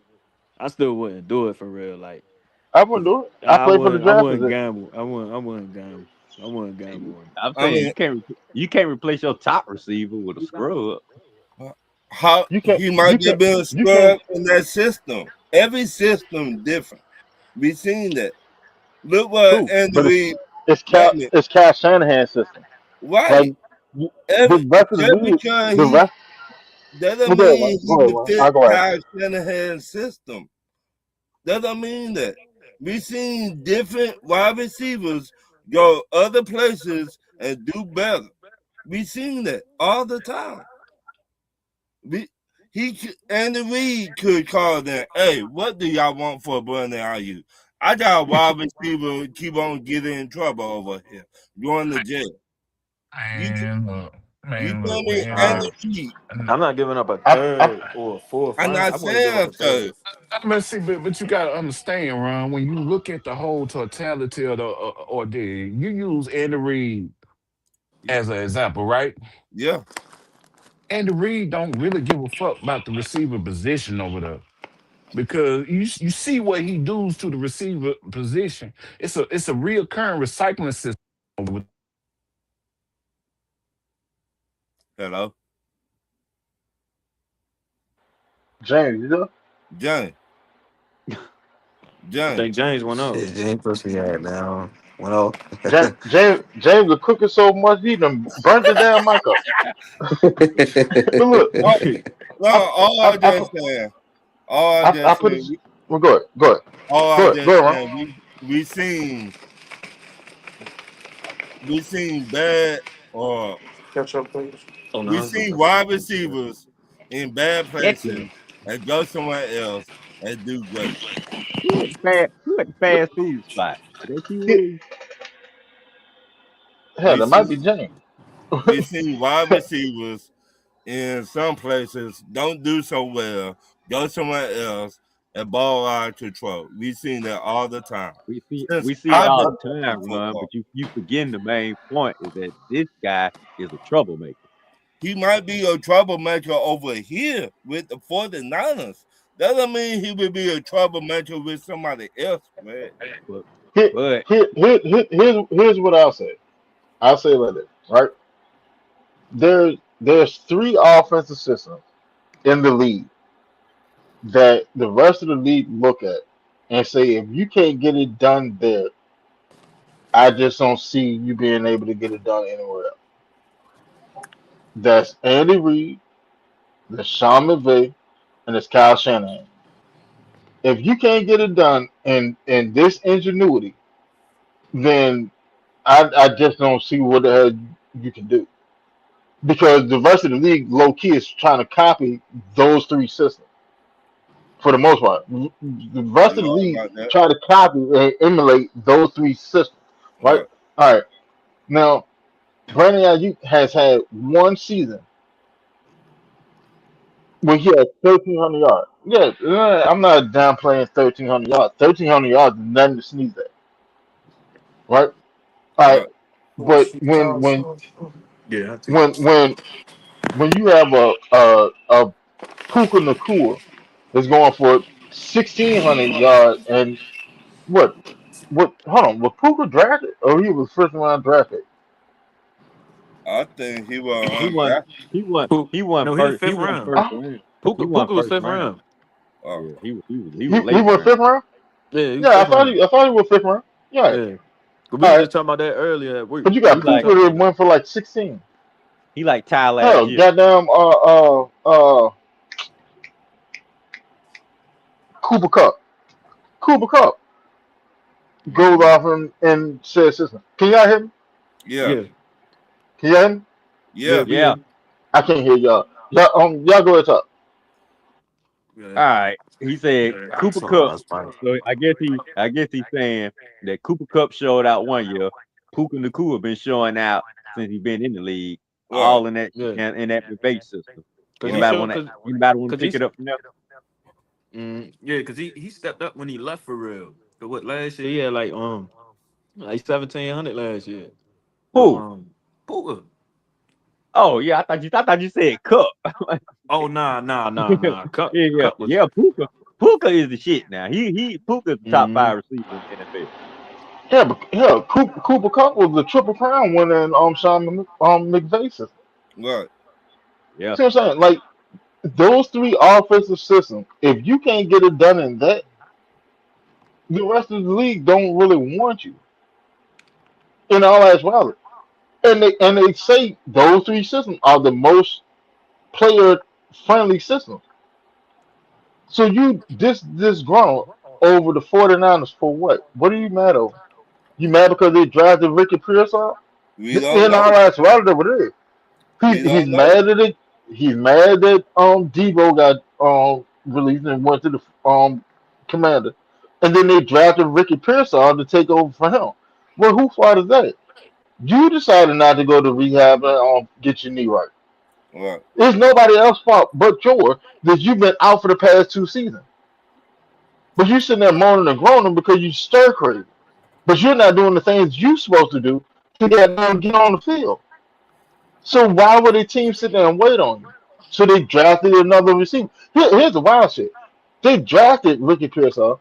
I still wouldn't do it for real. Like, I wouldn't 'cause do it. I play for the I draft wouldn't position. gamble. I wouldn't gamble. I wouldn't gamble on it. I'm I saying mean you can't replace your top receiver with a scrub. how You can't he you might just can't be a you can't scrub in that system? Every system different. We seen that. Look what too. Andy But Reid Cal wait it's Cal Shanahan's system. right. Like the Every rest of the just league, because the he rest. doesn't Well, go ahead, mean man. he Go ahead, would man. fit I'll go after. Kyle Shanahan's system. Doesn't mean that. We seen different wide receivers go other places and do better. We seen that all the time. We Andy Reid could call them, hey, what do y'all want for Brandon Ayuk? I got a wide receiver keep on getting in trouble over here, going to jail. You Man, look. you Man, tell look, me man. Andy Uh, Reid? I'm not giving up a I third or a fourth. I'm I not wouldn't give up saying a so. third. But see, but you gotta understand, Ron. When you look at the whole totality of the ordeal, you use Andy Reid as an example, right? Yeah. Andy Reid don't really give a fuck about the receiver position over there because you see what he does to the receiver position. It's a reoccurring recycling system. With Hello, James, you know? Johnny. I Johnny. think James went out. Shit, James pussy had now. Went off. James was cooking so much he done burnt the damn mic up. But look, Oh, no, I all I I just put it. saying, Well, go ahead, go ahead, all I go ahead, just go ahead, Ron. saying, we seen bad or Oh we no, it's seen okay. wide receivers in bad places Catching and go somewhere else and do great. who at the fast food spot? That you He- Willie? Hell, We that might see be James. we seen wide receivers in some places don't do so well, go somewhere else and ball out of control. We seen that all the time. Since We see it I've all been the watching time, Ron, football. but you forgetting the main point is that this guy is a troublemaker. He might be a troublemaker over here with the 49ers. Doesn't mean he would be a troublemaker with somebody else, man. But Here, but here's what I'll say. I'll say it like this, right? There's three offensive systems in the league that the rest of the league look at and say if you can't get it done there, I just don't see you being able to get it done anywhere else. That's Andy Reid, that's Sean McVay, and it's Kyle Shanahan. If you can't get it done in this ingenuity, then I just don't see what the hell you can do because the rest of the league, low key, is trying to copy those three systems for the most part. The rest You of the right league about that. try to copy and emulate those three systems, right? Right. All right. Now, Brandon Ayuk has had one season where he had 1,300 yards. Yeah, I'm not downplaying 1,300 yards. 1,300 yards is nothing to sneeze at, right? All right. Right. But when Yeah, I think. when when when you have a Puka Nakua that's going for 1,600 yards and what? Hold on, was Puka drafted or he was first round drafted? I think he He was won. undrafted. He won No, he was first. He fifth won round. first Oh, round. He Puka won was first fifth round. round. Oh, Yeah, he was he late was round. fifth round. Yeah, he was Yeah, fifth round. I thought he was fifth round. Yeah. Yeah. We All was right, just talking about that earlier at work. but you He got We was like Puka talking that about went for like 16. he like Ty last Hell, year. goddamn, Cooper Cup. Cooper Cup goes Mm-hmm. off and says system. Can y'all hear me? yeah, yeah, Can y'all hear me? yeah, yeah. Yeah. we I can't hear y'all. Y'all go ahead and talk. yeah. All right. He said Cooper So Cup. that's fine. So I guess he's saying that Cooper Cup showed out one year. Puka Nakua been showing out since he been in the league, Right. all in that Yeah. in that debate system. Cause he Anybody showed want to anybody want to pick he's it up from there? yeah, cause he stepped up when he left for real. But what last year he had like 1,700 last year. With Who? Puka. Oh yeah, I thought you said Cup. Oh nah. Yeah, Cup was yeah. Puka is the shit now. He Puka is the top mm, five receiver in the NFL. Yeah, but hell, Cooper Cup was the triple crown winner in Sean McVay system. Right. Yeah. See what I'm saying? Like those three offensive systems, if you can't get it done in that, the rest of the league don't really want you in all actuality. And they say those three systems are the most player friendly systems. So you this grown over the 49ers for what? What are you mad over? You mad because they drafted Ricky Pearsall? We don't In all know. actuality, what it is. We He's don't know. mad at it. He's mad that Debo got released and went to the Commander, and then they drafted Ricky Pearsall to take over for him. Well, who fault is that? You decided not to go to rehab and get your knee right. Right. It's nobody else's fault but yours that you've been out for the past 2 seasons. But you sitting there moaning and groaning because you stir crazy. But you're not doing the things you're supposed to do to get on the field. So why would a team sit there and wait on you? So they drafted another receiver. Here's the wild shit. They drafted Ricky Pearsall.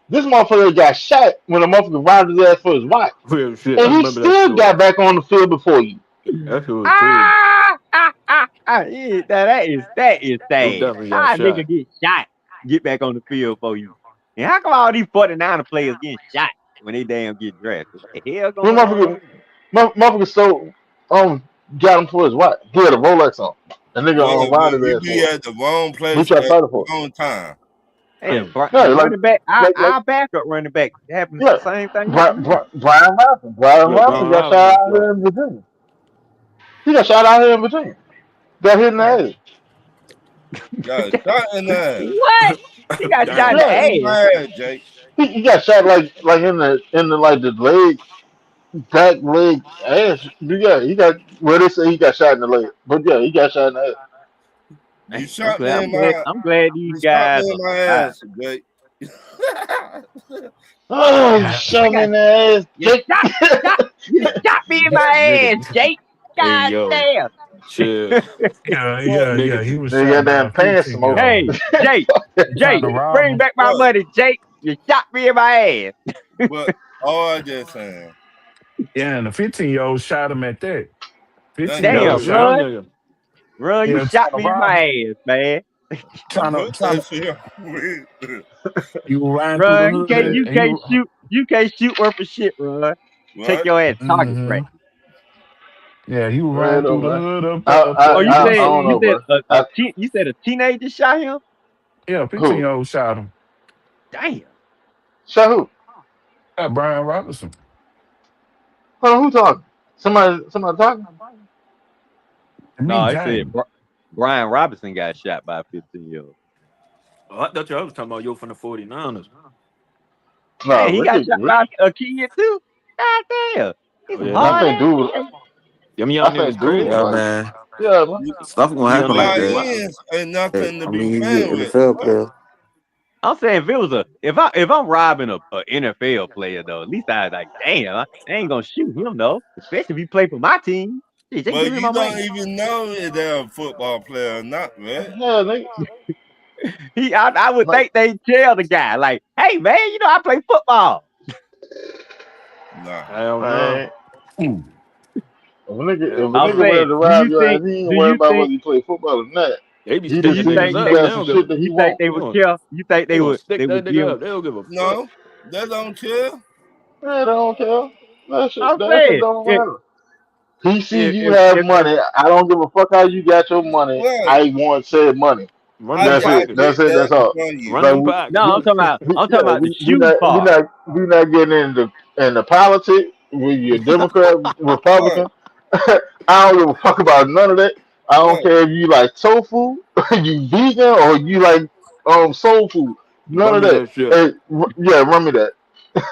This motherfucker got shot when a motherfucker robbed his ass for his wife. real shit. I And he remember that still story. got back on the field before you. That shit was crazy. Yeah, that is Who sad. definitely got How a nigga shot. get shot, get back on the field for you? And how come all these 49er players getting shot when they damn get drafted? What the hell When going on? motherfucker stole got him for his wife. He had a Rolex on. The nigga Well, robbed when his you ass be for it. at the wrong We place tried to at fight for the wrong time. Hell, it. Yeah, the running back, like our backup running back happened. yeah. Same thing happened to him. Brian Robinson. Brian Yeah, Robinson Brian got Robinson shot got out shot. here in Virginia. He got shot out here in Virginia. Got hit in the Damn. head. Got shot in the ass. What? He got shot in Damn. the Shot in ass. my ass, Jake. He got shot like in the like the leg, back leg, ass. Yeah, he got well they say he got shot in the leg, but yeah, he got shot in the head. You Damn, I'm shot glad. me I'm in glad. my I'm glad these you shot guys me in are my alive. ass, Jake. Oh, you Yeah, I shot me got in the ass, you Jake. shot. You shot me in my ass, Nigga. Jake. Hey God yo. damn. Chill. What? He Nigga. was They shot got by damn a pants 15 year smoke. Hey, old. Jake. He tried Jake, to rob bring him. back my What? money, Jake. You shot me in my ass. But all I just saying. Yeah, and the 15-year old shot him at that. That 15 he year That old was Damn, a shot young him. run. nigga. Run, you Yeah, shot trying to me in rob him. my ass, man. put that shit on. You ran through the Run, hood you and can't you. shoot. You can't shoot worth a shit, run. Take What? your ass target hmm practice. Yeah, he ran Right through the over. hood I up I Oh, there. you He I, I didn't said don't see you know, him. said bro. I you said a teenager shot him? Yeah, who 15-year old shot him. Damn. shot who? Got Brian Robinson. Hold on, who talking? Somebody talking? To me, No, it said James. Brian Robinson got shot by a 15-year-old. Oh, I thought y'all was talking about yo from the 49ers. No, Dang, he got shot by a kid too. God damn, he's Oh some yeah, I hard think ass dude. shit. them I young niggas think dude was crazy. Yeah, like, man. yeah, man. Stuff gonna Them young happen like niggas Tight is that. wild. ends ain't nothing to I be mean, you get playing with. NFL What? players. I'm saying if it was if I'm robbing a NFL player though, at least I was like, damn, I ain't gonna shoot him though. Especially if he play for my team. Shit, just give But me you my don't money. even know if they're a football player or not, right? Yeah, nigga. I would Like, think they tell the guy, like, hey man, I play football. Nah. I don't know. man, Hmm. if a Hell I'll nigga no. say, ready to rob your ass, he ain't do worried you about whether think you play football or not. They be He do just sticking you see think niggas you up. they got They some don't give shit a that he you think want. they they would gonna, care? You think they gonna they stick that would nigga give? up. They don't give a fuck. No, they don't care. Man, I don't care. I'm That shit saying don't matter. He see you have if money. I don't give a fuck how you got your money. Right. I want said money. Run them That's I it. get pockets. That's it. That's that all. from you. Run Like them no, pockets. I'm talking yeah, about the shooting we part. not we not getting in the politics with your Democrat, Right. Republican. I don't give a fuck about none of that. I don't Right. care if you like tofu, you vegan, or you like soul food. None Run of me that. that shit. Hey, yeah, run me that.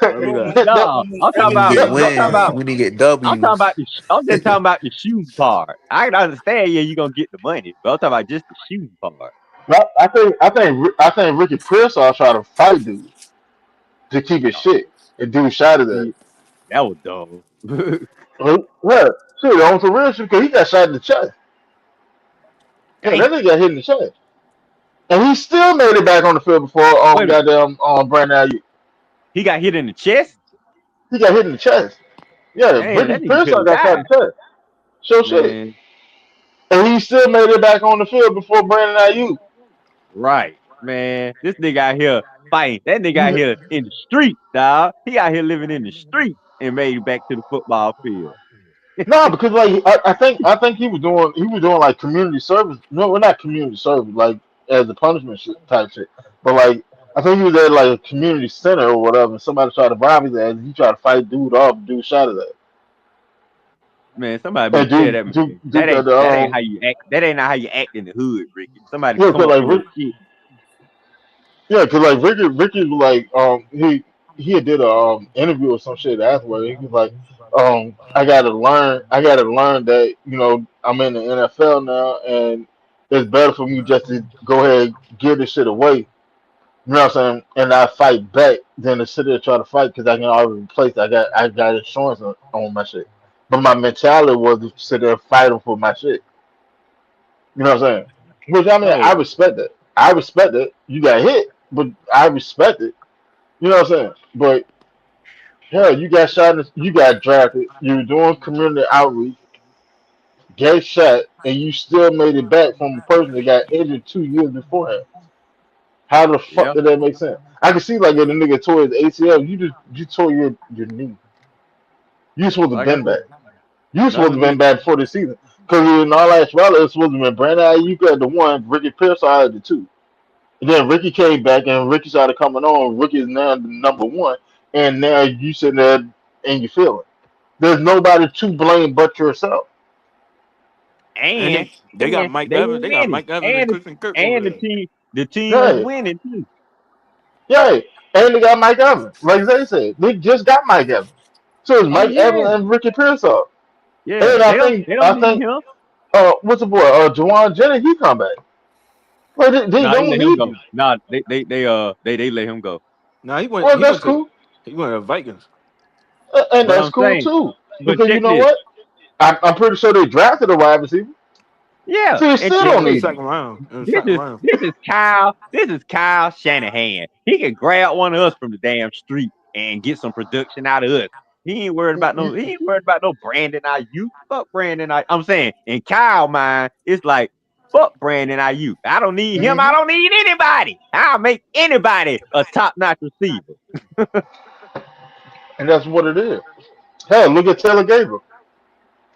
Run me that. No, I'm We talking need to about get I'm talking wins. about We need to get I'm talking W's. about I'm just talking about the shooting part. I can understand, yeah, you're gonna get the money, but I'm talking about just the shooting part. Well, I think Ricky Pearsall tried to fight dude to keep his Oh, shit, and dude shot at that. see, that was dumb. Well, shit, on some real shit, because he got shot in the chest. Yeah, Damn. that nigga got hit in the chest. And he still made it back on the field before Wait a minute. goddamn Brandon Ayuk. He got hit in the chest? He got hit in the chest. Yeah, Damn, Ricky that nigga could Pearsall have got shot in died. the chest. Show shit. Man, And he still made it back on the field before Brandon Ayuk. right. Man, this nigga out here fighting. That nigga out You, here in the street, dog. He out here living in the street and made it back to the football field. no, because like I think he was doing like community service. No, we're not community service, like as a punishment shit, type shit. But like I think he was at like a community center or whatever. And somebody tried to rob his ass. And he tried to fight dude off. Dude shot at that. Man, somebody better And tell that dude, man. dude got the That ain't how you act. That ain't not how you act in the hood, Ricky. Somebody yeah, come cause up like to your shit. yeah, cause like Ricky was like he had did a interview or some shit afterward. He was like I gotta learn that I'm in the NFL now and it's better for me just to go ahead and give this shit away. You know what I'm saying? And I fight back than to sit there and try to fight because I can already replace. I got insurance on my shit. But my mentality was to sit there fighting for my shit. You know what I'm saying? Which I mean, I So, respect it. I respect it. You got hit, but I respect it. You know what I'm saying? But hell, you got shot. You got drafted. You were doing community outreach, get shot, and you still made it back from a person that got injured 2 years beforehand. How the fuck yeah, did that make sense? I can see like if the nigga tore his ACL, you tore your knee. You supposed to like I bend back. said, You supposed another to been nigga. back before the season. Because in all actuality, it's supposed to be Brandon Ayuk at the one, Ricky Pierce at the two. And then Ricky came back and Ricky started coming on. Ricky is now the number one. And now you sitting there and you feel it. There's nobody to blame but yourself. And And they got Mike they Evans. were They got winning. Mike Evans and Christian Kirk over And there. the team was Yeah, winning too. yeah. And they got Mike Evans. Like they said, they just got Mike Evans. So it's Oh Mike yeah, Evans and Ricky Pearsall. yeah. And I think They don't I need think him. what's the boy? Jawan Jennings, he come back. Well, they No, they don't let him need go. him. No, they let him go. Nah, he went. Well, He that's went to. cool. He went to the Vikings. And But that's I'm cool saying, too. but Because you check know this. what? I'm pretty sure they drafted a wide receiver. Yeah, So they and still check Yeah, don't in the this. need him. second round. In the This second is round. This is Kyle Shanahan. He can grab one of us from the damn street and get some production out of us. He ain't worried about no Brandon IU. Fuck Brandon IU. I'm saying in Kyle mind, it's like fuck Brandon IU. I don't need him. I Hmm. don't need anybody. I'll make anybody a top notch receiver. And that's what it is. Hell, look at Taylor Gabriel.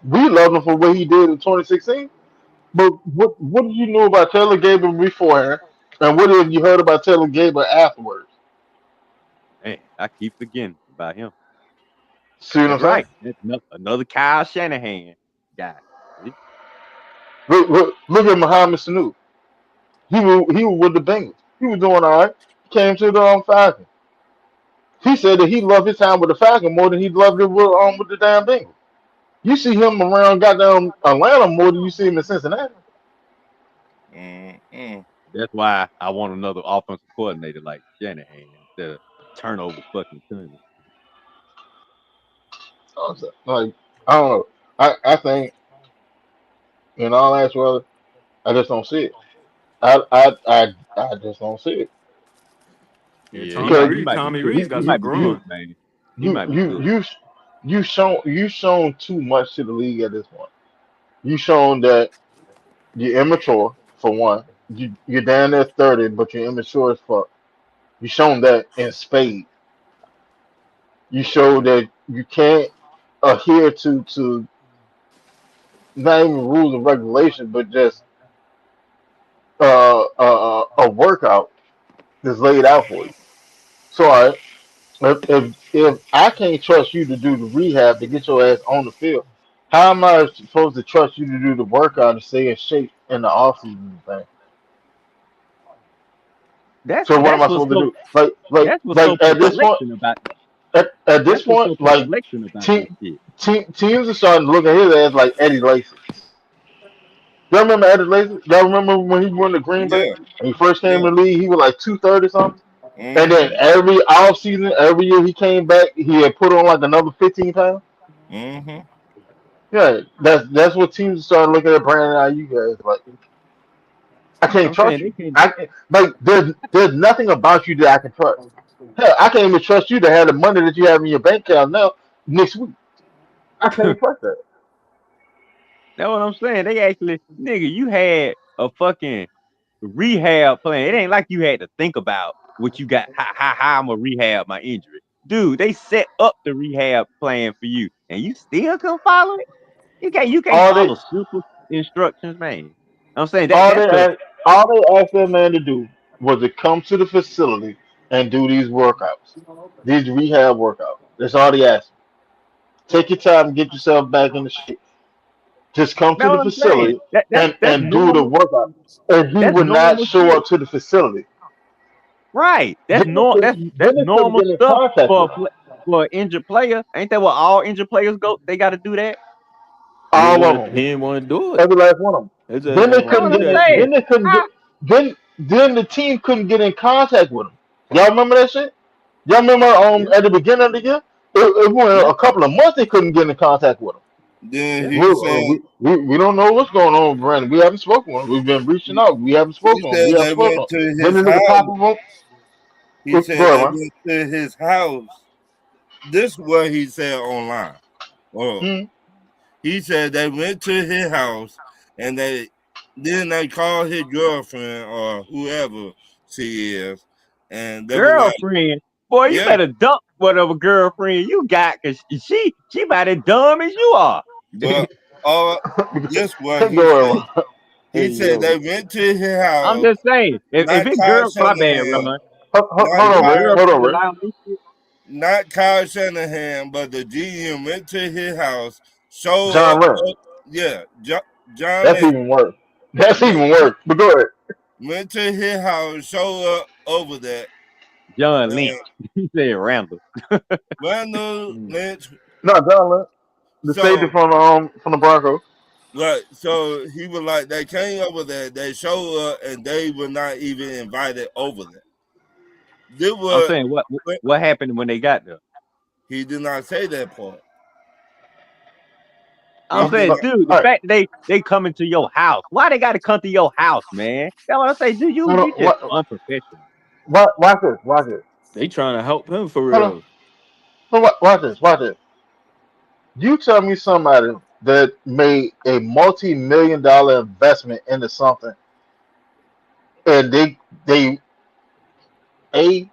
We love him for what he did in 2016. But what did you know about Taylor Gabriel beforehand? And what have you heard about Taylor Gabriel afterwards? Man, I keep forgetting about him. See what I'm That's saying? right. That's another Kyle Shanahan guy. See? Look at Muhammad Sanu. He was with the Bengals. He was doing all right. Came to the Falcons. He said that he loved his time with the Falcons more than he loved it with the damn Bengals. You see him around goddamn Atlanta more than you see him in Cincinnati. Mm-mm. That's why I want another offensive coordinator like Shanahan instead of turnover fucking Tony. Like I don't know. I think in all actuality, I just don't see it. I just don't see it Yeah, Yeah, Tommy because he Reed. might be Tommy cooked. Reed's He got some might be you growing. cooked, man. He you might be you cooked. you you shown too much to the league at this point. You shown that you're immature for one. You're down there 30, but you're immature as fuck. You shown that in spade. You show that you can't adhere to not even rules and regulations, but just a workout that's laid out for you. So if I can't trust you to do the rehab to get your ass on the field, how am I supposed to trust you to do the workout to stay in shape in the off season thing? That's So what am that's I what's supposed to so do? Like that's what's like so at this point, perplexing about at this that's what's point, so like perplexing about this team, shit. teams are starting to look at his ass like Eddie Lacy. Y'all remember Eddie Lacy? Y'all remember when he went to Green Bay Yeah. and he first came Yeah. in the league? He was like 230 something. And then Mm-hmm. every off season, every year he came back, he had put on like another 15 pounds. Mm-hmm. Yeah, that's what teams started looking at Brandon Ayuk guys like. I can't I'm saying trust they you. can't. There's nothing about you that I can trust. Hell, I can't even trust you to have the money that you have in your bank account now next week. I can't trust that. That's what I'm saying. They actually, nigga, you had a fucking rehab plan. It ain't like you had to think about what you got, how I'm gonna rehab my injury. Dude, they set up the rehab plan for you, and you still can follow it. You can't All they follow simple instructions, man. I'm saying that all that's they the asked all they asked that man to do was to come to the facility and do these workouts, these rehab workouts. That's all they asked. Take your time and get yourself back into shape. Just come that's to the what I'm saying. facility That's and do the normal. workout. And he That's would not normal show shit. up to the facility. Right. That's Dennis couldn't normal get in stuff contact for with him. for an injured player. Ain't that what all injured players go? They got to do that. All of them. He didn't want to do it. Every last one of them. His ass Then didn't they That's want to couldn't what do I'm get in, that saying. shit. then they couldn't How, get then the team couldn't get in contact with him. Y'all remember that shit? Y'all remember yeah, at the beginning of the year? It went yeah, a couple of months they couldn't get in contact with him. Then yeah. he said We don't know what's going on with Brandon. We haven't spoken to him. We've been reaching he, out. We haven't he spoken to him. We said haven't they spoken went to him. to Then the his nigga pop house. up on. He Go said ahead, they man. went to his house. This is what he said online. Oh, Mm. he said they went to his house and they called his girlfriend or whoever she is, and they were like, Girlfriend, boy, you yeah, better dump whatever girlfriend you got, cause she about as dumb as you are. but uh, this what he Go said. ahead, man. He Hey said yo, they went to his I'm house, just saying, if not it Kyle girl, my bad, Shanahan, Ron. not If Hold on, it Rick. Kyle, Hold on, girlfriend Rick. allow me shit, not Kyle Shanahan, but the GM went to his house, show John up. Lynch. Yeah, John That's Lynch even worse. That's went, even worse. But go ahead. went to his house, show up over there, John Lynch. and He said Randall. Randall mm. Lynch. No, John Lynch, the safety So from the Broncos. right, so he was like, they came over there, they showed up, and they were not even invited over there. This I'm was saying what happened when they got there. he did not say that part. I'm He did saying, not. dude, the All right. fact that they coming to your house, why they got to come to your house, man? That's what I say, dude. Hold on. You just unprofessional. Watch this. Watch this. They trying to help him for Hold on. real. Watch this. Watch this. You tell me somebody that made a multi-million-dollar investment into something, and they a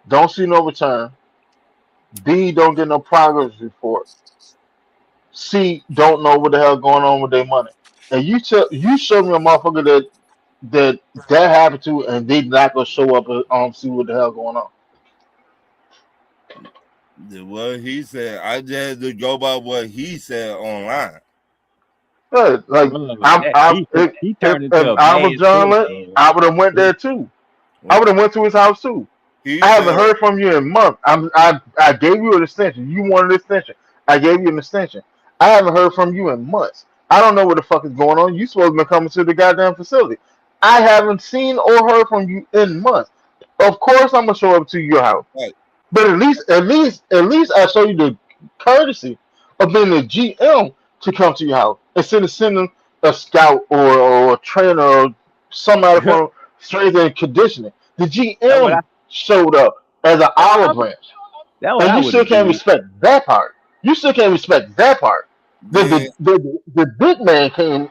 don't see no return, B don't get no progress report, C don't know what the hell going on with their money, and you show me a motherfucker that happened to, and they not gonna show up and see what the hell going on. What he said. I just had to go by what he said online. Yeah, like Bro, that I he if, he if turned into if a I was bad John sport, Lynch, bro. I would have went there He, too. I would have went to his house too. he I haven't said, heard from you in months. I gave you an extension. You wanted an extension. I gave you an extension. I haven't heard from you in months. I don't know what the fuck is going on. You supposed to be coming to the goddamn facility. I haven't seen or heard from you in months. Of course I'm gonna show up to your house. like, But at least I show you the courtesy of being the GM to come to your house instead of sending a scout or a trainer or somebody That's from strength and conditioning. The what I GM showed up as an that what I olive branch, that what and I you would still have can't did. respect that part. You still can't respect that part. The then the the, the big man came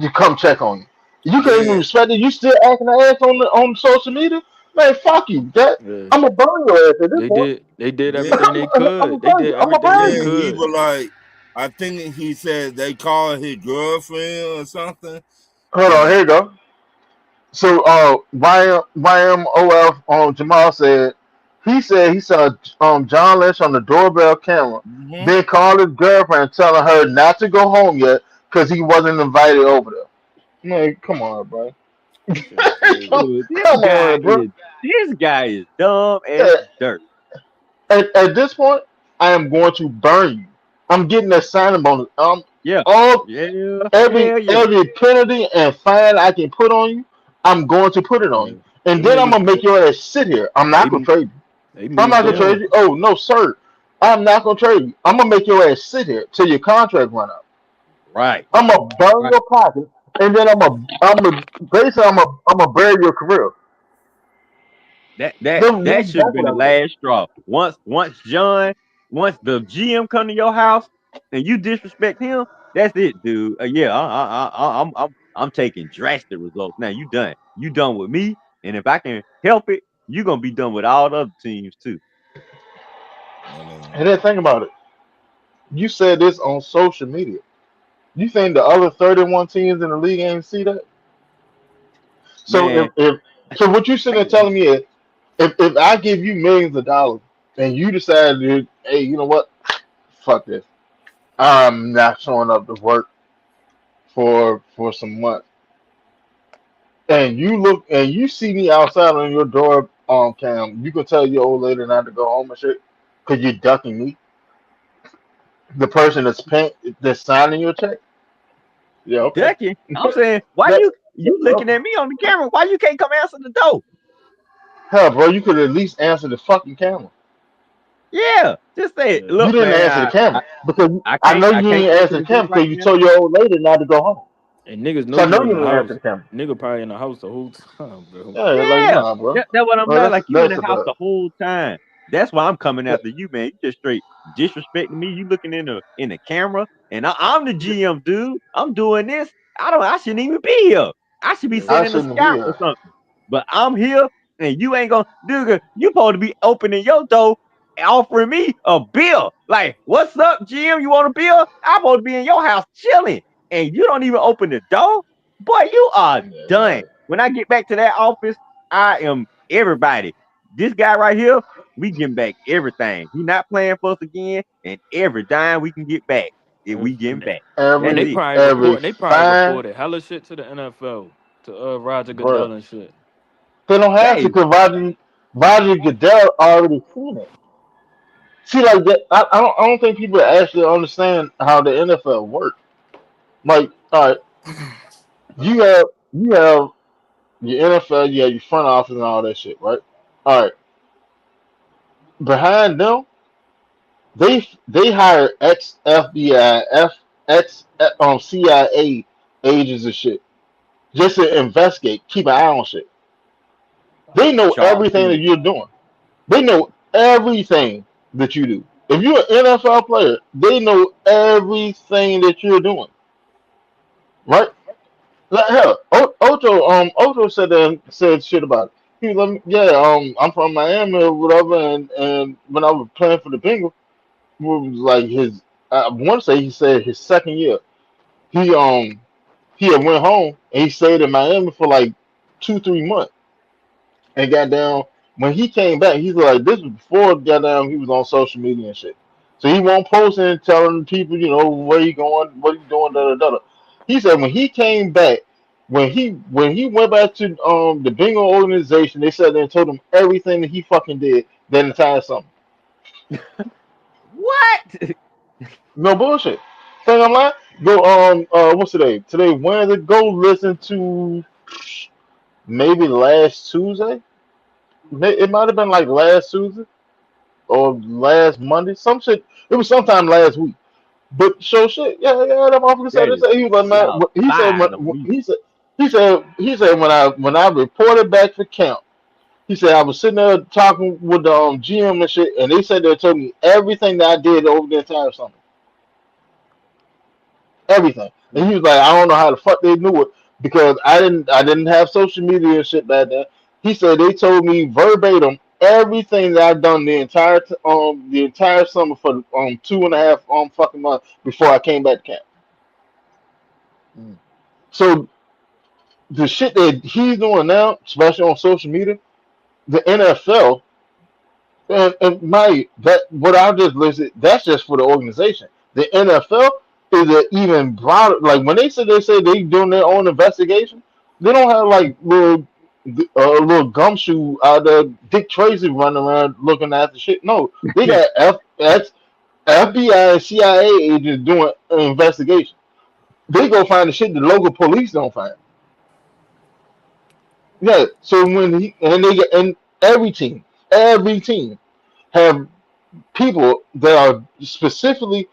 to come check on you. You can't even then respect it. You still acting the ass on social media. Man, fuck you. That Yeah. I'm gonna burn your ass at this point. They did then everything they could. They did I'm gonna everything burn they then you. he could. was like, I think he said they called his girlfriend or something. Hold on, And here you go. So YMOF Jamal said he saw John Lynch on the doorbell camera, mhm. then called his girlfriend telling her not to go home yet because he wasn't invited over there. Man, come on, bro. That shit crazy. Dude, Come on, bro. this guy is dumb as Yeah, dirt. at this point, I am going to burn you. I'm getting that signing bonus. Yeah. All Yeah. every Hell yeah. every penalty and fine I can put on you, I'm going to put it on Yeah. you, and Them then I'm niggas gonna make your ass sit here. I'm not gonna they trade you. they I'm not moved gonna Yeah. trade on. you. Oh no, sir, I'm not gonna trade you. I'm gonna make your ass sit here till your contract run out. Right. I'm gonna burn Right. your pocket, and then I'm gonna basically I'm gonna bury your career. That That's should have exactly been what the I'm doing. last straw. Once the GM come to your house and you disrespect him, that's it, dude. Yeah, I'm taking drastic results. Now you done. You done with me, and if I can help it, you gonna be done with all the other teams too. And then think about it. You said this on social media. You think the other 31 teams in the league ain't see that? So Man, so what you sitting there telling me is if I give you millions of dollars and you decide to, hey, you know what? Fuck this. I'm not showing up to work for some months. And you look and you see me outside on your door cam, you can tell your old lady not to go home and shit because you're ducking me, the person that's paying, that's signing your check. Yeah, okay. Ducky, I'm saying, why That, you looking at me on the camera? Why you can't come answer the door? hell, bro, you could at least answer the fucking camera. Yeah, just say, it. Yeah. You Look, didn't man, answer the camera because I know I you can't didn't come to answer the the door camera right because you now. told your old lady not to go home. And niggas know So I you know in you the didn't answer house. the camera. Nigga probably in the house the whole time, bro. Yeah, like Yeah, nah, bro. that's what I'm Well, saying. that's Like you in that's the a house dub. the whole time. That's why I'm coming Yeah, after you, man. You just straight disrespecting me. You looking in the camera, and I'm the GM, dude. I'm doing this. I shouldn't even be here. I should be Yeah. I sending a shouldn't be scout or here. something. But I'm here, and you ain't gonna, dude. You supposed to be opening your door, and offering me a bill. Like, what's up, GM? You want a bill? I'm supposed to be in your house chilling, and you don't even open the door. Boy, you are Yeah, done. When I get back to that office, I am everybody. This guy right here, we getting back everything. He not playing for us again, and every dime we can get back, if we getting And back. That's every it. every they probably fine, reported hella shit to the NFL, to Roger bro. Goodell and shit. They don't have That to is because Roger Goodell already seen it. See, like that, I don't think people actually understand how the NFL works. Like, all right, you have your NFL, you have your front office and all that shit, right? All right, behind them, they hire ex FBI, ex CIA agents and shit just to investigate, keep an eye on shit. They know Charles everything that Tillman. you're doing. They know everything that you do. If you're an NFL player, they know everything that you're doing, right? Like hell, Ocho said shit about it. He was like, yeah, I'm from Miami or whatever, and when I was playing for the Bengals, it was like his, I want to say he said his second year, he he had went home and he stayed in Miami for like 2 3 months and got down. when he came back, he's like, this was before goddamn he was on social media and shit. So he won't post and telling people, where he going, what he doing, da da da. He said when he came back, when he went back to the bingo organization, they said they told him everything that he fucking did that entire summer. What? No bullshit. Think I'm lying? Go what's today? Today Wednesday. Go listen to maybe last Tuesday. It might have been like last Tuesday or last Monday. Some shit. It was sometime last week. But show shit. Yeah, yeah. That motherfucker said That this. is He was like, man. y'all He said spied on me. he said when I reported back for camp. He said I was sitting there talking with the GM and shit, and they said they told me everything that I did over the entire summer. Everything. And he was like, I don't know how the fuck they knew it because I didn't have social media and shit back then. He said they told me verbatim everything that I've done the entire summer for 2.5 fucking months before I came back to camp. Mm. So the shit that he's doing now, especially on social media, the NFL and my that what I just listed, that's just for the organization. The NFL is an even broader. Like when they say they doing their own investigation, they don't have like little gumshoe out there, Dick Tracy running around looking at the shit. No, they got FBI and CIA agents doing an investigation. They go find the shit the local police don't find. Yeah, so when he and they get and every team have people that are specifically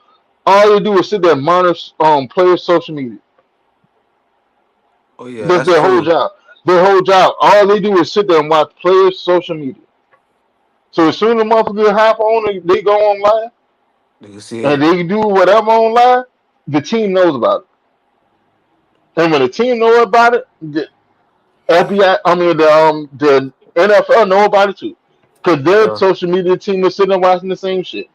all they do is sit there and monitor players' social media. Oh yeah, That's that's their whole true. job. Their whole job. All they do is sit there and watch players' social media. So as soon as the motherfucker hop on and they go online You can see and it. they do whatever online, the team knows about it. And when the team know about it, the FBI, I mean the NFL know about it too, because their Yeah. social media team is sitting there watching the same shit.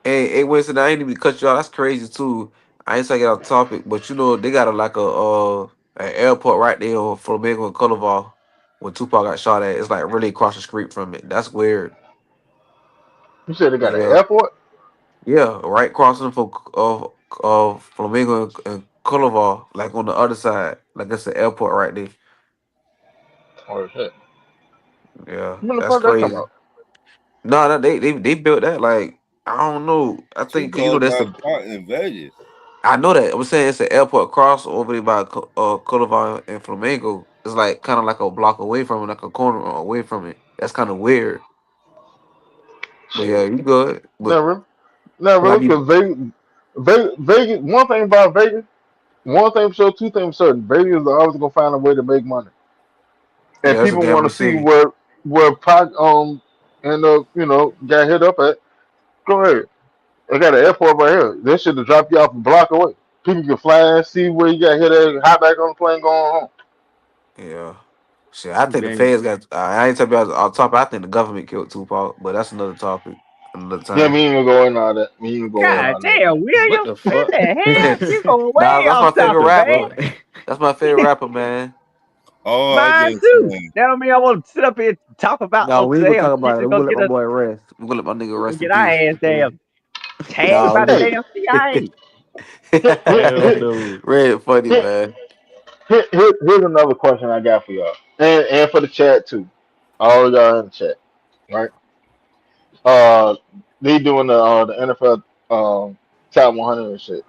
Hey, Winston, I ain't even cut you off. That's crazy too. I ain't taking out topic, but they got like an airport right there on Flamingo and Coleval when Tupac got shot at. It's like really across the street from it. That's weird. You said they got an Yeah. airport. Yeah, right crossing for of Flamingo and Coleval, like on the other side. Like it's the airport right there. Oh shit! Yeah, When the that's fuck they come crazy. out? No, no, they built that like I don't know. I think because Tupac that's got the shot in Vegas. I know that. I'm saying it's an airport cross over there by Coleval and Flamingo. It's like kind of like a block away from it, like a corner away from it. That's kind of weird. But yeah, Shit. you good. But Never. Not I really, be because Vegas. One thing about Vegas, one thing for sure, two things for certain. Vegas is always gonna find a way to make money, and yeah, it's a people want gambling to see city. where Pac and got hit up at. Go ahead. They got an airport right here. They should have dropped you off a block away. People can fly and see where you got hit at, hop back on the plane, going home. Yeah. Shit, I think the Dang. feds got. I ain't talking about off topic. I think the government killed Tupac, but that's another topic, another Yeah, time. me ain't gonna go in all that. Me ain't gonna go in God all that. damn, What William. the What fuck? the hell? You going Nah, way that's off my favorite topic, The man. rapper. fuck? That's my favorite rapper, man. Oh, I Mine just too. That don't mean I want to sit up here and talk about No, no we ain't gonna damn talk shit about it. that's We're gonna gonna let get my us boy rest. We're gonna let my nigga rest in get our peace. ass damn tagged Nah, by the we Hey, damn CIA. Hell here, no. Red funny, here, man. here's another question I got for y'all, and for the chat too. All of y'all in the chat, right? Uh, they doing the NFL top 100 and shit.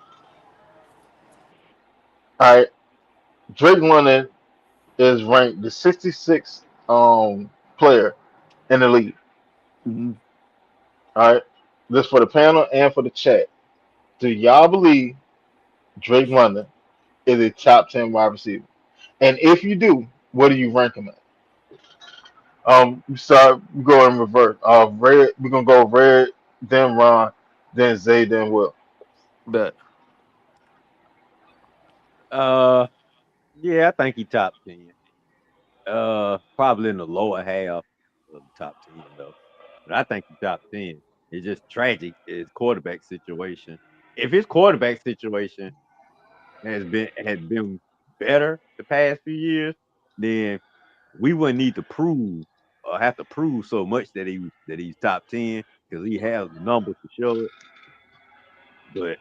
All right, Drake London is ranked the 66th player in the league. Mhm. All right, this for the panel and for the chat. Do y'all believe Drake London is a top 10 wide receiver? And if you do, what do you rank him at? We go in reverse. Red, we're gonna go Red, then Ron, then Zay, then Will. But Uh yeah, I think he top 10. Probably in the lower half of the top 10 though. But I think he top 10. It's just tragic his quarterback situation. If his quarterback situation has been better the past few years, then we wouldn't need to prove have to prove so much that he's top 10 because he has the numbers to show it. But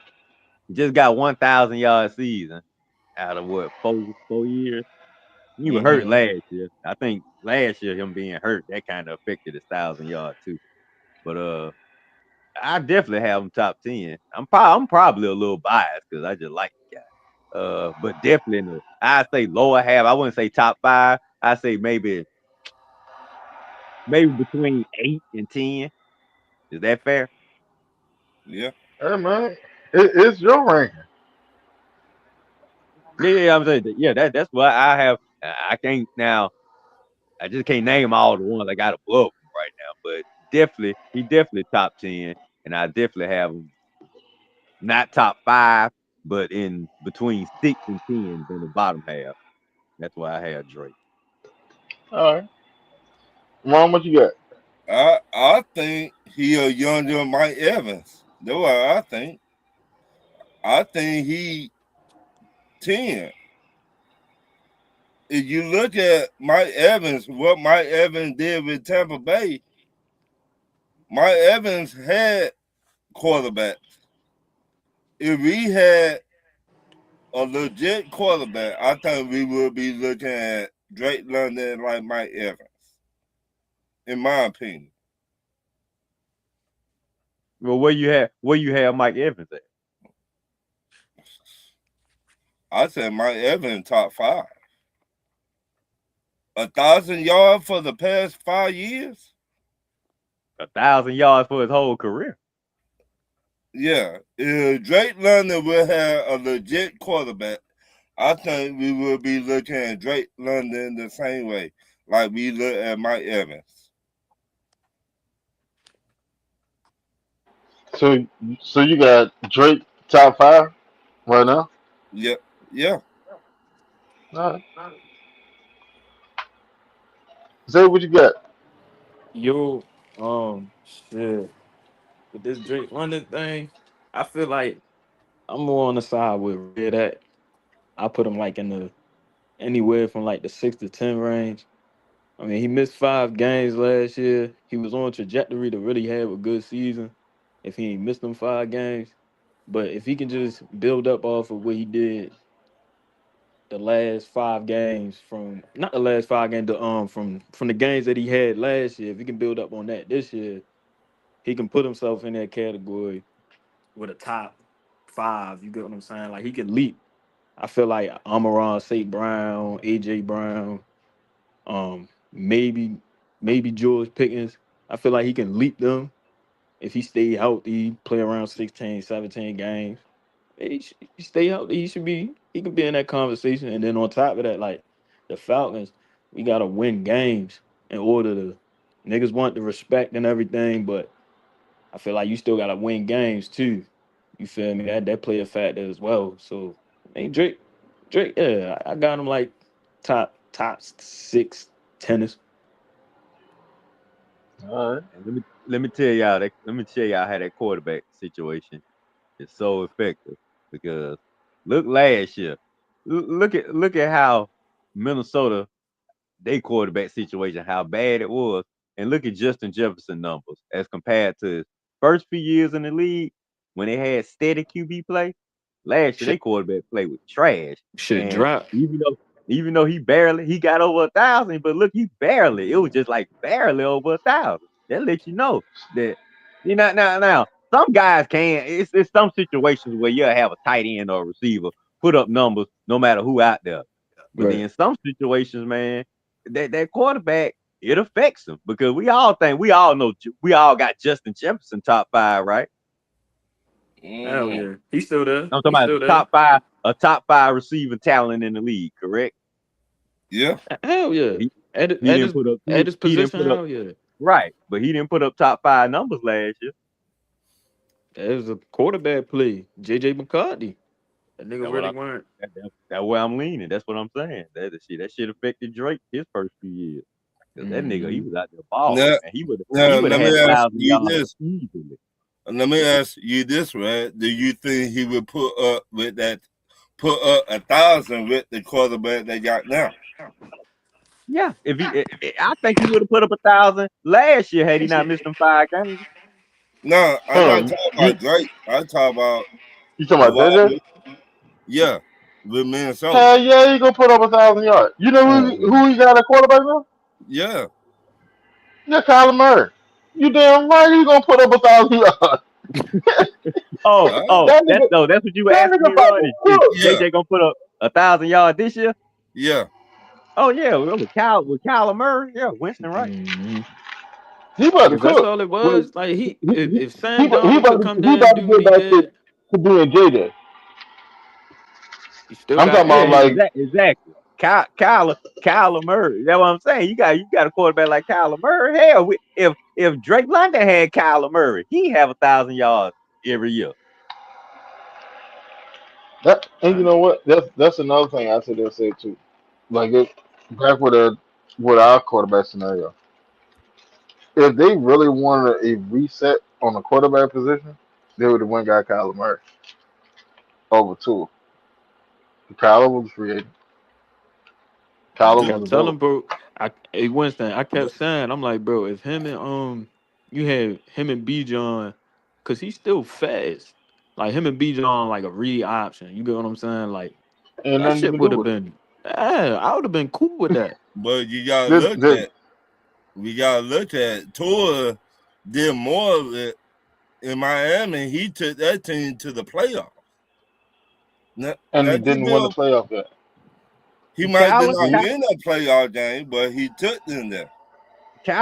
he just got 1,000-yard season out of what 4 years. He was hurt Mm-hmm. last year. I think last year him being hurt that kind of affected his 1,000 yard too. But I definitely have him top 10. I'm probably a little biased because I just like the guy. But definitely I say lower half. I wouldn't say top 5. I say maybe between 8 and 10. Is that fair? Yeah. Hey man, it's your ranking. Yeah, I'm saying yeah. That's what I have. I can't now. I just can't name all the ones I got above him right now. But he definitely top 10, and I definitely have him not top 5, but in between 6 and 10 in the bottom half. That's why I had Drake. All right, Ron, what you got? I think he a younger Mike Evans. That's what I think. I think he 10. If you look at Mike Evans, what Mike Evans did with Tampa Bay, Mike Evans had quarterbacks. If we had a legit quarterback, I think we would be looking at Drake London like Mike Evans, in my opinion. Well, where you have Mike Evans at? I said Mike Evans top 5. 1,000 yards for the past 5 years. 1,000 yards for his whole career. Yeah, if Drake London will have a legit quarterback, I think we will be looking at Drake London the same way, like we look at Mike Evans. So, so you got Drake top 5 right now. Yeah, yeah. All right, say what you got. Yo, shit. With this Drake London thing, I feel like I'm more on the side with Red at. I put him like in the anywhere from like the 6 to 10 range. I mean, he missed 5 games last year. He was on trajectory to really have a good season if he ain't missed them 5 games. But if he can just build up off of what he did the last 5 games from not the last 5 games, from the games that he had last year, if he can build up on that this year, he can put himself in that category with a top 5. You get what I'm saying? Like he can leap. I feel like Amaron, St. Brown, AJ Brown, maybe George Pickens. I feel like he can leap them if he stay healthy, play around 16, 17 games. He stay healthy. He can be in that conversation. And then on top of that, like the Falcons, we gotta win games in order to niggas want the respect and everything, but I feel like you still gotta win games too. You feel me? That play a factor as well. So I mean Drake, yeah, I got him like top 6 tennis. All right. And let me tell y'all how that quarterback situation is so effective because look last year. Look at how Minnesota they quarterback situation, how bad it was, and look at Justin Jefferson numbers as compared to his first few years in the league when they had steady QB play. Last year, they Shit, quarterback play was trash, shit and drop. even though he got over 1,000, but look, it was just like barely over 1,000. That lets you know that now some guys can. It's some situations where you'll have a tight end or a receiver put up numbers no matter who out there. But then Right. in some situations, man, that quarterback it affects them because we all got Justin Jefferson top 5, right? Hell Mm, yeah. He's still there. I'm talking He's about still there. top 5 receiving talent in the league, correct? yeah. Hell yeah. He At he at didn't his put up at his he didn't position, put up hell yeah. right, but he didn't put up top 5 numbers last year. That was a quarterback play. JJ McCarthy. That nigga That's what really I weren't. that's where I'm leaning. That's what I'm saying. That shit affected Drake his first few years. Because that nigga, he Mm-hmm. was out there balling, Now, man. He now would have let had me a ask thousand you yards this. easily. Let me ask you this, right? Do you think he would put up 1,000 with the quarterback they got now? Yeah, I think he would have put up 1,000 last year had he not missed them 5 games. No, I'm Hold not on, talking about Drake. I'm talking about you talking the about JJ? Wildest. Yeah, with Minnesota. Hell yeah, he gonna put up 1,000 yards. You know who he got at quarterback now? Yeah. Yeah, Kyler Murray. You damn right he gonna put up 1,000 yards. Oh, All right. oh, That nigga, that's what you were that asking nigga me, about Ron. to Is cook. Yeah. JJ gonna put up 1,000 yards this year? Yeah. Oh yeah, with Kyler Murray, yeah, Winston, right? Mm-hmm. He about to Cause that's cook. all it Well, was. Like he, if he, Sam he, Darnold about could to, come he there and about to do what get he back did, to being JJ. he still I'm got talking Yeah, about Ant. like, exactly. Kyler Murray. That's what I'm saying. You got a quarterback like Kyler Murray. Hell, if Drake London had Kyler Murray, he have 1,000 yards every year. that. And you know what? That's another thing I said. They say too. Like it, back with our quarterback scenario. If they really wanted a reset on the quarterback position, they would have went got Kyler Murray over two. Kyler was free agent. I Kyler kept was telling available. bro, hey Winston, I kept saying, I'm like, bro, if him and you had him and B John, cause he's still fast. Like him and B John like a read option. You get what I'm saying? Like Ain't that nothing you shit can would do have with it. been, yeah, I would have been cool with that. But you gotta This, look this, at Tua did more of it in Miami. He took that team to the playoffs. Now and he this didn't win the bill, playoff yet. he might did Kyler, not See, win a playoff game, but he took them there.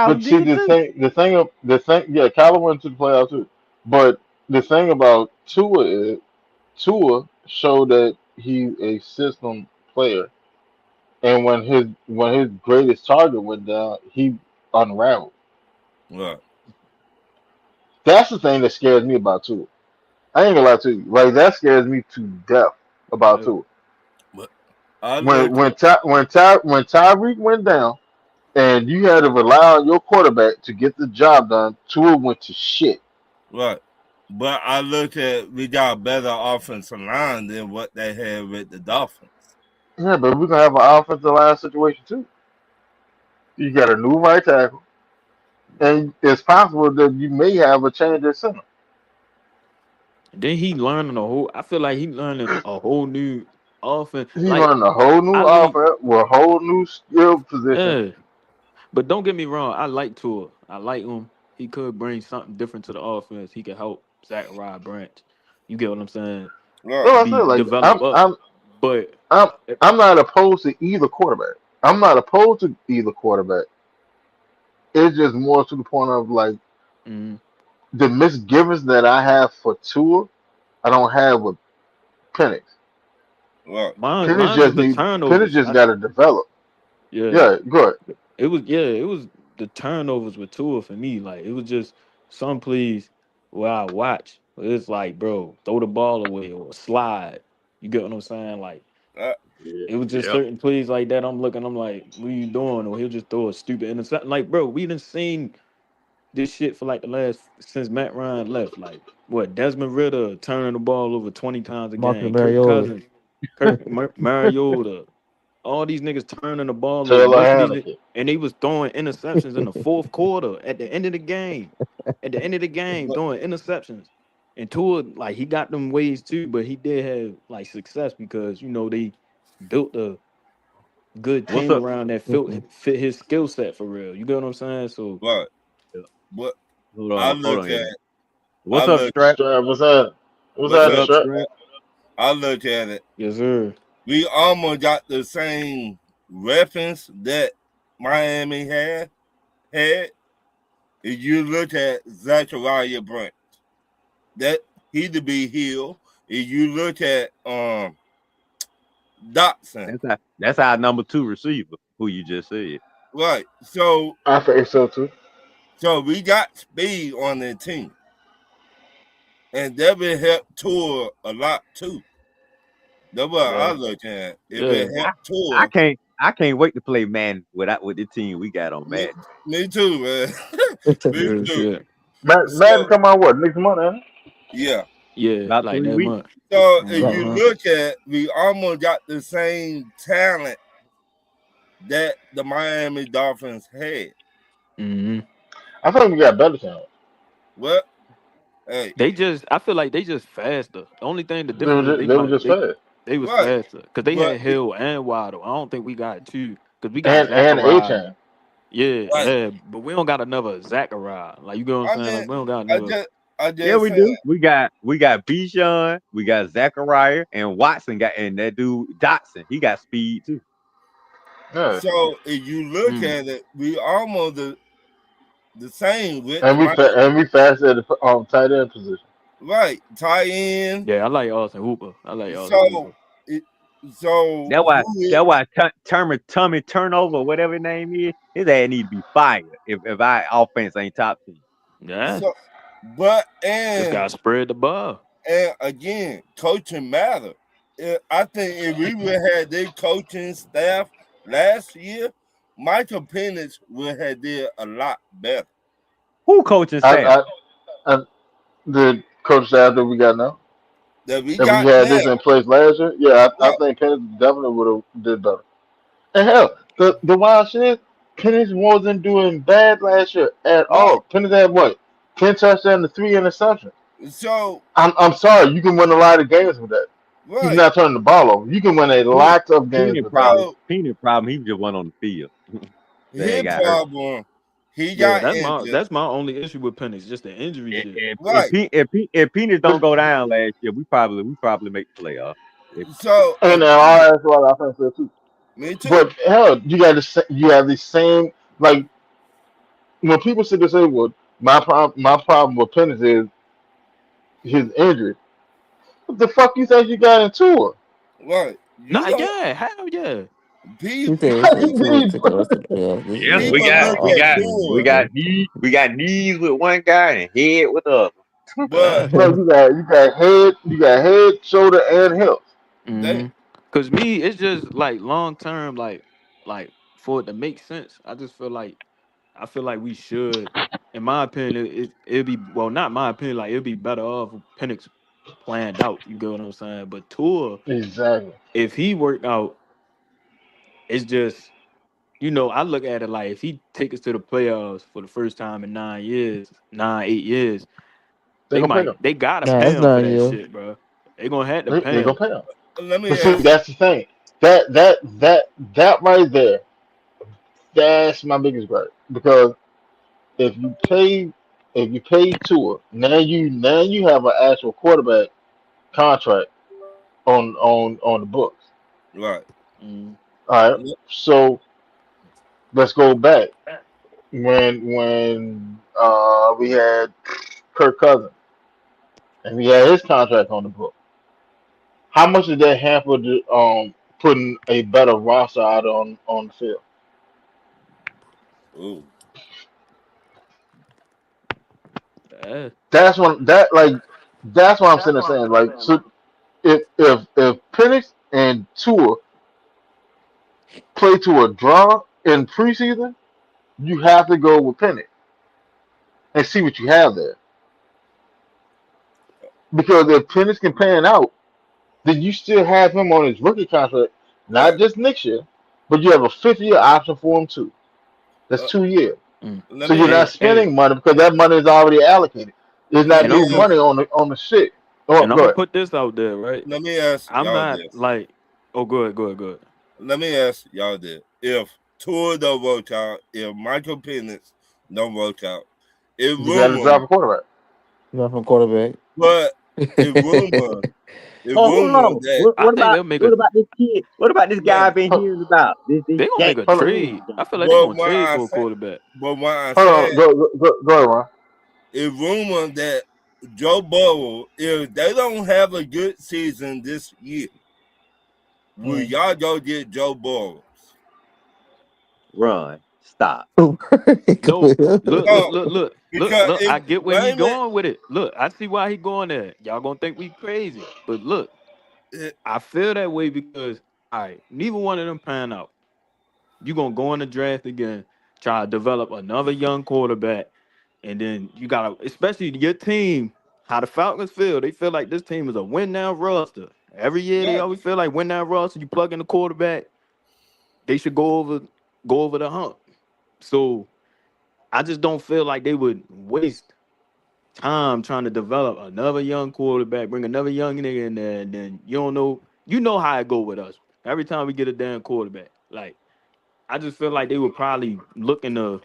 but Kyler see did too. yeah, Kyler went to the playoffs too. But the thing about Tua is Tua showed that he's a system player, and when his greatest target went down, he unraveled. Right. That's the thing that scares me about Tua. I ain't gonna lie to you. Like that scares me to death about Yeah. Tua. But I When look when at Ty, when Tyreek went down, and you had to rely on your quarterback to get the job done, Tua went to shit. right. But I look at we got a better offensive line than what they had with the Dolphins. Yeah, but we're gonna have an offensive line situation too. You got a new right tackle, and it's possible that you may have a change at center. Then he learning a whole. I feel like he learning a whole new offense. He Like learned a whole new I like, offense with a whole new skill position. yeah. But don't get me wrong, I like Tua. I like him. He could bring something different to the offense. He could help Zachariah Branch. You get what I'm saying? Right. Well, I Be said like develop up. But I'm eh, I'm not opposed to either quarterback. I'm not opposed to either quarterback. It's just more to the point of like mm, the misgivings that I have for Tua, I don't have with Penix. Right. mine was the Penix turnovers. just got to develop. Yeah, Yeah, good. it was the turnovers with Tua for me. Like it was just some plays where I watch. It's like, bro, throw the ball away or slide. You get what I'm saying? Like Uh, Yeah. it was just Yep. certain plays like that. I'm looking, I'm like, what are you doing? Or he'll just throw a stupid interception. Like, bro, we done seen this shit for like the last since Matt Ryan left. Like, what Desmond Ritter turning the ball over 20 times a Marcus game. Kirk Mariota. Cousins, Mariota, all these niggas turning the ball over. Taylor Most of these Haneke. and they was throwing interceptions in the fourth quarter at the end of the game. At the end of the game, but throwing interceptions. And Tua, like he got them ways too, but he did have like success because they built a good What's team up? around that Mm-mm. fit his skill set for real. You get what I'm saying? So right. Yeah. But I Hold look on, at y'all. I What's up, look Strap? Strap, what's that? What's what's What happening, up? up, Strap? Strap? I look at it. yes, sir. We almost got the same reference that Miami had. If you look at Zachariah Brent, that he to be healed. If you look at Dotson, That's our number 2 receiver, who you just said. right? So I think so too. we got speed on the team, and that will help Tour a lot too. That's what I Yeah, look at. If yeah. it I, help I Tour, can't I can't wait to play man with the team we got on me, Madden. me too, man. Me Real too. shit. Madden So come out what next month, ain't it? yeah. Yeah, About like 3 that weeks. month. So if Right. you Uh-huh. look at, we almost got the same talent that the Miami Dolphins had. Hmm. I think we got better talent. Well, hey, I feel like they just faster. The only thing the They were difference is just, they were just fast. they was right, faster because they but had Hill and Waddle. I don't think we got two because we got And A Zachariah. chain. Yeah, right. yeah, but we don't got another Zachariah. Like you get what I'm I saying? Like mean, we don't got I another. just, I Yeah, just we saying. do. We got Bijan, we got Zachariah, and Watson got, and that dude Dotson. He got speed too. Yeah. So if you look Mm. at it, we almost the same with the Miami. And we fast at the tight end position. Right, tie in. Yeah, I like Austin Hooper. I like Austin So, Hooper. it, so That why who is that why Tommy Turnover, whatever his name is, his ass need to be fired if our offense ain't top 10. Yeah, so? But just got to spread the ball. and again, coaching matter. I think if we would have their coaching staff last year, Michael Penix would have did a lot better. Who coaching staff? I, I the coach staff that we got now. That we If we got had now, this in place last year, yeah, I right? think Penix definitely would have did better. And hell, the wild shit is Penix wasn't doing bad last year at Right. all. Penix had what? 10 touchdowns and 3 interceptions. So, I'm sorry, you can win a lot of games with that. He's right. not turning the ball over. You can win a Peanut, lot of games Peanut with that. problem. So Peanut problem. He just went on the field. They his got hurt. problem, he Yeah, got injured. that's my only issue with Penix, just the injury If shit. if if, Right. Pe- if, Pe- if Peanut don't But go down last year, we probably make the playoff. If, So and again, all that's what I think so too. me too. But hell, you have the same like when people sit there and say, "Well, my problem with Penix is his injury." What the fuck you think you got into it? Right. You Nah, don't yeah, hell yeah. He people said How so you Tua mean? took us to the playoffs this yeah, year. we people got look we at got we Tua, got knees with one guy and head with the other. but Bro, you got head, shoulder, and hips. they Mm-hmm. Cause me, it's just like long term, like for it to make sense. I feel like we should, in my opinion, it'd be well, not my opinion, like it'd be better off if Penix planned out. You get what I'm saying? But Tua, Exactly. if he worked out, it's just I look at it like if he take us to the playoffs for the first time in 9 years, 8 years, They gonna pay them. they gotta Nah, pay that's him for not that you. shit, bro. They gonna have to They pay gonna him. pay them. let me But see, ask that's the thing. That right there, that's my biggest gripe. Because if you pay if you pay Tua, now you have an actual quarterback contract on the books. you right. Mm. All right. So let's go back when we had Kirk Cousins and we had his contract on the book. How much did that hamper putting a better roster out on the field? Ooh. Yeah. That's what I'm sitting there saying. Like so if Penix and Tua play to a draw in preseason, you have to go with Penix and see what you have there. Because if Penix can pan out, then you still have him on his rookie contract, not Right. just next year, but you have a 5th year option for him too. That's Uh, 2 years. Mm. let So me you're not And spending money because that money is already allocated. There's let not and me new I'm money on the shit. Oh, and I'm go gonna ahead. put this out there, right? let me ask I'm y'all not this. like, oh, good, good, good. Let me ask y'all this. If Tua don't work out, if Michael Penix don't work out, it You got to drop rumor, a quarterback. Not from quarterback. but it rumor, it Oh, hold rumor on. that What, I what think about they'll make what a about this kid? What about this guy no. I've been Hold, hearing about? This they gonna make a Jackson hold on, Daniels trade. guy. I feel like they're but gonna what trade I for a said, quarterback. but what I hold on. said, Go ahead, Ron. it rumor that Joe Burrow, if they don't have a good season this year, will Mm. y'all go get Joe Burrow? Run. Stop. No, look, No, look, look, look, because look. it I get where he blame it, going with it. Look, I see why he going there. Y'all gonna think we crazy, but look, it I feel that way because all right, neither one of them pan out. You gonna go in the draft again, try to develop another young quarterback, and then you gotta, especially your team, how the Falcons feel. They feel like this team is a win now roster. Every year they right. always feel like win now roster. You plug in the quarterback, they should go over. go over the hump. So I just don't feel like they would waste time trying to develop another young quarterback, bring another young nigga in there, and then you know how it go with us. Every time we get a damn quarterback, like I just feel like they would probably look into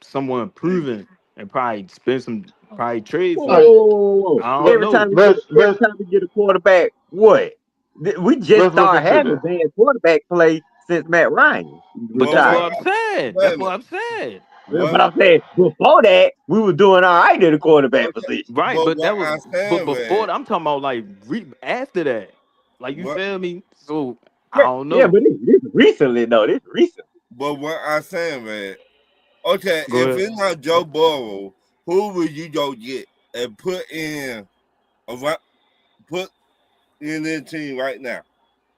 someone proven and probably spend some, probably trade Whoa, All some. right, whoa, whoa, whoa, whoa. I don't let, know, Every time we get a quarterback, what? We just let's look started into having this. bad quarterback play since Matt Ryan but But that's what retired. what I'm saying. wait a That's what minute. I'm saying. But What I'm saying before that, we were doing all right at the quarterback okay. position. Right, But but what that was, I'm but saying, man, before I'm talking about like after that, like you what feel me? So I Yeah, don't yeah, know. but this recently though. This recent. but what I'm saying, man. Okay, Go if ahead. it's not Joe Burrow, who would you go get and put in a put in the team right now?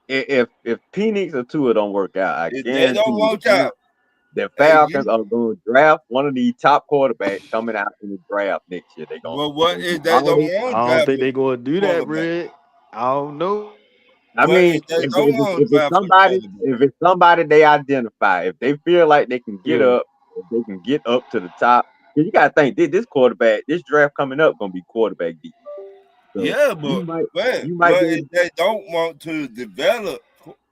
If Penix or Tua don't work out, I If they guarantee don't you work out, the and Falcons you, are going to draft one of these top quarterbacks coming out in the draft next year. They're going but they're what going to do if they all don't they. I want to don't draft think a they gonna do that, quarterback? Red. I don't know. I What mean, if they don't want to draft a quarterback? if it's somebody they identify, if they feel like they can get Yeah, up, if they can get up to the top, 'cause you got to think this quarterback, this draft coming up, going to be quarterback deep. So Yeah, but man, you might what be able if they don't want to develop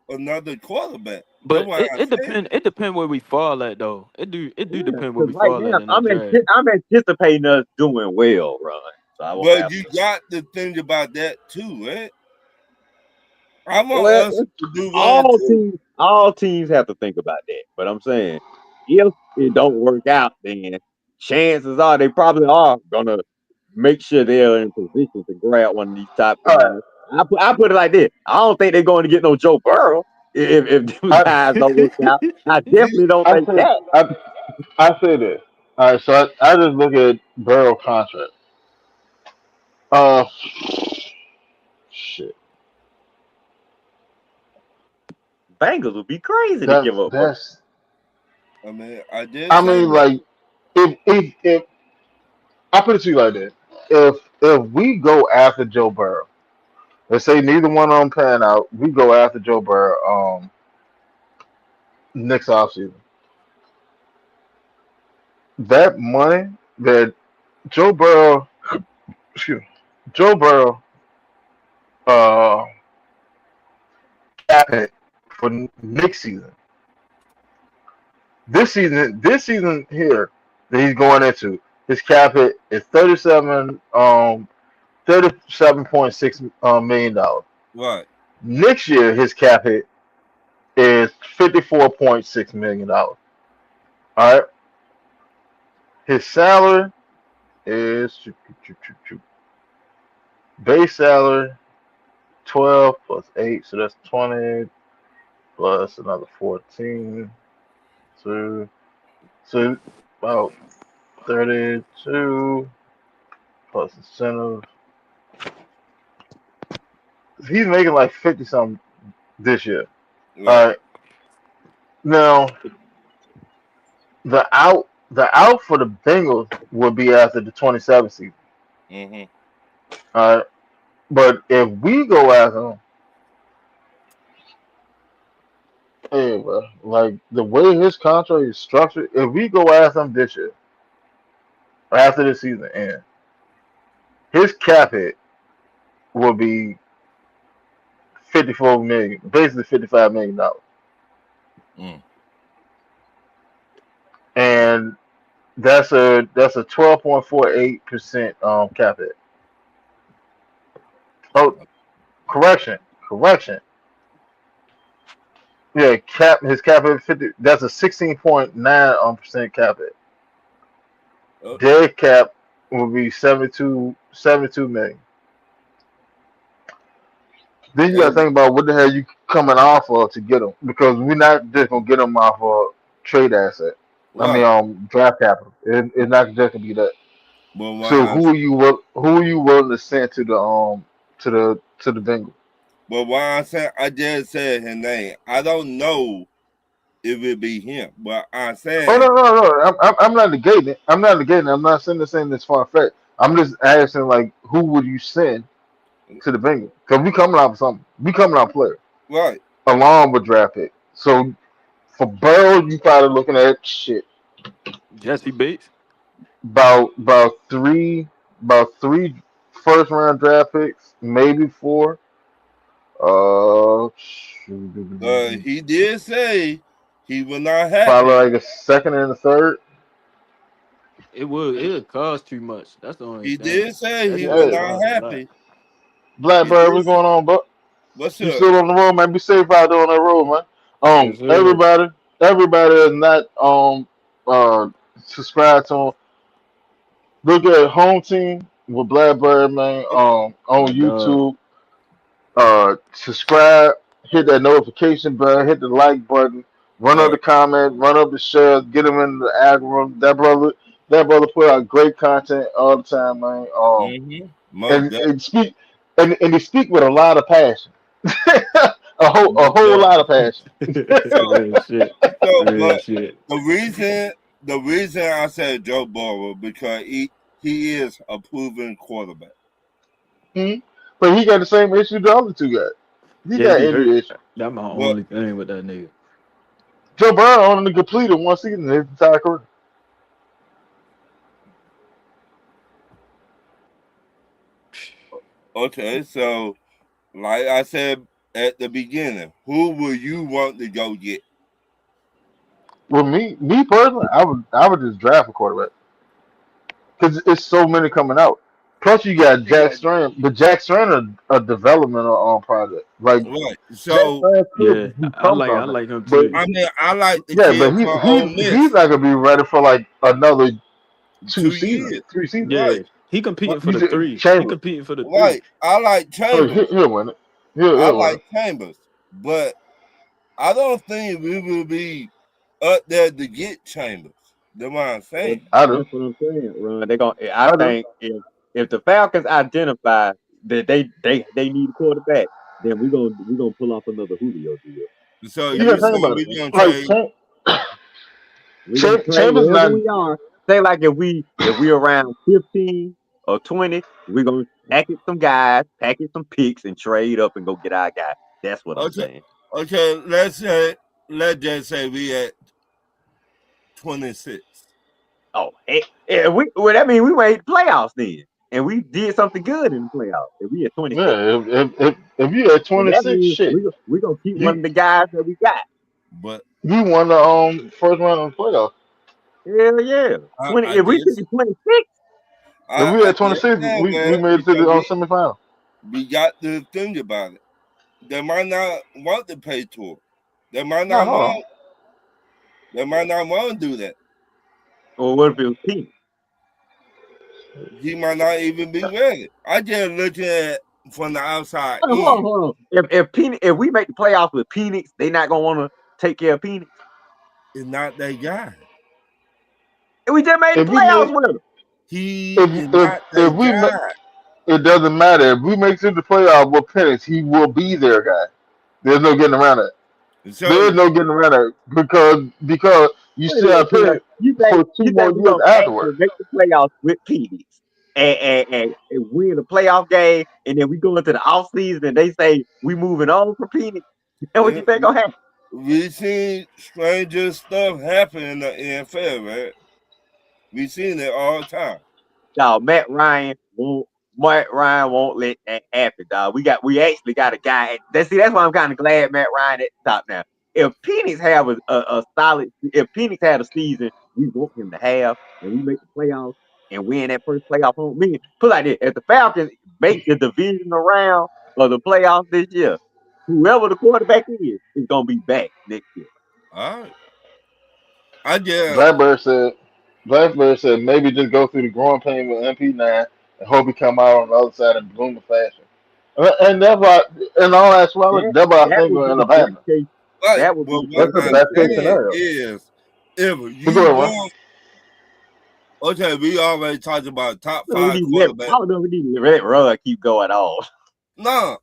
another quarterback? That's but what it, I it said. depend. It depend where we fall at though. It do yeah, depend where because we right fall now at in that draft. I'm anticipating us doing well, Ron. So I won't But have you to. got to think about that too, right? I want Well, us to do well too. all teams have to think about that. But I'm saying if it don't work out, then chances are they probably are gonna make sure they're in position to grab one of these top All right, guys. I put it like this: I don't think they're going to get no Joe Burrow if those I guys don't work out. I See, definitely don't I think said that. I say this. All right, so I just look at Burrow contract. Uh, shit. Bengals would be crazy to That's give up Burrow. that's. I mean, I did I say mean, that. like, if I put it to you like this, if we go after Joe Burrow, let's say neither one of them pan out, we go after Joe Burrow next offseason. That money that Joe Burrow, excuse me, Joe Burrow, uh, cap hit for next season. This season here that he's going into, his cap hit is 37.6 million dollars. Right. Next year, his cap hit is $54.6 million. All right, his salary is base salary 12 plus 8, so that's 20 plus another 14. So about 32 plus incentive. He's making like 50 something this year. All Right. right. Now the out for the Bengals would be after the 27th season. Mm-hmm. All right. But if we go after him, hey, bro, like the way his contract is structured, if we go after him this year, after the season ends, his cap hit will be 54 million, basically $55 million, Mm. and that's a 12.48% cap hit. Oh, correction. Yeah, his cap hit 50. That's a 16.9 percent cap hit. Uh, Dead cap will be 72 million. Then you got to and think about what the hell you coming off of to get him, because we're not just gonna get him off of trade asset. I mean, right. draft capital. It's not just gonna be that. But what So I who are you willing to send to the Bengals? but what I said, I just said his name. I don't know if it be him, but I'm Oh no saying no no! I'm not negating it. I'm not negating it. I'm not saying this far fetched. I'm just asking like who would you send to the Bengals? Because we coming out for something. We coming out player right. along with draft pick. So For Burrow, you probably looking at shit Jesse Bates. about three first round draft picks, maybe four. He did say he was not Probably happy. like a second and a third. It would cost too much. That's the only He thing. did say That he shit was would Hey, not cost a lot. happy. He Blackbird, did what's say, going on, bro? what's You up? still on the road, man? Be safe out there on that road, man. Yes, sir. Everybody is not subscribed to. Look at Home Team with Blackbird, man. On My dog. YouTube. Subscribe, hit that notification button, hit the like button, run up Right. the comment, run up the share, get them in the algorithm. That brother put out great content all the time, man. Mm-hmm. Most And, definitely. and speak and he speak with a lot of passion, a Most whole lot definitely. of passion. So, Real shit. Real but shit. the reason I said Joe Burrow because he is a proven quarterback. Hmm? But he got the same issue the other two got. He Yeah, he got be hurt. injury issue. That's my But only thing with that nigga. Joe Burrow only completed one season in his entire career. okay, so like I said at the beginning, who will you want to go get? Well, me personally, I would just draft a quarterback because it's so many coming out. Plus, you got Jack Strahan, but Jack Strahan a developmental project. Like Right. Jack So Strahan Yeah, could I become like I something, like him but too. I mean, I like the yeah, but kid he from Ole he he's Miss. not gonna be ready for like another 2 years. 3 seasons. Right. Yeah, he competing for You the just three. He Chambers. competing for the three. Right. I like Oh, Chambers. he'll win it. I He'll win like it. Chambers, but I don't think we will be up there to get Chambers. That's what I'm Well, saying. I do. that's what I'm saying, Ron. They going I I do. think if the Falcons identify that they need a quarterback, then we gonna pull off another Julio deal. So You That's you gotta what think I'm saying about it. we're saying. gonna Like trade? We're gonna play Chambers wherever not. we are. Say like if we around 15 or 20, we're gonna package some guys, package some picks, and trade up and go get our guy. That's what I'm Okay. saying. Okay. Let's just say we at 26. Oh, well that means we made the playoffs then. And we did something good in the playoffs. If we at 26. Yeah, if you at And that 26, means shit, we gonna keep one you of the guys that we got. But you won the first round of the playoff. Hell yeah. I, 20 I if we guess took it 26, If I, we I at guess 26, that we man made it to because the we semifinal. we got to think about it. They might not want to pay tour. They might No, not hold on. want. They might not want to do that. or what if it was Penix? He might not even be ready. I just looking at from the outside Hold in. on, hold on. If we make the playoffs with Penix, they not gonna want to take care of Penix. Is not that guy. And we just made the If we playoffs make with him. He if is if not if that we make guy. it doesn't matter. If we make it to the playoff with Penix, he will be their guy. There's no getting around it. So There's no getting around it because you Wait a still minute, have so Penix you for think two more we're years gonna actually afterwards. make the playoffs with Penix and win the playoff game, and then we go into the off season and they say we moving on from Penix? And what you uh, think gonna happen? we seen stranger stuff happen in the NFL, right? We seen it all the time. Dog, Matt Ryan won't let that happen, dog. We actually got a guy. That's why I'm kind of glad Matt Ryan at the top now. If Penix have a solid, if Penix had a season we want him to have, and we make the playoffs and win that first playoff home, meaning put it like this: if the Falcons make the division round or the playoffs this year, whoever the quarterback is gonna be back next year. All right. I just Blackbird said Blackbird said maybe just go through the growing pain with MP9 and hope he come out on the other side in blooming fashion. And that's why, in all actuality, That that's what I that think would will be end the up best happening. case. like, That would but be the what That's best the I'm case best case scenario. saying scenario. is if But go you ahead, Ron. want okay, we already talked about top So we five need to let, quarterback. I don't know. We need to let Run keep going on. No,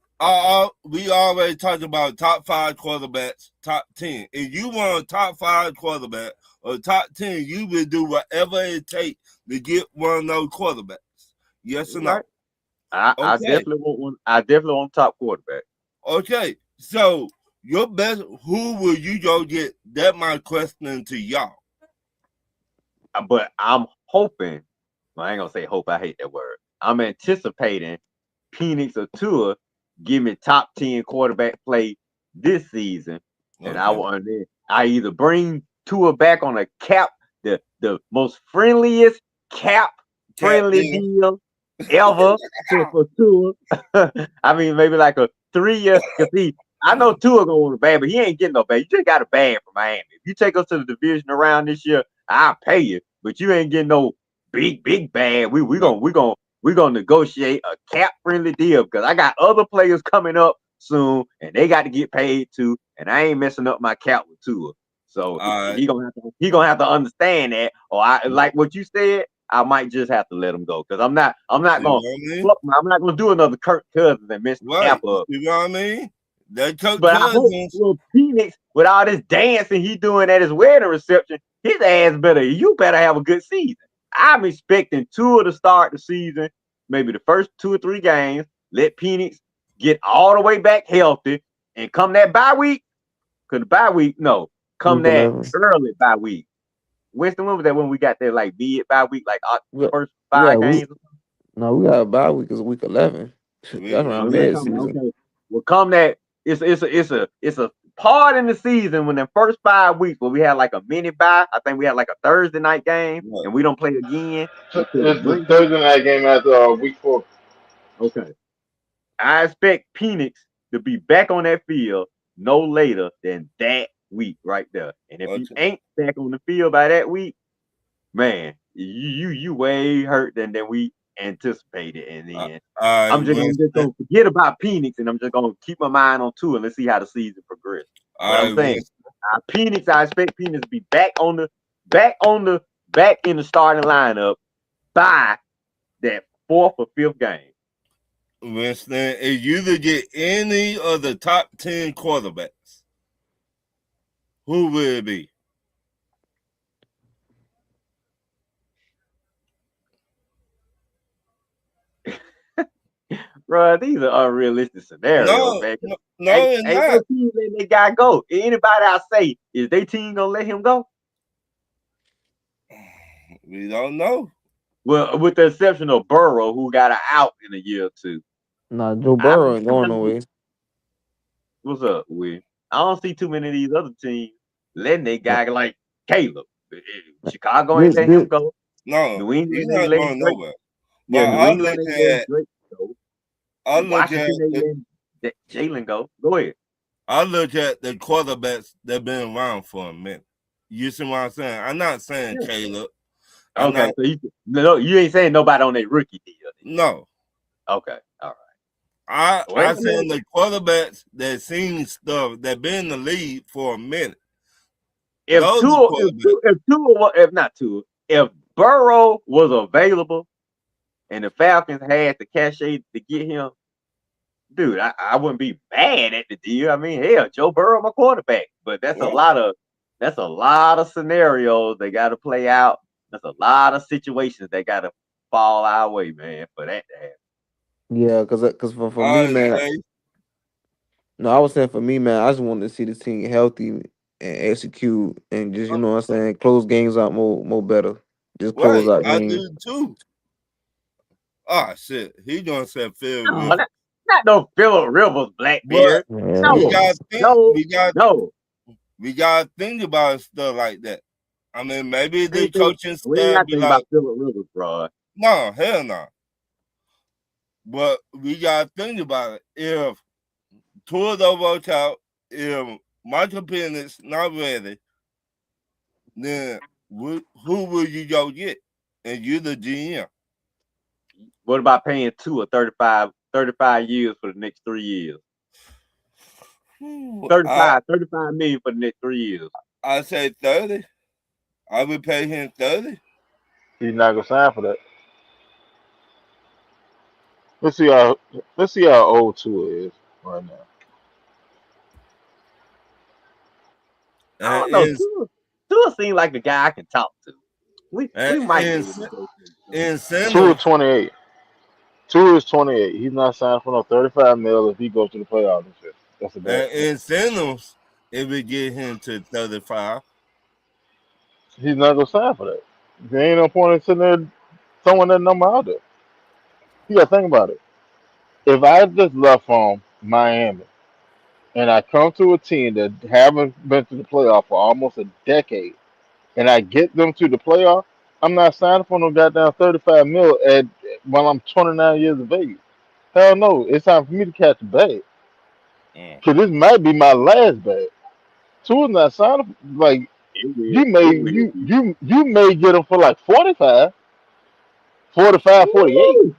we already talked about top five quarterbacks, top 10. If you want a top five quarterback or top 10, you will do whatever it takes to get one of those quarterbacks. Yes or no? Right? I Okay. definitely want one. I definitely want top quarterback. Okay. So Your best, who will you go get? That my question to y'all. But I'm hoping. Well, I ain't gonna say hope. I hate that word. I'm anticipating Penix or Tua give me top 10 quarterback play this season, and I either bring Tua back on a cap, the most friendliest cap friendly Captain. deal ever for Tua. I mean, maybe like a 3 year. Cause I know Tua gonna want a bag, but he ain't getting no bag. You just got a bag from Miami. If you take us to the division around this year, I'll pay you, but you ain't getting no big bag. We gonna negotiate a cap friendly deal because I got other players coming up soon and they got to get paid too, and I ain't messing up my cap with Tua. So Alright. he gonna have to understand that, or I like what you said. I might just have to let him go because I'm not See gonna what I mean? I'm not gonna do another Kirk Cousins and mess the Right. cap up. You know what I mean? That Kirk But I hope Cousins. little Penix, with all this dancing he doing at his wedding reception, his ass you better have a good season. I'm expecting Tua to start the season, maybe the first 2 or 3 games, let Penix get all the way back healthy, and come that bye week, because the bye week, no, come Week that 11. early bye week. Winston, when was that when we got there like mid bye week, like We got, first we 5 got games? we got a bye week is week 11. That's We around Oh, yeah, mid come season. okay. Well, come that it's a part in the season when the first 5 weeks where we had like a mini bye. I think we had like a Thursday night game right. and we don't play again until the It's the break. Thursday night game after week 4. Okay. I expect Penix to be back on that field no later than that week right there. And if he Okay. ain't back on the field by that week, man, you way hurt than we anticipated. And then Alright, just Winston. gonna forget about Penix and I'm just gonna keep my mind on Tua and let's see how the season progresses. But I'm Alright, saying Winston. I expect Penix to be back in the starting lineup by that 4th or 5th game. Winston. If you to get any of the top 10 quarterbacks, who will it be? Bro, these are unrealistic scenarios, No, man. no, it's Ain't no not. team letting that guy go. Anybody I say, is they team gonna let him go? We don't know. Well, with the exception of Burrow, who got an out in a year or two. Nah, Joe I Burrow ain't going don't, nowhere. what's up, Will? I don't see too many of these other teams letting that Nah, guy like Caleb. Chicago ain't This, letting this, him go. No, New he's England ain't not letting going Drake. nowhere. But Yeah, New I England look ain't letting at Drake go. I look at Washington ain't the letting Jalen go. Go ahead. I look at the quarterbacks that been around for a minute. You see what I'm saying? I'm not saying Yeah. Caleb. I'm Okay, not. so you ain't saying nobody on their rookie deal. No, Okay, all right. I Well, saying the quarterbacks that seen stuff that been in the league for a minute. if Those Tua, quarterbacks. if not Tua, if Burrow was available and the Falcons had the cachet to get him, dude, I wouldn't be mad at the deal. I mean, hell, Joe Burrow, my quarterback, but Right. that's a lot of scenarios they got to play out. That's a lot of situations that got to fall our way, man, for that to happen. yeah, cause for All me, right, man. Jay. No, I was saying for me, man. I just wanted to see the team healthy and execute, and just what I'm saying, close games out more better. Just close Right, out I games. do too. Ah, shit. He gonna say Phil No, Rivers. not no Phillip Rivers, But Blackbeard. we Yeah, No, gotta think. no, We got. no. We gotta think about stuff like that. I mean, maybe the Anything. coaching We ain't staff got to be think like, about Phillip Rivers, bro. no, hell no. But we gotta think about it. If Tua don't work out, if Michael Penix not ready, then who will you go get? And you the GM. What about paying Tua 35 years for the next 3 years? I 35 million for the next 3 years. I say 30. I would pay him 30. He's not gonna sign for that. Let's see how old Tua is right now. I And don't know. in Tua seems like a guy I can talk to. and We might be in, able to negotiate something. in Tua center, 28. Tua is 28. He's not signed for no 35 mil if he goes to the playoffs this year. That's a bad And pick. incentives, if we get him to 35. He's not gonna sign for that. There ain't no point in sitting there throwing that number out there. You gotta think about it. If I just left from Miami and I come to a team that haven't been to the playoff for almost a decade, and I get them to the playoff, I'm not signing for no goddamn 35 mil at while I'm 29 years of age. Hell no, it's time for me to catch a bag. Mm. Cause this might be my last bag. Two is not signing. Like It will. you may It will you be. you you may get them for like 45, 45, 48. Woo!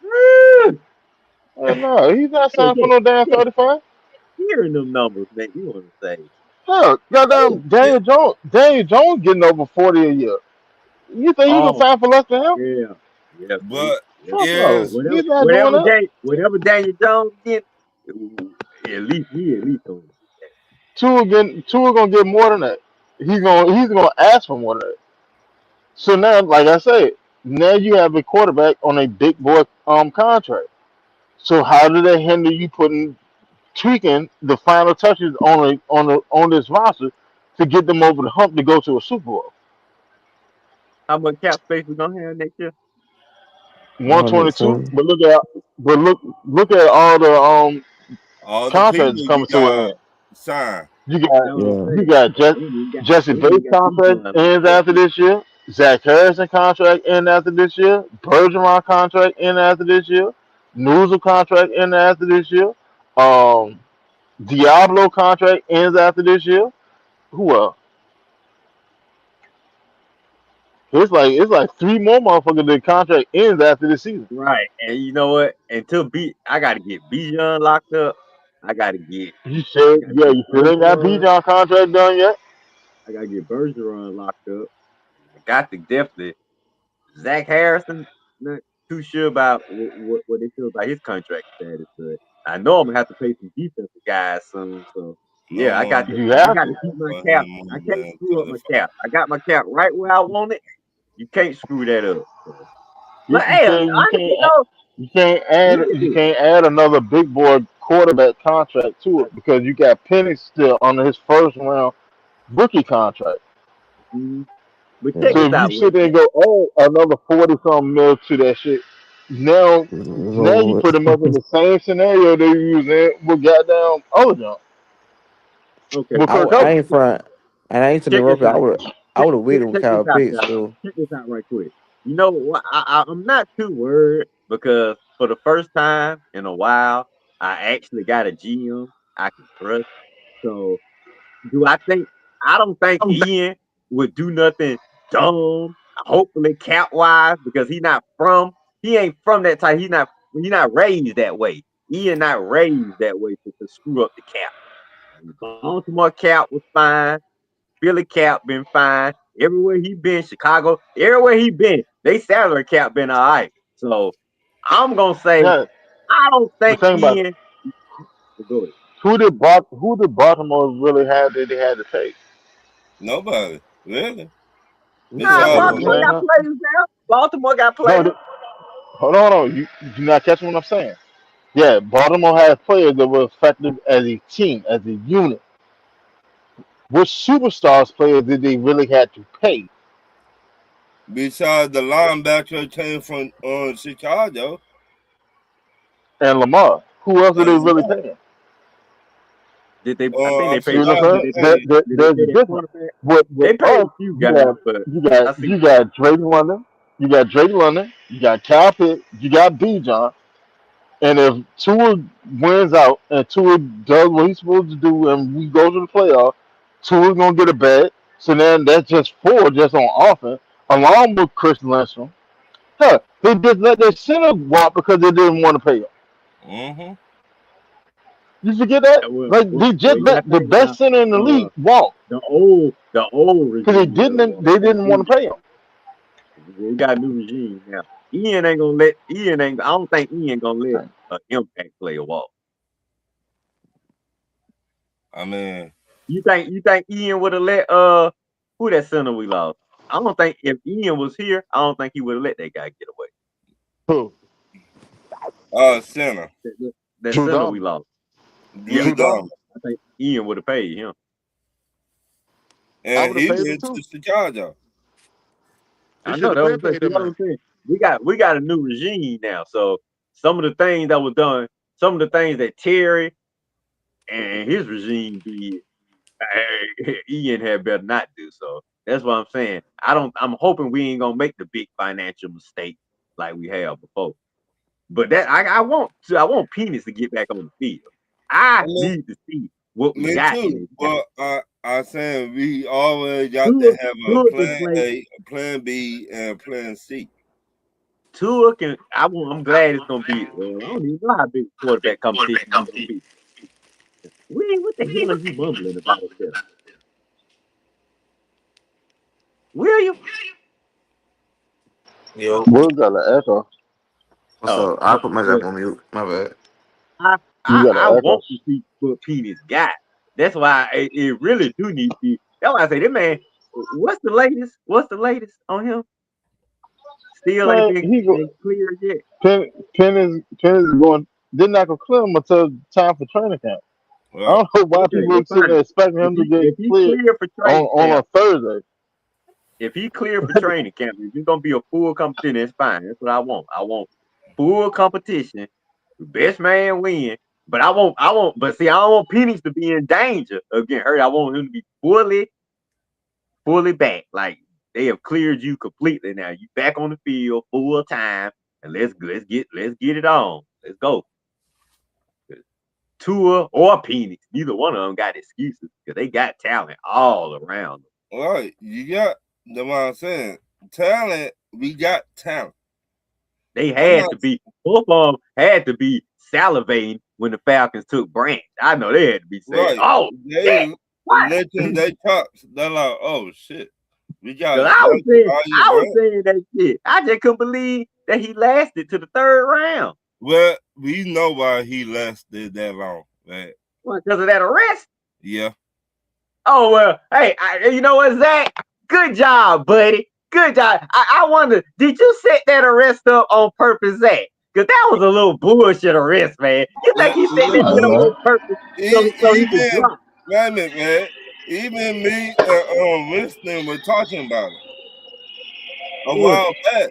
Woo! No, he's not Hey, signing for no damn 35. hearing them numbers make me want to say, Hell, oh, goddamn Daniel Jones getting over 40 a year. You think he gonna oh, sign for less than him? yeah, yeah, see, But yeah. Fuck So no. is whatever, He's not doing that. whatever Daniel Jones get, at least gonna get that. Two gonna get more than that. He's gonna ask for more than that. So now, like I said, now you have a quarterback on a big boy contract. So how do they hinder you putting tweaking the final touches on this roster to get them over the hump to go to a Super Bowl? How much cap space we gonna have next year? 122. 120. But look at all the all the contracts people you coming to an got end. signed. You got That's what I'm Yeah. you saying. got Jesse They ain't even Bates got contract Bijan locked ends up after yet. this year. Zach Harrison contract ends after this year. Bergeron contract ends after this year. Newsom contract ends after this year. Um, Diablo contract ends after this year. Who else? It's like three more motherfuckers. Their contract ends after this season. Right, and you know what? I gotta get Bijan locked up. I gotta get, You I said, gotta yeah, get you still ain't got Bergeron. Bijan contract done yet. I gotta get Bergeron locked up. I got to definitely Zach Harrison. Not too sure about what they feel about his contract status, but I know I'm gonna have to pay some defensive guys soon. So No yeah, more You I have got to. to keep my for cap. him more I can't than screw up my 35. cap. I got my cap right where I want it. You can't screw that up. So, You, but you hey, can't you honestly can't though, you can't add look at you this. can't add another big boy quarterback contract to it because you got Penix still under his first round rookie contract. Mhm. But check Yeah. So this if you out, sit Will. there and go, oh, another 40 something mil to that shit, now It's now you over put him up in with. the same scenario they was in with goddamn other jump Okay, with Kirk I Cousins. ain't front, and I ain't to check this interrupt you. out. I would have waited with Check this Kyle out, Pitts. fellas. So Check this out right quick. You know what? I'm not too worried because for the first time in a while, I actually got a GM I can trust. So do I think? I don't think Ian would do nothing dumb. Hopefully, cap wise, because he ain't from that type. He not raised that way. Ian not raised that way to screw up the cap. Baltimore cap was fine. Philly cap been fine. Everywhere he been, Chicago, everywhere he been, they salary cap been all right. So I'm gonna say Yeah, I don't but think think about it. Ian go ahead. Who did Baltimore really have that they had to take? Nobody, really. we Nah, got You know Besides, what I'm Baltimore saying? got players now. Baltimore got No, players. hold on. You're not catching what I'm saying. Yeah, Baltimore has players that were effective as a team, as a unit. Which superstars players did they really have to pay? besides the linebacker came from Chicago And Lamar. Who else did and they really Lamar. pay? Did they? I think they I'm You paid. know surprised what I'm they saying? paid. Did they There's a pay that difference. quarterback? With They paid us, a few you guys, got but you got I see. you got Drake London, you got Cal Pitt, you got Bijan, and if Tua wins out and Tua does what he's supposed to do and we go to the playoff, Tua's gonna get a bag. So then that's just four just on offense, along with Chris Lindstrom. Huh, they just let their center walk because they didn't want to pay him. Mm-hmm. You forget that? Like they Well, just you got let to the think best now. center in the league Uh, walk the old because they regime didn't they got didn't new. want to pay him. We got a new regime now. Ian ain't gonna let Ian ain't. I don't think Ian gonna let an impact player walk. I mean, You think Ian would have let who that center we lost? I don't think if Ian was here, I don't think he would have let that guy get away. Who? center. That center we Trudon. lost. Yeah, $3. I think Ian would have paid him. I And would have he paid him went too. to Chicago. He I should know have that was been the paid thing. him, See, that's what man. I'm saying. We got a new regime now. So some of the things that were done, some of the things that Terry and his regime did, Ian had better not do. So that's what I'm saying. I'm hoping we ain't gonna make the big financial mistake like we have before. But that I want Penix to get back on the field. I I mean, need to see what we me got in too. this game. But I saying we always got to Tua, have a Tua can plan play. A, a plan B, and a plan C. Tua can. I'm glad it's gonna be. I don't even know how big quarterback competition is gonna be. What the hell are you mumbling about up there, William? Yo, Will got an echo. what's Oh, up? I put myself but on mute. My bad. I You I, got I an echo. want to see what Penix got. That's why it really do need to be. That's why I say that man. What's the latest? What's the latest on him? Still ain't Man, been he go. ain't cleared yet. Penn is going. They're not gonna clear him until time for training camp. I Right. don't know why Okay, people well are sitting fine. there expecting him to get If he cleared cleared for on training camp, a Thursday. if he cleared for training camp, if it's gonna be a full competition, that's fine. That's what I want. I want full competition. Best man win. But but see, I don't want Penix to be in danger of getting hurt. I want him to be fully back. Like they have cleared you completely now. You back on the field full time, and let's get it on. Let's go. Tua or Penix, neither one of them got excuses because they got talent all around them. Right. You got the what I'm saying. Talent, we got talent. They I'm had not to be both of them had to be salivating when the Falcons took Branch. I know they had to be saying, right. "Oh shit, They what?" licking their chops. They're like, oh shit. We got Because Zachariah I was Grant. saying that shit. I just couldn't believe that he lasted to the third round. Well, we know why he lasted that long, man. What, because of that arrest? Yeah. Oh well, hey, you know what, Zach? Good job, buddy. Good job. I wonder, did you set that arrest up on purpose, Zach? Because that was a little bullshit arrest, man. You think he set that I shit don't up know. on purpose so he could Even drop? wait a minute, man. Even me and Winston were talking about it a What? while back.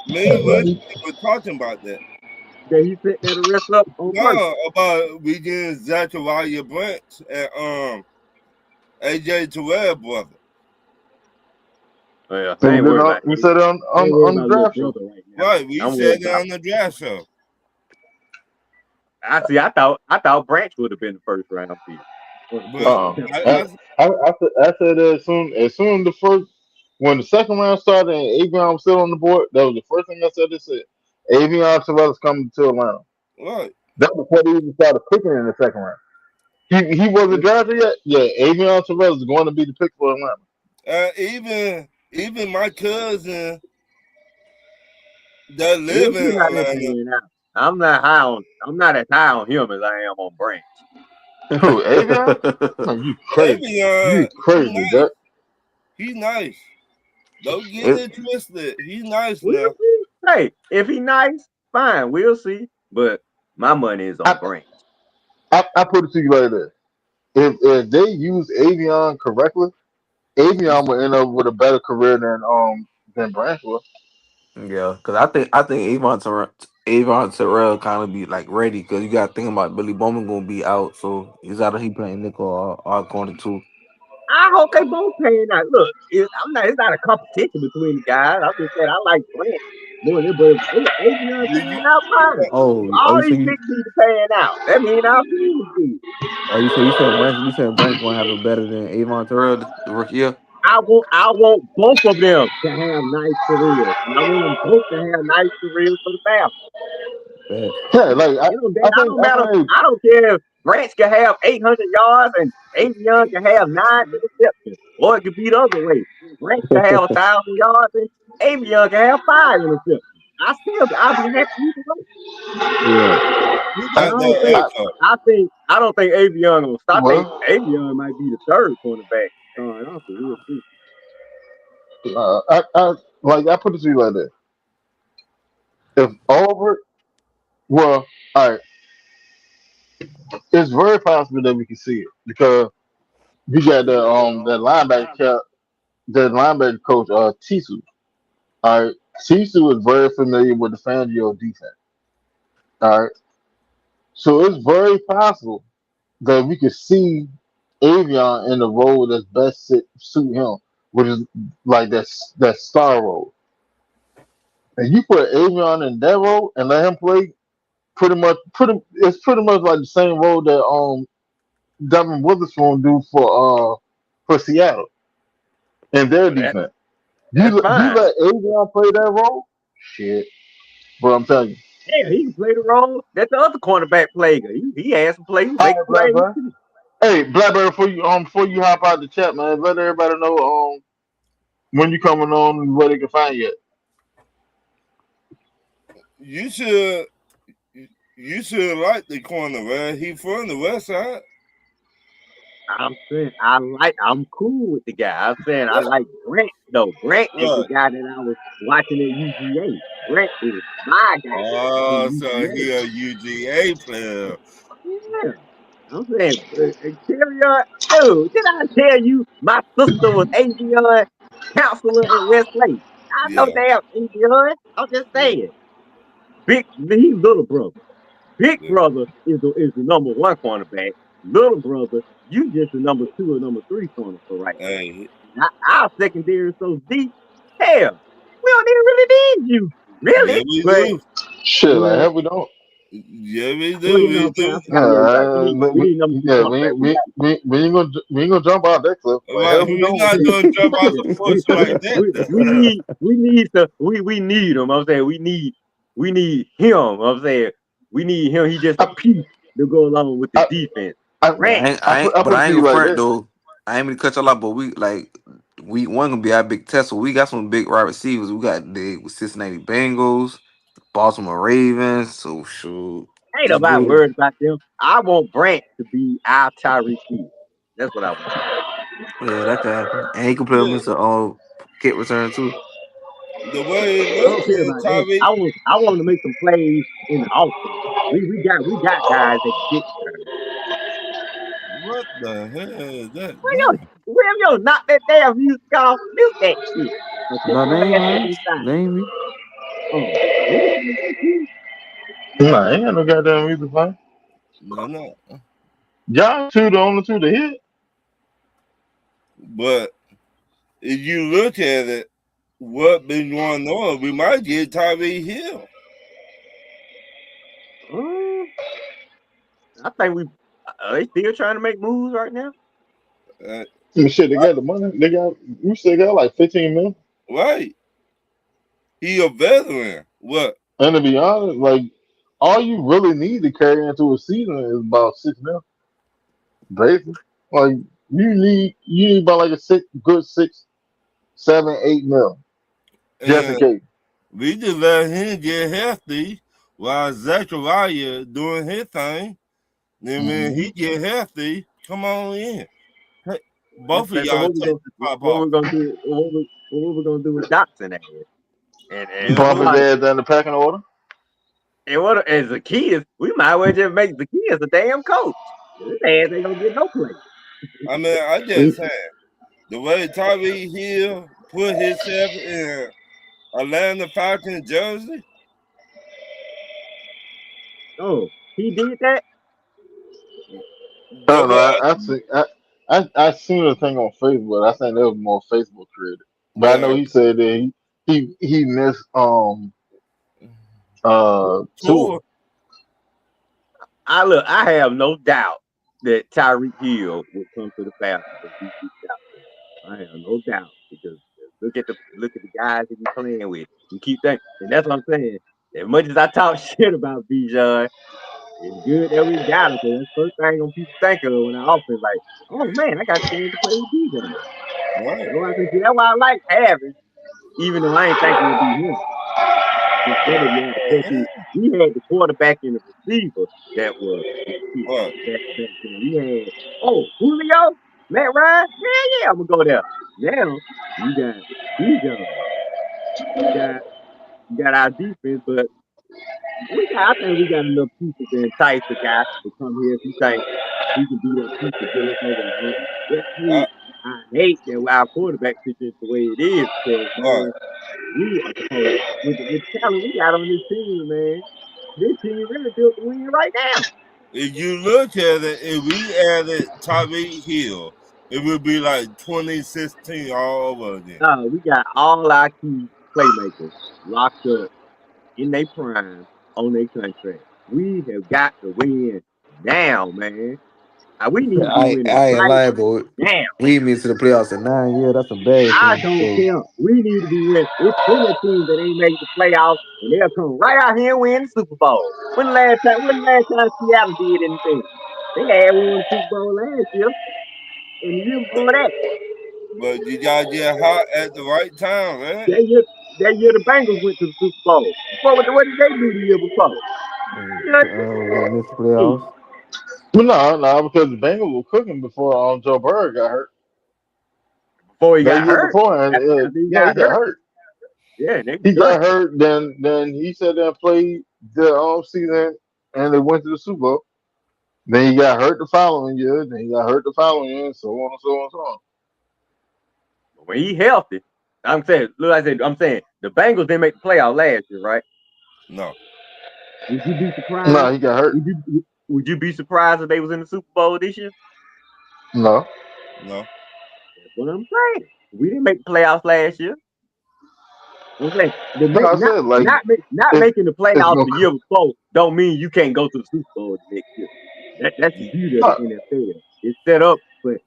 Me and Winston were talking about that. That he set that arrest up on purpose. No, about we getting Zachariah Branch and AJ Terrell brother. Well, So I ain't worried about we said it on the little draft show. brother right now. Right, we I'm worried said that about. on the draft show. I thought Branch would have been the first round pick. But I, I I said that as soon when the second round started and Avion was still on the board, that was the first thing I said. They said Avion Terrell is coming to Atlanta. right. That was before they even started picking in the second round. He wasn't drafted yet. Yeah, Avion Terrell is going to be the pick for Atlanta. Even my cousin that We'll live see in how that Atlanta, pan out. I'm not as high on him as I am on Branch. Who, Avion? Man, you crazy. Avion, You crazy, Jack. he's nice. Don't get It, it twisted. He's nice We'll now. see. Hey, if he nice, fine, we'll see. But my money is on I, Branch. I put it to you like this. If they use Avion correctly, Avion will end up with a better career than Branch will. yeah, because I think Avon Terrell kind of be like ready because you got to think about Billy Bowman gonna be out, so he's either he playing nickel or corner too. I hope they both pan out. Look, it's not a competition between the guys. I'm just saying I like Branch more than but if Avion Did you? pan out, fine. Oh, All you say these you niggas need to pan out. That means our team is good. you saying Branch gonna have it better than Avon Terrell the rookie year? I want both of them to have nice careers. And I want them both to have nice careers for the Falcons. Bet. Yeah, like It I think don't I matter. think I don't care if Branch can have 800 yards and Avion can have 9 interceptions. Or it could be the other way. Branch can have 1,000 yards and Avion can have 5 interceptions. I'll be happy either way. Yeah. Who But I, got that echo? I don't think Avion gonna start. I think well, Avion might be the third cornerback starting off. We'll see. I put it to you like this. If Auburn, well, all right, It's very possible that we can see it because you got that linebacker coach Tisu. All right, Tisu is very familiar with the Fangio defense. All right, so it's very possible that we could see Avion in the role that's best suit him, which is like that star role. And you put Avion in that role and let him play it's pretty much like the same role that Devin Witherspoon do for Seattle in their Well, defense. that's You fine. let Avion play that role, shit. But I'm telling you, Yeah, he can play the role that the other cornerback played. He has to play. He all make right, plays Blackburn. too. Hey, Blackburn, before you hop out the chat, man, let everybody know when you coming on and where they can find you. You should like the corner, man. He from the west side. I'm saying I'm cool with the guy. I'm saying I Yeah. like Brent though. Brent is the Right. guy that I was watching at UGA. Brent is my guy Oh, in so UGA. he a UGA player. Yeah. I'm saying, Carrier, dude, did I tell you my sister was Avion counselor at Westlake? I know Yeah. damn Avion. I'm just Yeah. saying. He's little brother. Big Yeah. brother is the number one cornerback. Little brother, you just the number two or number three corner for right now. Hey, Our secondary is so deep. Hell, we don't even really need you, yeah, really. we But do. Shit, like well, hell we don't. Yeah, we well, do. you know We what I'm saying. do. Yeah, you're right. We need number two Yeah, cornerback. we ain't gonna jump out that cliff. Like Right. hell we We're don't. not gonna jump out the porch like that. We need him. I'm saying we need him. I'm saying we need him. He just a I, piece to go along with the I, defense. I, But Grant, I but put it I to ain't you gonna like front this. though. I ain't gonna cut y'all out, but we one gonna be our big test. So we got some big wide receivers. We got the Cincinnati Bengals, Baltimore Ravens. So shoot, ain't it's nobody good. worried about them. I want Brant to be our Tyreek Hill. That's what I want. Yeah, that can happen. And he can play Yeah. Mr. kick return too. The way it I looks don't care in about that. Tyreek, I want to make some plays in the offense. We got guys that can get returns. what the hell is that Yo, doing? knock that damn music off. Mute that shit. Or take No, your they ain't ass back man. inside. They ain't me. Oh, nigga, you Nah, ain't got no goddamn music playing. No, no. Y'all two the only two to hit. But if you look at it, what been going on, we might get Tyreek Hill. I think are they still trying to make moves right now? Uh, Shit, they got the money. We still got like 15 million. right. He a veteran. What? And to be honest, like all you really need to carry into a season is about 6 mil, basically. Like you need about like a good 6, 7, 8 mil, just in And case. we just let him get healthy while Zachariah doing his thing. Then when Hmm he get healthy, come on in. Hey, both of Okay, so y'all take the top what off. we gonna do? What we gonna do with Dotson ass? And Yeah, Bump his we somebody ass down the packing order. and what as Zacchaeus, we might as well just make Zacchaeus a damn coach. His ass ain't gonna get no play. I mean, I just saying the way Tyreek Hill put himself in Atlanta Falcons jersey. Oh, he did that? I That don't know. what I seen a thing on Facebook. I think that was more Facebook created, but I know well he said that he missed tour. tour. I have no doubt that Tyreek Hill will come to the Falcons if he reached out to him. I have no doubt because look at the guys that he's playing with. You keep thinking, and that's what I'm saying. As much as I talk shit about Bijan, it's good that we got him because that's the first thing on people think of when I often like, oh man, I got a chance to play with Bijan. Right. That's why I like having, even though I ain't thinking it'd be him. Instead of you, but see, we had the quarterback and the receiver that was the key. Right. Back then. We had Julio, Matt Ryan. Yeah, I'm gonna go there. Now you got Bijan. You got our defense, but I think we got enough people to entice the guy to come here if he think he can be that piece to get us over the hump. Yeah, I, I hate that our quarterback situation the way it is because right. man, we are supposed with the talent we got on this team, man. This team really built to win right now. If you look at it, if we added Tyreek Hill, it would be like 2016 all over again. We got all our key playmakers locked up in their prime on their contract. We have got to win now, man. We need to be winning I ain't right lying, but now. lead me to the playoffs in 9 years. That's I embarrassing. don't So care. We need to be winning. It's plenty of teams that ain't made the playoffs, and they'll come right out here and win the Super Bowl. When the last time Seattle did anything? They had won the Super Bowl last year, and the year But before that. but you gotta get hot at the right time, man. That year, that year the Bengals went to the Super Bowl. What did they do the year before? Nothing. miss the playoffs. But no, because the Bengals were cooking before Joe Burrow got hurt. Before he That got year hurt. before, and After he yeah, he got got hurt, hurt. yeah, they were He done. got hurt. Then he said that played the season, and they went to the Super Bowl. Then he got hurt the following year. Then he got hurt the following year, and so on and so on and so on. When he healthy, I'm saying the Bengals didn't make the playoff last year, right? No, Would you be No, surprised? he got hurt. Would you be surprised if they was in the Super Bowl this year? No, no. That's what I'm saying. We didn't make the playoffs last year. I'm saying no, I said like not it's making the it's playoffs gonna the year before don't mean you can't go to the Super Bowl the next year. That's the beauty of the no, NFL. It's set up, but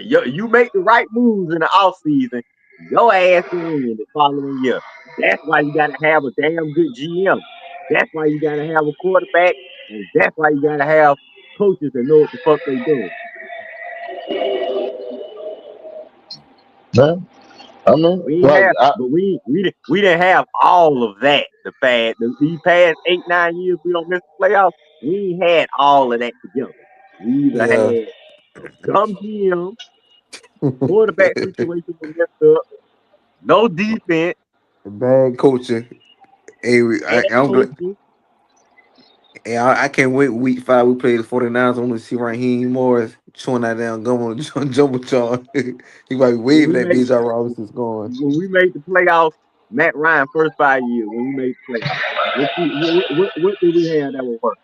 you make the right moves in the off season, your ass can win the following year. That's why you got to have a damn good GM. That's why you got to have a quarterback, and that's why you got to have coaches that know what the fuck they doing. man. I mean, We ain't like have, but we didn't have all of that. These past 8-9 years we don't miss the playoffs. We ain't had all of that together. We either Yeah. had a dumb GM, quarterback situation was messed up, no defense, Bad coaching. Hey, bad I'm glad. coaching. Hey, I can't wait. Week 5, we play the 49ers. I want to see Raheem Morris chewing that down gum on the jumbotron. He might be When waving we that made bitch out. Robinson's going. the playoffs, Matt Ryan first 5 years when we made the playoffs. What did we have that would work?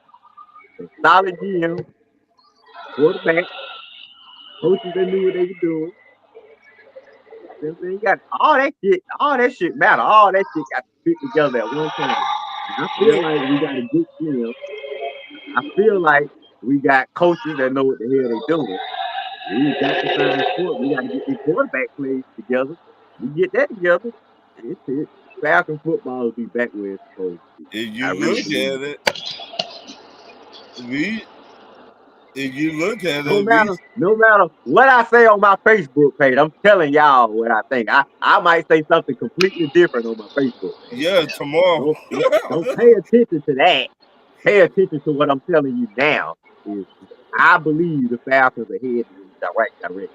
A solid GM, quarterback, coaches that knew what they were doing. You know what I'm saying? You got all that shit matter. All that shit got to fit together at one time. And I feel Yep. like we got a good team. I feel like we got coaches that know what the hell they doing. We got to sign sport. We got to get these quarterback plays together. We get that together. It's Falcon football will be back where it's supposed to be. If I you really look believe at that. it, we if you look at No it, we matter, no matter what I say on my Facebook page, I'm telling y'all what I think. I might say something completely different on my Facebook page. yeah tomorrow. Don't pay attention to that. Pay attention to what I'm telling you now. Is I believe the Falcons are headed in the right direction.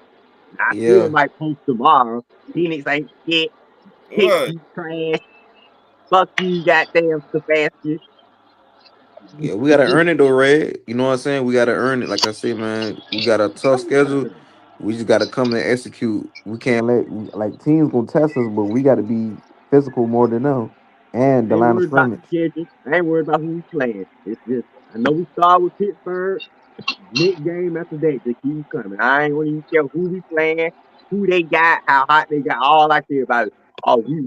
And I still Yeah. might post tomorrow. Penix ain't shit. Pick What? you trash. Fuck you, goddamn Stefanski. Yeah, we gotta earn it though, Red. You know what I'm saying? We gotta earn it. Like I said, man, we got a tough schedule. We just gotta come and execute. We can't like teams gonna test us, but we gotta be physical more than them. And I the ain't line of worried about the scrimmage. schedule. I ain't worried about who we playing. It's just I know we start with Pittsburgh. Next game after that, just keep coming. I ain't gonna even care who we playing, who they got, how hot they got. All I care about is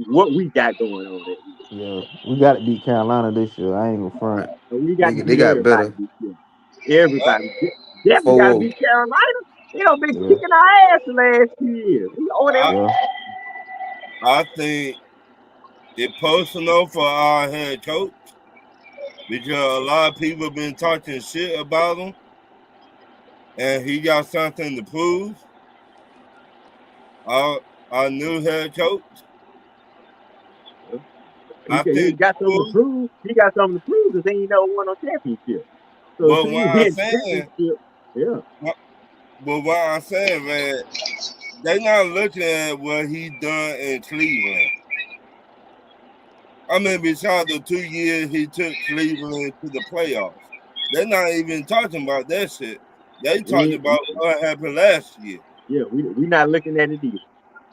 what we got going on that week. Yeah, we gotta beat Carolina this year. I ain't gonna front. So we got to They beat got everybody better. this year. Everybody. Definitely got to 4-0. beat Carolina. They don't been Yeah, kicking our ass the last 2 years. We owe them. I yeah, I think it personal for our head coach because a lot of people been talking shit about him, and he got something to prove. Our new head coach, I He think. got something to prove. He got something to prove because they ain't never won no championship. So But until what you I'm win saying, championship, yeah. man, they not looking at what he done in Cleveland. I mean, besides the 2 years he took Cleveland to the playoffs, they're not even talking about that shit. They talked We, about what happened last year. yeah, we not looking at it either.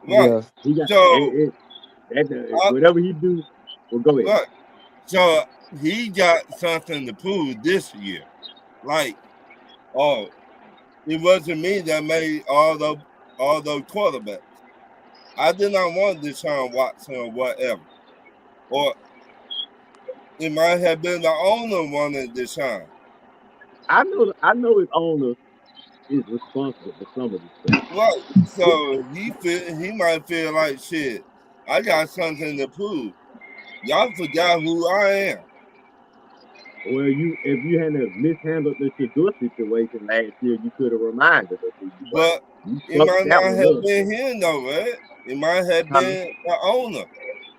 Right. Yeah. He got So, I, whatever he do. Well, go ahead. right. So he got something to prove this year. Like, oh, it wasn't me that made all those quarterbacks. I did not want Deshaun Watson or whatever. Or it might have been the owner wanted Deshaun. I know his owner is responsible for some of this stuff. Right. So he might feel like shit. I got something to prove. Y'all forgot who I am. Well, if you hadn't mishandled the Shador situation last year, you could have reminded us who you were. But You it fucked might that not one have up. been him though, right? It might have Huh? been the owner.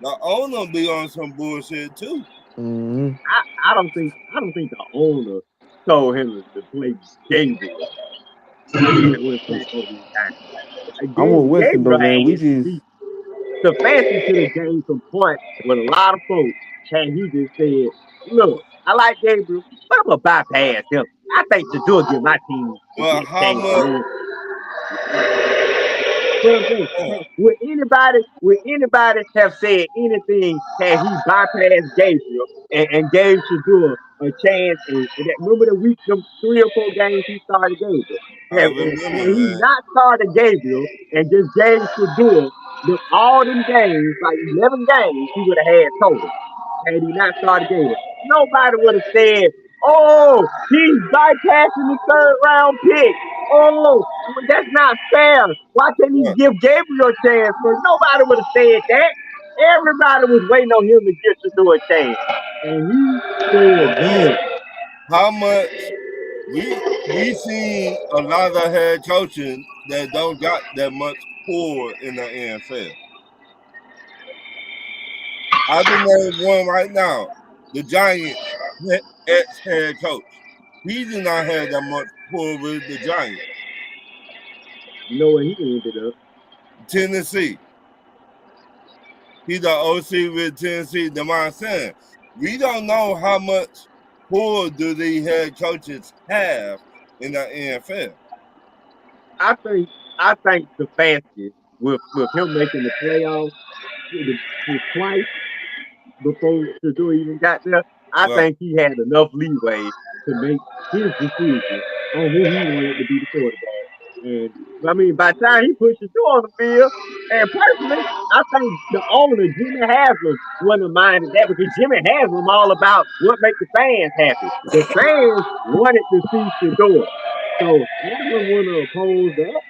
The owner be on some bullshit too. Mm-hmm. I don't think the owner told him to play Gabriel when Flacco went down. I'm with Winston though, Gabriel man. We had just he Stefanski could have gained some points with a lot of folks had he just said, "Look, I like Gabriel, but I'm gonna bypass him. I think Shador give my team a Well, good how chance to much? win." But I'm saying, Oh, would anybody have said anything had he bypassed Gabriel and gave Shador a chance? And that, remember the week, the 3 or 4 games he started Gabriel. I Had remember he that. not started Gabriel and just gave Shador all them games, like 11 games, he would have had total. Had he not started Gabriel, nobody would have said, "Oh, he's bypassing the 3rd round pick. Oh, well, that's not fair. Why can't he Right. give Gabriel a chance?" But nobody would have said that. Everybody was waiting on him to get to do a chance. And he said, But no. how much we seen a lot of head coaching that don't got that much pull in the NFL. I can name one right now. The Giants ex head coach. He did not have that much pull with the Giants. You know where he ended up? Tennessee. He's the OC with Tennessee. The man saying we don't know how much pull do these head coaches have in the NFL. I think I think the fastest with him making the playoffs twice before Shador even got there, I Right. think he had enough leeway to make his decision on who he wanted to be the quarterback. And I mean, by the time he put Shador on the field, and personally, I think the owner, Jimmy Haslam, wouldn't have minded that because Jimmy Haslam all about what make the fans happy. The fans wanted to see Shador. So Haslam wouldn't have opposed that.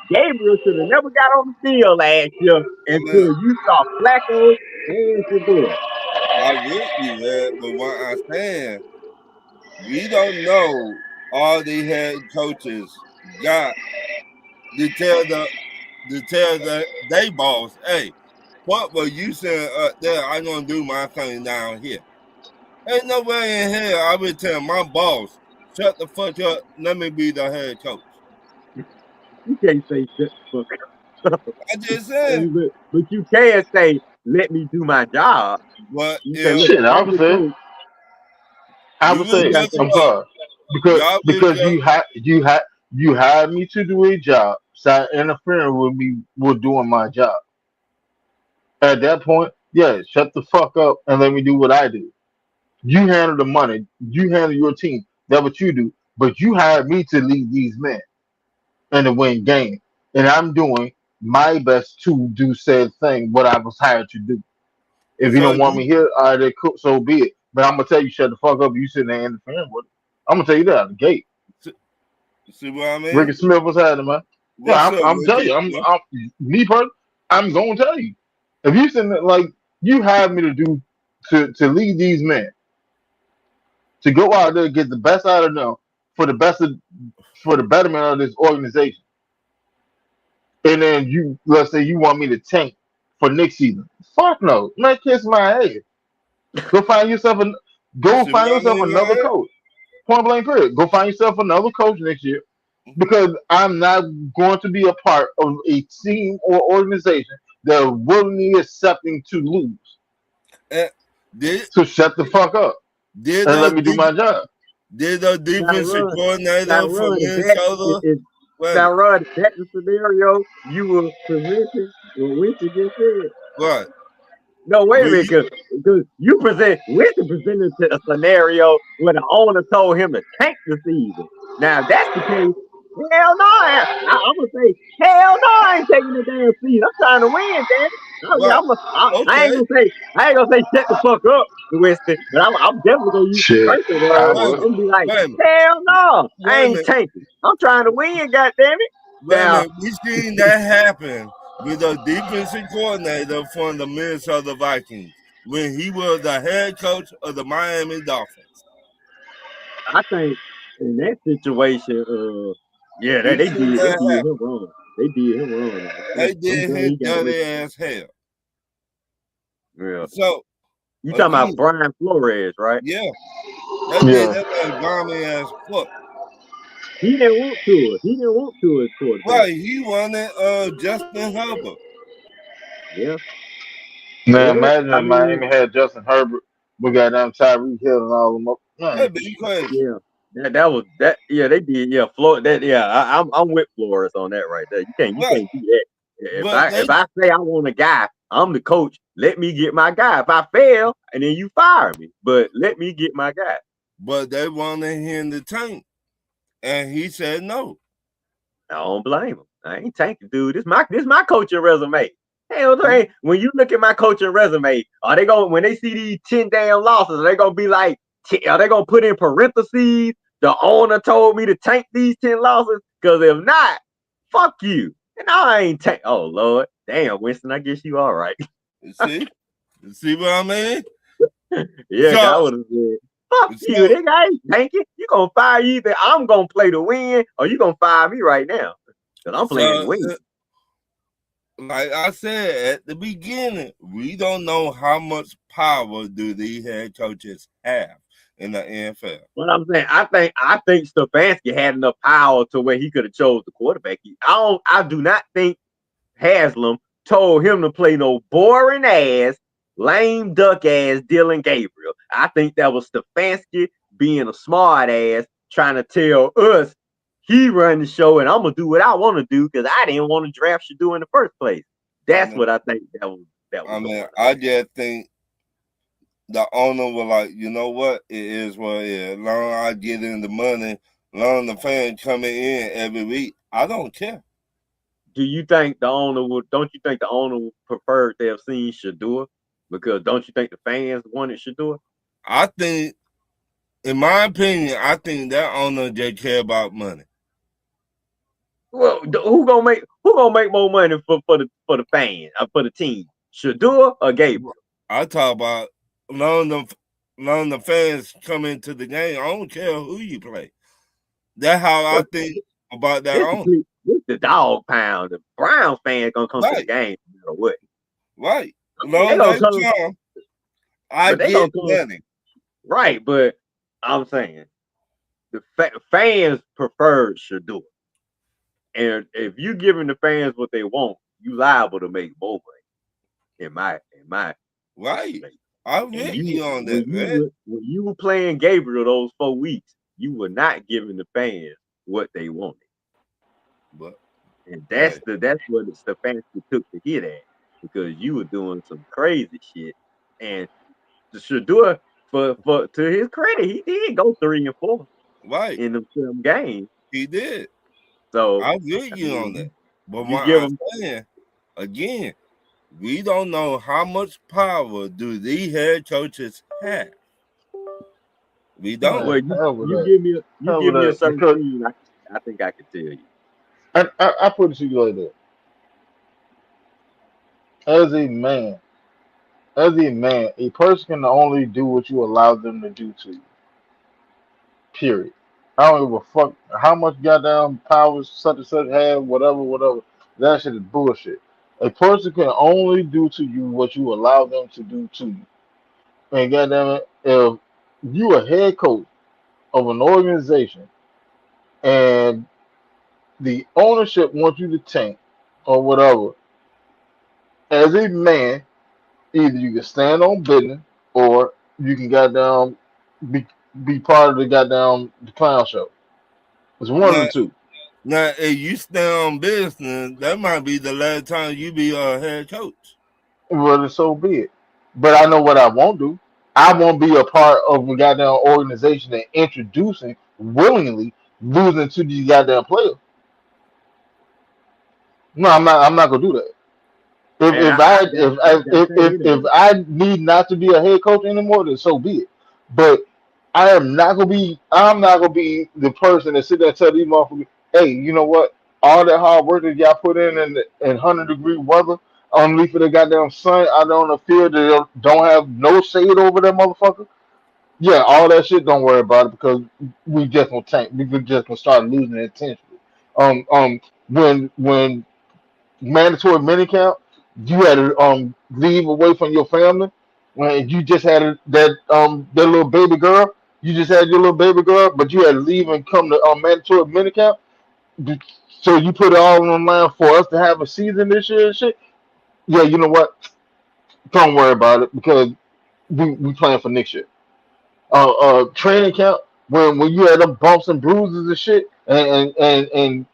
Gabriel should have never got on the field last year I mean, until you saw Flacco and Shador. I with you, man, but what I'm saying, we don't know all the head coaches got to tell the they boss, hey, what were you saying up there? I'm gonna do my thing down here. Ain't no way in hell I would tell my boss, shut the fuck up, let me be the head coach. You can't say shut the fuck up. I just said, But you can say, let me do my job. but You say, if look, Shit, I I'm would the say, coach. I you would was You say, gotta just say, I'm up, sorry, because y'all was because just you hired me to do a job, start interfering with me with doing my job. At that point, yeah, shut the fuck up and let me do what I do. You handle the money, you handle your team. That's what you do. But you hired me to lead these men and to win games, and I'm doing my best to do said thing what I was hired to do. If you so don't want you me here, all right, cool, so be it. But I'm gonna tell you, shut the fuck up. You sitting there interfering with it. I'm gonna tell you that out the gate. see what I Ricky mean? Smith was happening, man. Yeah, What's up, I'm telling Ricky? you, I'm me person. I'm gonna tell you. If you sitting there, like you have me to do to lead these men to go out there and get the best out of them for the best of, for the betterment of this organization, and then you let's say you want me to tank for next season. Fuck no, man, kiss my ass. Go find yourself a go See find what I yourself mean, another man? coach. Point blank period. Go find yourself another coach next year Mhm. because I'm not going to be a part of a team or organization that are willingly accepting to lose. And Did to shut the fuck up did and the let me do my job. did the defensive Tyrod, coordinator for Tyrod, Minnesota? is Wait, Tyrod, is that the scenario you were presenting when Winston just said? what? No, wait a Will minute, you? because Winston presented to a scenario where the owner told him to tank the season. Now, if that's the case, hell no, I'm gonna say hell no, I ain't taking the damn season. I'm trying to win, damn it. Oh yeah, What? I ain't Okay. gonna say shut the fuck up, Winston, but I'm definitely gonna use some Shit, cursing I words. Wait a would. minute. I'm gonna be like, Wait a minute. hell no, I Wait a ain't minute. tanking. I'm trying to win, goddamn it. Wait a Now, minute. We seen that happen with the defensive coordinator from the Minnesota Vikings when he was the head coach of the Miami Dolphins. I think in that situation, yeah, We seen they that did him happen. wrong. They did him wrong. They I'm did glad him he got away dirty from as hell. that. Yeah. So You talking about again, Brian Flores, right? yeah, they did Yeah. that man grimy as fuck. He didn't want to. He didn't want to as quarterback. Right, he wanted Justin Herbert. Yeah. Now And imagine I if mean, Miami had Justin Herbert, we got them Tyreek Hill and all them up. That'd Man, be crazy. yeah. That was that. Yeah, they did. Yeah, Flores. That. Yeah, I'm with Flores on that right there. You Right, can't do that. but If they I say I want a guy, I'm the coach. Let me get my guy. If I fail, and then you fire me, but let me get my guy. but they wanted him to tank, and he said no. I don't blame him. I ain't tanking, dude. This my coaching resume. Hell, hey, when you look at my coaching resume, are they going when they see these 10 damn losses, are they gonna be like, are they gonna put in parentheses? The owner told me to tank these 10 losses? Because if not, fuck you. And I ain't tank. Oh Lord, damn, Winston, I guess you all right. You see what I mean? Yeah, So, I would have said, fuck you, so nigga. I ain't tanking. You gonna fire either I'm gonna play to win, or you gonna fire me right now. Because I'm playing to so win. like I said at the beginning, we don't know how much power do these head coaches have in the NFL. What I'm saying, I think Stefanski had enough power to where he could have chose the quarterback. I do not think Haslam told him to play no boring ass, lame duck ass Dylan Gabriel. I think that was Stefanski being a smart ass, trying to tell us he run the show and I'm gonna do what I want to do because I didn't want to draft Shador in the first place. I That's mean, what I think that was I going mean, on. I just think the owner was like, you know what, it is what it is. Long I get in the money, long the fans coming in every week, I don't care. Do you think the owner would? Don't you think the owner would prefer to have seen Shador? Because don't you think the fans wanted Shador? I think, in my opinion, I think that owner just care about money. Well, who gonna make more money for the fans for the team? Shador or Gabriel? I talk about long the fans come into the game. I don't care who you play. That's how I Well, think about that owner. this the dog pound. The Browns fans gonna come to the Right, game no matter what. right. They Long gonna they come, come, I but they gonna get come money. right. But I'm saying the fans prefer Shador, and if you giving the fans what they want, you liable to make more money. In my Right. opinion. I And with you on that, man. when you were playing Gabriel those 4 weeks, you were not giving the fans what they wanted. But And hey, that's what Stefanski took to hit at because you were doing some crazy shit. And Shador, for to his credit, he did go 3-4 right. in them games. He did. So I with I you on that. mean, But you what give I'm him saying again, we don't know how much power do these head coaches have. We don't. well, man, hell with that. you Hell give with me a that. certain Because team, I think I could tell you. I put it to you like that. As a man, a person can only do what you allow them to do to you. Period. I don't give a fuck how much goddamn powers such and such have, whatever, whatever. That shit is bullshit. A person can only do to you what you allow them to do to you. And goddamn it, if you a head coach of an organization and the ownership wants you to tank or whatever, as a man, either you can stand on business or you can goddamn be be part of the goddamn the clown show. It's one of Now, the two. now, if you stay on business, that might be the last time you be a head coach. Well, so be it. But I know what I won't do. I won't be a part of a goddamn organization that introducing willingly losing to these goddamn players. No, I'm not. I'm not gonna do that. If And if I gotta say this if though. I need not to be a head coach anymore, then so be it. But I am not gonna be. I'm not gonna be the person that sit there and tell these motherfuckers, "Hey, you know what? All that hard work that y'all put in 100-degree weather underneath of the goddamn sun out on the field that don't have no shade over that motherfucker. Yeah, all that shit. Don't worry about it because we just gonna tank. We just gonna start losing it intentionally. Um um when mandatory minicamp, you had to leave away from your family. When you just had that little baby girl, you just had your little baby girl, but you had to leave and come to mandatory minicamp. So you put it all on the line for us to have a season this year and shit. Yeah, you know what? Don't worry about it because we playing for next year. Training camp when you had them bumps and bruises and shit, and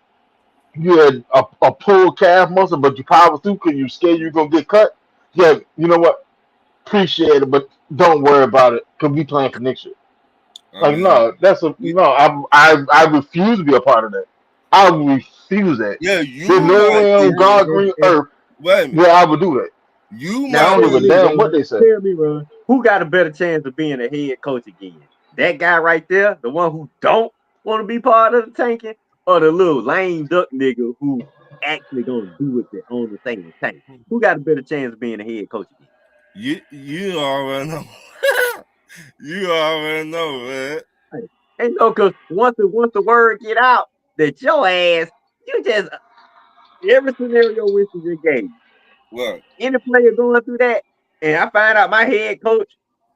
you had a pulled calf muscle, but you power through because you scared you're gonna get cut. Yeah, you know what? Appreciate it, but don't worry about it because we playing for next year. I Like mean, no, that's a you, no. I refuse to be a part of that. I refuse that. yeah, There's you no might way on be. Now, God green and earth Wait a minute. where I would do that. You I now don't might give tell a be. me, damn what Ron. they say. Tell me, Ron. Who got a better chance of being a head coach again? That guy right there, the one who don't want to be part of the tanking, or the little lame duck nigga who actually gonna do what the owner say and tank? Who got a better chance of being a head coach again? You already know. You already know, man. Hey, and no, cause once the word get out that your ass, you just every scenario Winston just gave. What? Any player going through that, and I find out my head coach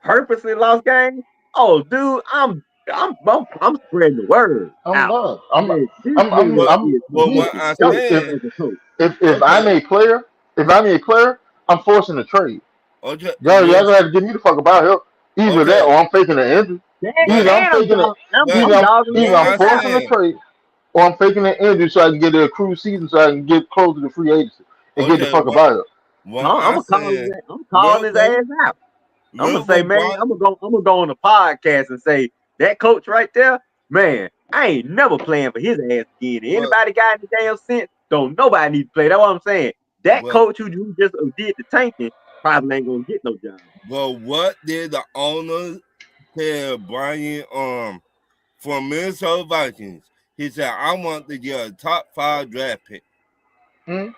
purposely lost games. Oh, dude, I'm spreading the word I'm out. not. I'm Man, this I'm I'm nigga But is but yeah. what completely I doped If said, as a coach. if I'm okay, a player, if I'm a player, I'm forcing a trade. okay, Y'all gonna have to get me the fuck about here. Either that okay. or I'm faking an injury. And, Either But I'm and I'm faking it. dog, I'm, but I'm dogging Either what his I'm ass I out. forcing a saying, trade or I'm faking an injury so I can get to a cruise season so I can get closer to free agency and get the okay, fuck about it. what I'm I gonna call his saying, ass, I'm calling real his quick, ass out. I'm gonna real say, quick, man, Brian. I'm gonna go on the podcast and say that coach right there, man, I ain't never playing for his ass again. But Anybody got any damn sense? Don't nobody need to play. That's what I'm saying. That but coach who just did the tanking probably ain't gonna get no job. but what did the owner tell Brian from Minnesota Vikings? He said, I want to get a top 5 draft pick. Mm,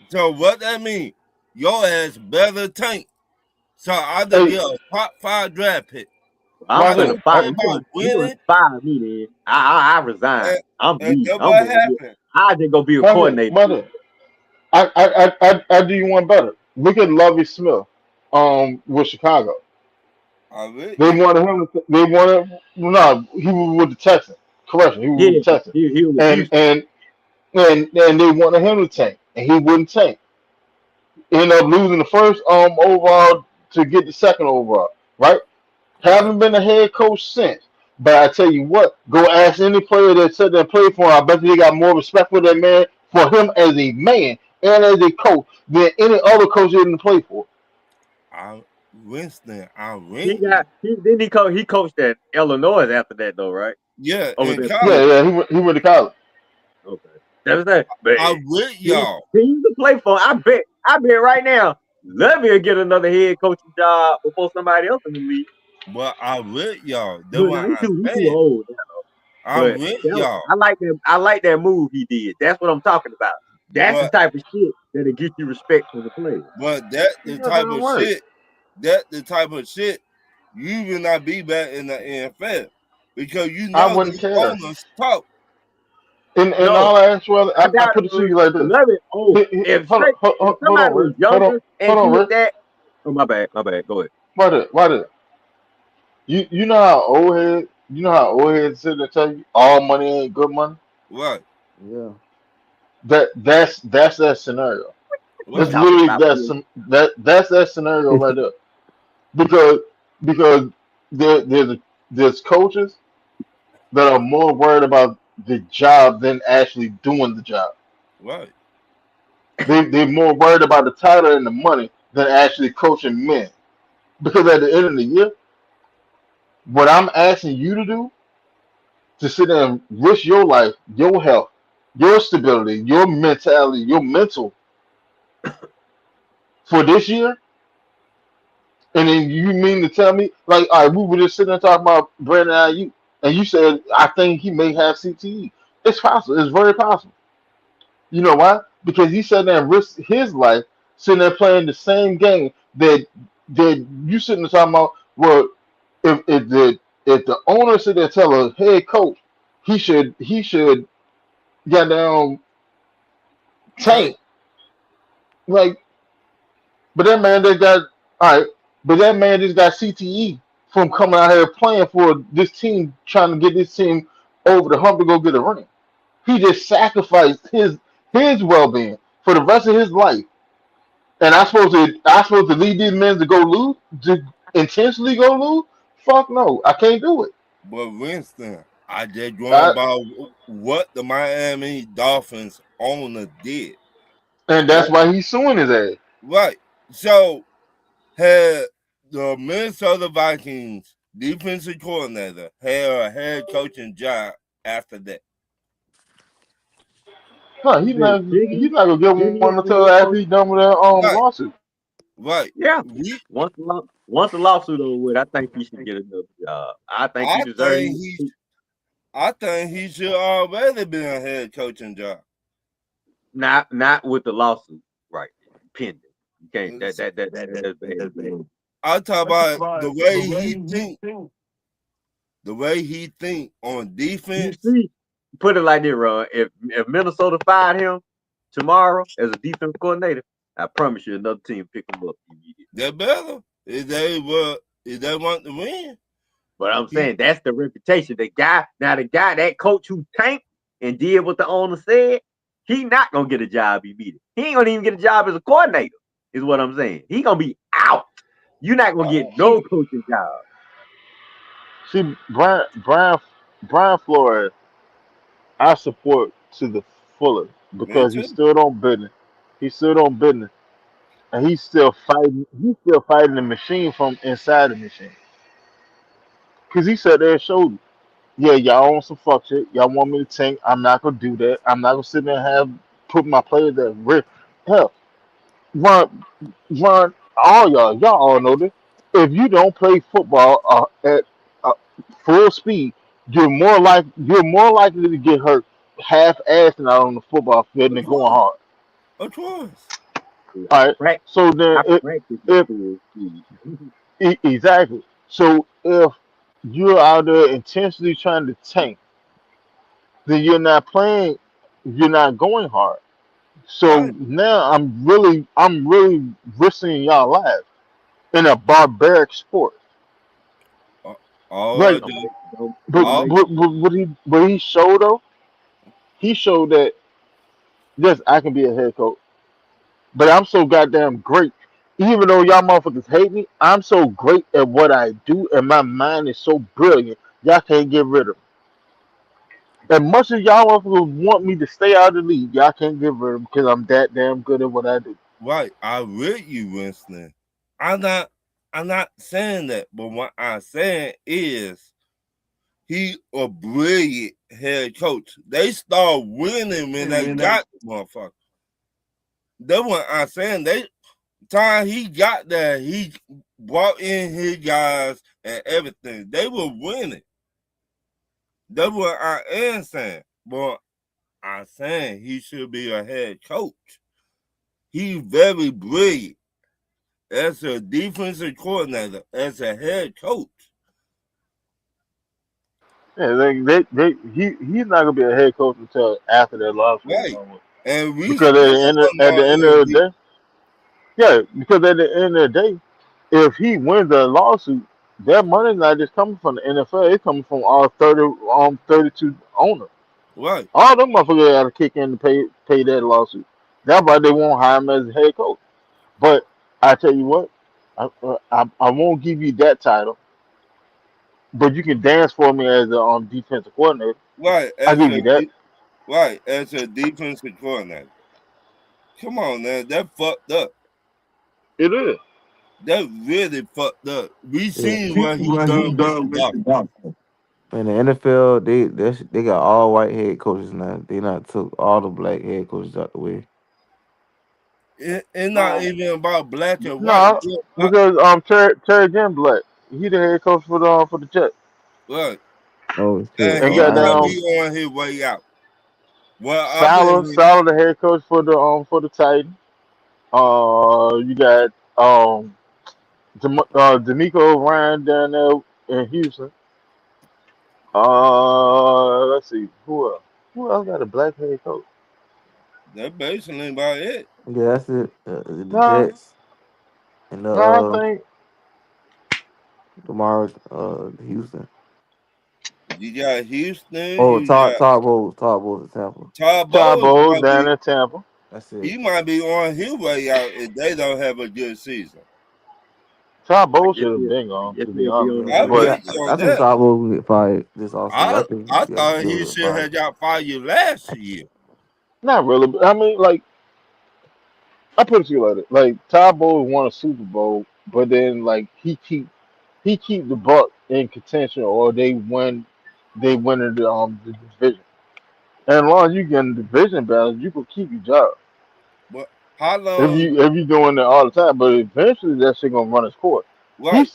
So what that mean? Your ass better tank. So I to hey, get a top 5 draft pick. I'm I watch finna this. don't fire care you. about You gonna winning, fire me, then? I resign. and, I'm and leaving. then I'm what going. happened? I just go be a Watch it. coordinator. Watch it. I do you one better. Look at Lovey Smith, with Chicago. I really, They wanted him. They wanted no. He was with the Texans. Correction. He was Yeah, with the Texans, he was and Houston. and and they wanted him to tank, and he wouldn't tank. Ended up losing the first overall to get the second overall. Right? right. Haven't been a head coach since. But I tell you what, go ask any player that said they played for him. I bet you they got more respect for that man, for him as a man and as a coach than any other coach they didn't play for. I Winston, I He ring you. got he coached at Illinois after that though, right? Yeah, Or was in that Yeah, college. yeah, he went to college. okay? That's that. But I with teams y'all. to play for. I bet right now, Levy will get another head coaching job before somebody else in the league. But I with y'all. That's But what now he I'm too saying. old. I But with that, y'all. I like that move he did. That's what I'm talking about. That's the But type of shit that'll get you respect from the players. that It the never type don't of work. shit. The type of shit you will not be back in the NFL because you I know wouldn't these care. owners talk. In No, all actuality, I I doubt put it to you like this. Levy. Oh, if Hold on, straight, if hold somebody on, was Rick. younger and Hold on, did Rick. that, oh my bad. Go ahead. Why did? You know how old heads sit there tell you all money ain't good money. Right. Yeah. That's that scenario. You That's Right. talking literally about? that's that scenario right there. because because there's coaches that are more worried about the job than actually doing the job. Right. They're more worried about the title and the money than actually coaching men. Because at the end of the year, what I'm asking you to do to sit there and risk your life, your health, your stability, your mentality, your mental for this year, and then you mean to tell me, like, all right, we were just sitting there talking about Brandon Ayuk, and you said, I think he may have CTE. It's possible. It's very possible. You know why? Because he sat there and risked his life sitting there playing the same game that you sitting there talking about. Well, if the owner sit there tell a head coach he should get down Tank. tank, like, but that man that got all right, but that man just got CTE from coming out here playing for this team, trying to get this team over the hump to go get a ring. He just sacrificed his well being for the rest of his life. And I supposed to lead these men to go lose, to intentionally go lose? Fuck no, I can't do it. But Winston, I just going I, about what the Miami Dolphins owner did. and that's Right. why he's suing his ass. Right. So had the Minnesota Vikings defensive coordinator had a head coaching job after that. No, You said he's not gonna get one Didn't he until have a after head he's coach? done with that Right. lawsuit. Right. Yeah. We Once the lawsuit over with, I think he should get another job. I think he I deserves. think he should already been a head coaching job. Not with the lawsuit, right? Pending. You can't. That's bad. I talk about the way he think on You defense. see, put it like this, Ron. If Minnesota fired him tomorrow as a defense coordinator, I promise you another team pick him up immediately. They're better if they want to win. But I'm He, saying that's the reputation. The guy, that coach who tanked and did what the owner said, he not gonna get a job immediately. He ain't gonna even get a job as a coordinator, is what I'm saying. He gonna be out. You're not gonna get no See, coaching job. see, Brian Flores, I support to the fullest me because he too. stood on business. He stood on business, and he's still fighting. He's still fighting the machine from inside the machine. Because he sat there and showed you, yeah, y'all on some fuck shit. Y'all want me to tank. I'm not gonna do that. I'm not gonna sit there and put my players at risk. Hell, run, y'all all know this. If you don't play football at uh, full speed, you're more likely to get hurt half-assed and out on the football field Of than going course. hard. Of course. All right. Prac- So then, I practice at if full speed. exactly. So if you're out there intentionally trying to tank, then you're not playing. You're not going hard. So Right. now I'm really risking y'all lives in a barbaric sport. Uh, All I Like, do, but all, Don't make what he showed though, he showed that yes, I can be a head coach, but I'm so goddamn great. Even though y'all motherfuckers hate me, I'm so great at what I do, and my mind is so brilliant. Y'all can't get rid of me. As much as y'all motherfuckers want me to stay out of the league, y'all can't get rid of me because I'm that damn good at what I do. right. I with you, Winston. I'm not I'm not saying that, but what I'm saying is he a brilliant head coach. They start winning when they got the motherfucker. That's what I'm saying. Time he got there, he brought in his guys and everything. They were winning. That's what I am saying. But I'm saying he should be a head coach. He's very brilliant as a defensive coordinator, as a head coach. Yeah, he's not gonna be a head coach until after that lawsuit is Right. over. And we Because still are at the not end in of the deep. day, yeah, because at the end of the day, if he wins the lawsuit, that money's not just coming from the NFL; it's coming from all 32 owners. Right. All them motherfuckers got to kick in to pay that lawsuit. That's why they won't hire him as a head coach. But I tell you what. I won't give you that title, but you can dance for me as a defensive coordinator. Right, I give you that. right, as a defensive coordinator. Come on, man, that fucked up. It is. That really fucked up. We Yeah. seen what he done with the Dolphins. In the NFL, they got all white head coaches now. They not took all the black head coaches out the way. It's not even about black and white. No, because Terry Jim Black, he the head coach for the Jets, Right. Oh shit! And and Oh, he got I might didn't. down be on his way out. Well, I Salah, believe Salah the head coach for the Titans. You got D'Amico Ryan down there in Houston. Let's see who else. Who else got a black head coach? that's basically about it. Yeah, that's it. The No, Jets and the no, I think tomorrow Houston. You got Houston, Oh, you got Todd Bowles at Tampa. Todd Todd Bowles Bowles might down be in Tampa. That's it. he might be on his way out if they don't have a good season. Todd I Bowles guess should have he'll, been I gone, guess to be he'll be honest on with his you. I way But out. bet Yeah, you on I think that. Todd Bowles will get fired this offseason. I think I yeah, thought he'll he get should fired. have got fired last year. not really. But I mean, like I put it to you like this. Like Todd Bowles won a Super Bowl, but then like he keep the Buck in contention, or they win in the division. And as long as you get in the division balance, you can keep your job. But how If long you doing it all the time, but eventually that shit gonna run its course. right,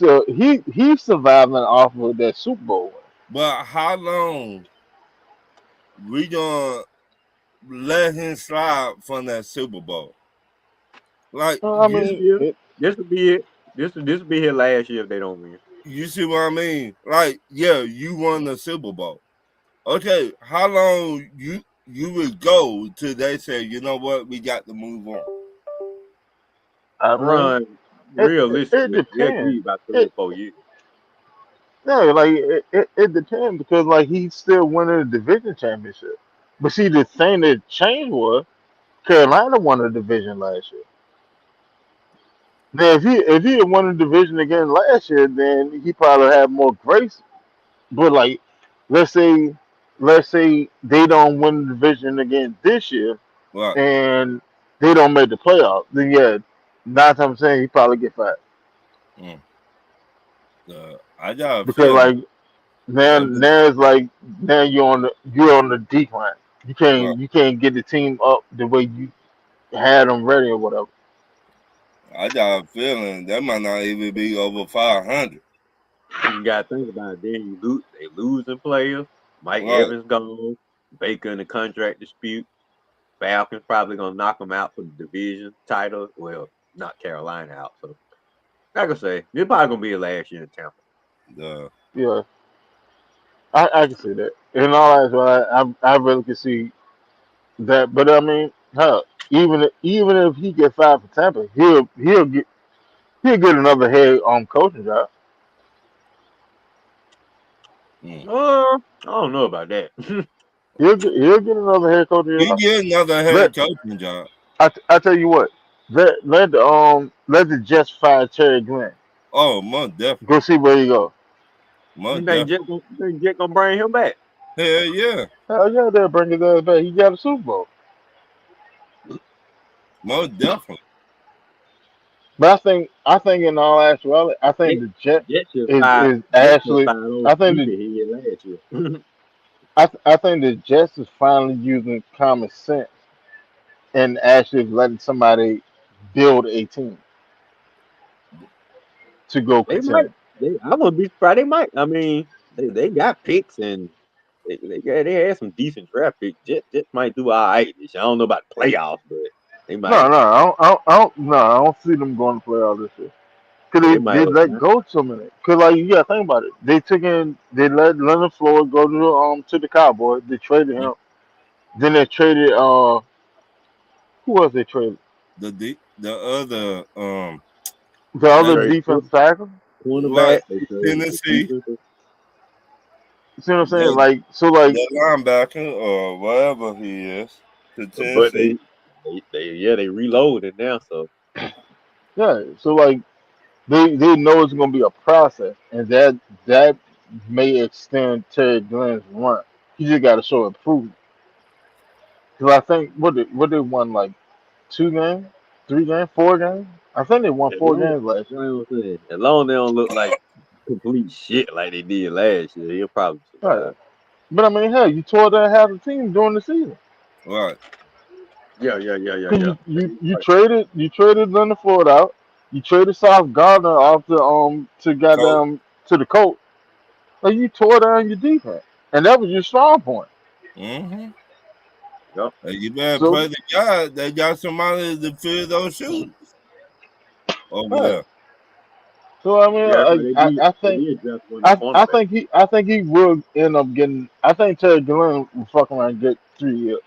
He's surviving off of that Super Bowl win. but how long we gonna let him slide from that Super Bowl? Like I This mean, year, this will be it. This will be his last year if they don't win. you see what I mean? Like, yeah, you won the Super Bowl. Okay, how long you would go till they say, you know what, we got to move on? I mean, Run it realistically, they'll give depends. you about three It or 4 years. No, like it depends because like he's still winning the division championship. But see, the thing that changed was Carolina won the division last year. Now, if he had won the division again last year, then he probably have more grace. But like, let's say let's say they don't win the division again this year, Right. and they don't make the playoffs. Then yeah, 9 times saying he probably get fired Mm. I got a because feeling. like now That, now it's like now you're on the decline. You right. can't you can't get the team up the way you had them ready or whatever. I got a feeling that might not even be over 500. You got to think about it. Then you lose. They losing players. Mike Right. Evans gone. Baker in the contract dispute. Falcons probably gonna knock them out for the division title. Well, not Carolina out. So like I say, it's probably gonna be a last year in Tampa. Uh, Yeah, I can see that. In all that, I really can see that. But I mean, hell, even if he get fired for Tampa, he'll get another head coaching job. mm. I don't know about that. He'll get another head coaching He job. get another Let head coaching job. I tell you what, let the Jets fire Terry Glenn. Oh, most definitely. Go see where he go. you Most think definitely. Jet gonna bring him back? Hell yeah. Hell yeah, they'll bring his ass back. He got a Super Bowl. Most definitely. But I think in all actuality, I think Jet, the Jet Jet should fired. is Jet should actually fired old I think stupid here last year. I think the Jets is finally using common sense and actually letting somebody build a team to go They might. contend. I wouldn't be surprised. They might. I mean, they got picks and they had some decent draft picks. Jet might do all right this year. I don't know about the playoffs, but they No, might. no, I don't see them going to playoff this year. Cause They they might. let go so many. Cause like you gotta think about it. They let Leonard Floyd go to the Cowboys. They traded him. Then they traded who else they traded? The other The They other that trade defense tackle. right cornerback. They trade the Tennessee, defensive. You see what I'm saying? the Like so like the linebacker or whatever he is to But Tennessee. they reloaded now. So yeah. So like They know it's gonna be a process, and that may extend Terry Glenn's run. He just got to show improvement. Because I think what they won like 2 games, 3 games, 4 games. I think they won As 4 games last you year. know what I'm saying? As long as they don't look like complete shit like they did last year, he'll probably survive. Right. But I mean, hell, you tore down half the team during the season. Right. Cause Yeah. Right. you traded Leonard Ford out. You traded South Gardner off to Coach. goddamn to the coach. Like you tore down your defense, and that was your strong point. Mm-hmm. Yep. And you better So, play the guy that got somebody to fill those shoes over right. there. So I mean, Yeah, but I they think did just one the cornerback. I think he will end up getting. I think Terry Glenn will fuck around and get 3 years.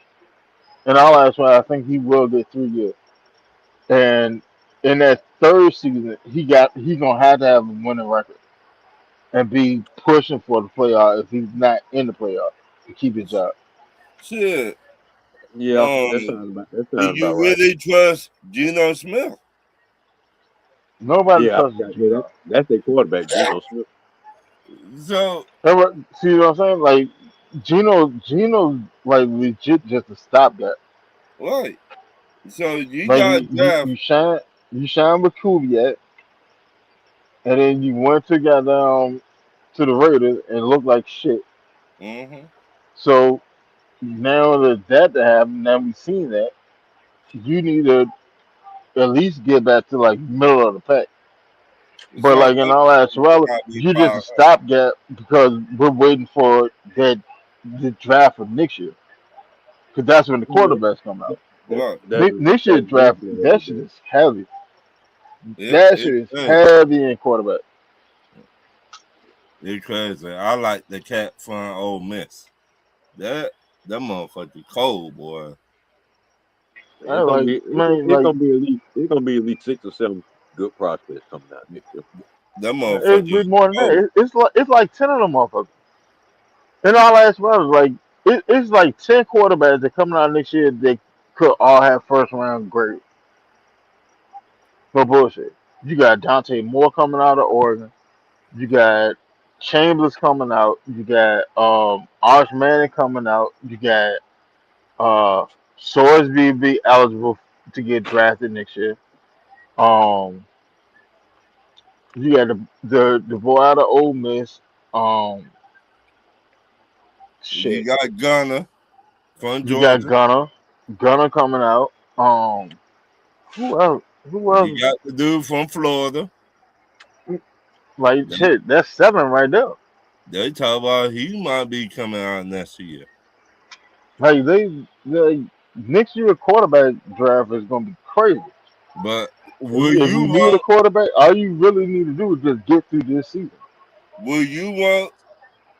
And all that's why I think he will get 3 years. And in that third season, he gonna have to have a winning record and be pushing for the playoff if he's not in the playoff to keep his job. Shit. Yeah, Um, that do sounds about you right. really trust Geno Smith? Nobody Yeah, trusts Gino. that's their quarterback, Geno Smith. So See what I'm saying? Like Gino's like legit just a stopgap. right. So you Like got draft. you shine with Kubiak, and then you went to goddamn to the Raiders and looked like shit. Mm-hmm. So now that to happen, now we seen that you need to at least get back to like middle of the pack. But So like in all actuality, might be you're just a 500. stopgap because we're waiting for that the draft of next year because that's when the Yeah, quarterbacks come out. Right. Next year that's draft exactly what that they shit do. is heavy. That It shit is is. heavy in quarterback. It's crazy. I like the cat from Ole Miss. That motherfucker cold, boy. I like man It's like gonna be at least 6 or 7 good prospects coming out next year. That it'd motherfucker be is more than that. cold. It's like 10 of them motherfuckers. In all actuality, like it's like 10 quarterbacks that coming out next year. They could all have first round grades. No bullshit. You got Dante Moore coming out of Oregon. You got Chambers coming out. You got Arch Manning coming out. You got uh Sorsby be eligible to get drafted next year. Um you got the boy out of Ole Miss. Um You shit. got Gunner from You got Georgia. Gunner coming out. Who else? Who You else? got the dude from Florida. Like They, shit, that's 7 right there. they talk about he might be coming out next year. Like they next year quarterback draft is gonna be crazy. But If you need a quarterback, all you really need to do is just get through this season. will you want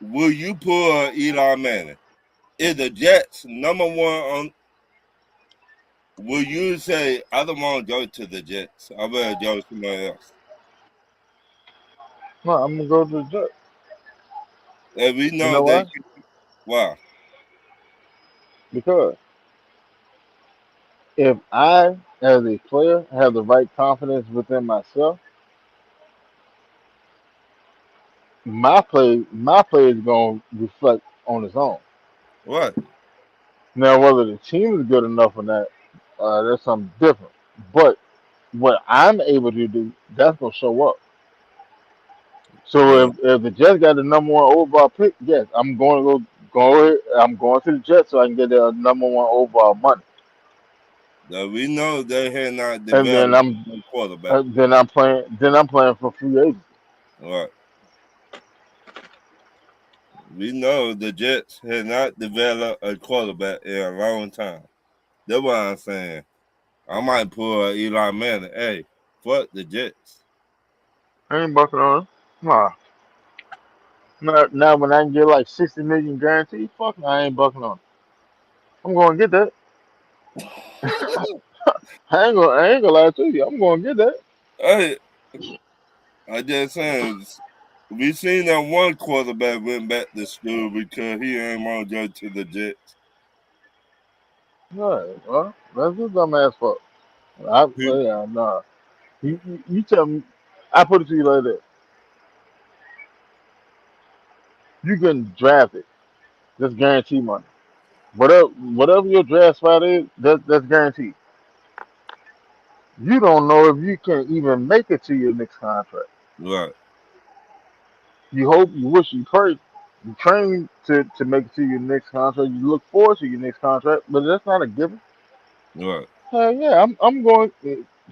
will you pull Eli Manning? Is the Jets number one on will you say I don't want to go to the Jets? I better go to somebody else. No, I'm gonna go to the Jets. And we You know know they why? can wow. Because if I, as a player, have the right confidence within myself, my play is gonna reflect on its own. What? Now, whether the team is good enough or not, that's something different. But what I'm able to do, that's gonna show up. So That, if the Jets got the number one overall pick, yes, I'm going to go ahead. I'm going to the Jets so I can get the number one overall money, that we know they had not and developed a quarterback. then I'm playing for free agents. Right. We know the Jets had not developed a quarterback in a long time. That's what I'm saying. I might pull Eli Manning. Hey, fuck the Jets. I ain't bucking on him. Nah, now when I can get like 60 million guaranteed, fuck, I ain't bucking on him. I'm going to get that. I ain't gonna lie to you. I'm going to get that. Hey, I just saying, we seen that one quarterback went back to school because he ain't want to go to the Jets. All right, well, that's his dumb ass fuck. I He, yeah, nah. You tell me. I put it to you like that. You can draft it. That's guaranteed money. Whatever your draft spot is, that's guaranteed. You don't know if you can even make it to your next contract. Right. You hope, you wish, you pray, you train to make it to your next contract. You look forward to your next contract, but that's not a given. Right. Hell yeah, I'm going.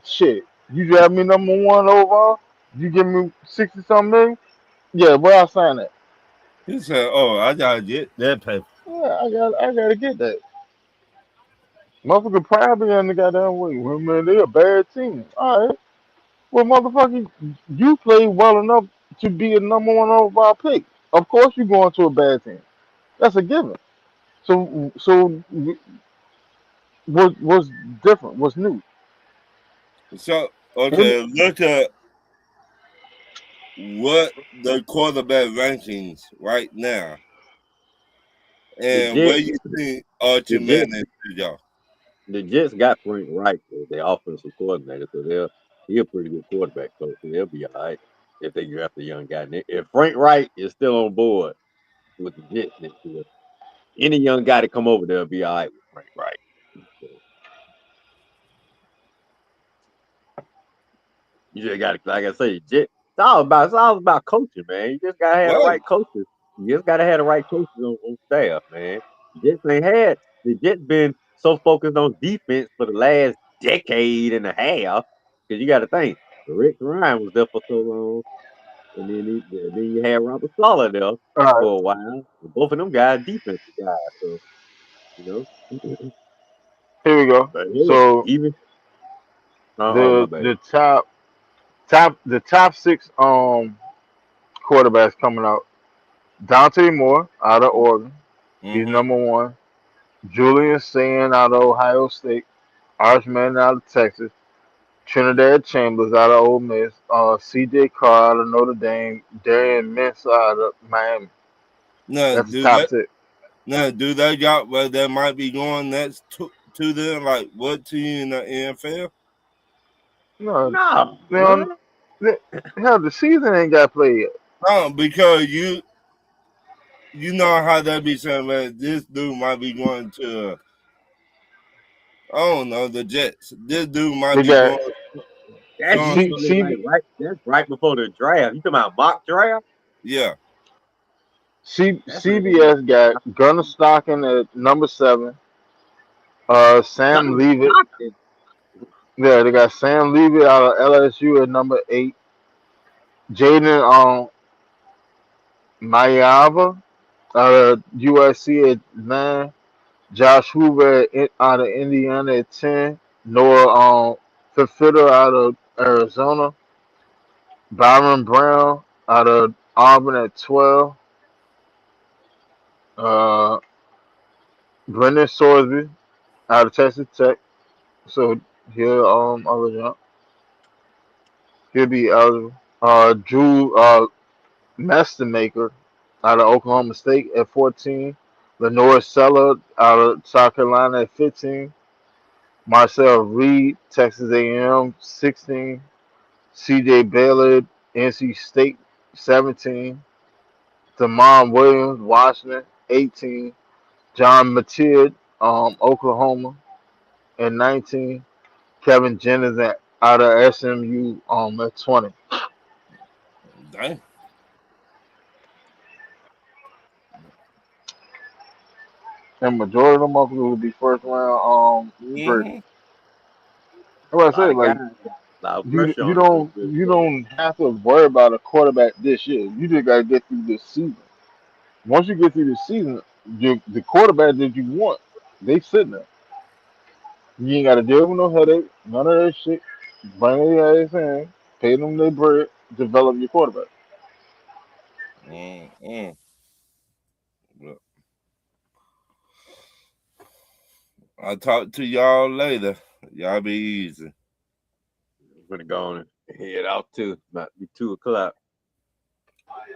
Shit, you draft me number one overall. You give me 60 something million. Yeah, where I sign that? He said, "Oh, I gotta get that paper." Yeah, I gotta get that. Motherfucker probably in the goddamn way. Well, man, they a bad team. All right. Well, motherfucker, you play well enough to be a number one overall pick. Of course, you going to a bad team. That's a given. So what's different? What's new? So And okay, look at what the quarterback rankings right now, the and where Jets, you think Archie the Jets, Manning should go. the Jets got Frank Reich as their offensive coordinator, so he a pretty good quarterback coach. So they'll be all right if they draft a young guy. If Frank Reich is still on board with the Jets next year, any young guy to come over there will be all right with Frank Reich. So you just got to, like I say, it's all about coaching, man. You just gotta have the Right, right coaches. You just gotta have the right coaches on staff, man. The Jets been so focused on defense for the last decade and a half. Because you got to think, Rick Ryan was there for so long, and then you had Robert Sala there All right, for a while. And both of them guys defensive guys, so you know. here we go. But hell, So even my the bad. the top six quarterbacks coming out. Dante Moore out of Oregon. He's mm-hmm. number one. Julian Sand out of Ohio State. Archman out of Texas. Trinidad Chambers out of Ole Miss. C.J. Carr out of Notre Dame. Darian Mintz out of Miami. Now That's the do top that. six. Now do they got where they might be going next to them? Like what team in the NFL? No, No, they don't, man. they, hell, the season ain't got played yet. No, because you know how they be saying, man, this dude might be going to I don't know the Jets. This dude might They be got going That's so C, so. usually like C, that's right before the draft. You talking about mock draft? Yeah. That's like CBS got Gunnar Stockton at number 7. Sam Gunner Leavitt. Stockton. Yeah, they got Sam Leavitt out of LSU at number 8. Jaden Mayava out of USC at 9. Josh Hoover out of Indiana at 10. Noah Fitter out of Arizona. Byron Brown out of Auburn at 12. Uh, Brendan Sorsby out of Texas Tech. So he'll be eligible. Drew Mastermaker out of Oklahoma State at 14. Lenore Seller out of South Carolina at 15. Marcel Reed, Texas A&M, 16. C.J. Baylor, NC State, 17. Damon Williams, Washington, 18. John Mateer, Oklahoma, at 19. Kevin Jennings out of SMU, at 20. Dang. And majority of them motherfuckers will be first round grade. Mm-hmm. That's what I A lot say. of guys Like got a lot of you pressure you on them this don't year, you so don't have to worry about a quarterback this year. You just gotta get through this season. Once you get through the season, the quarterback that you want, they sitting there. You ain't got to deal with no headache, none of that shit. Bring their ass in, pay them their bread, develop your quarterback. Mm-hmm. I'll talk to y'all later. Y'all be easy. I'm gonna go on and head out too. About to be 2 o'clock.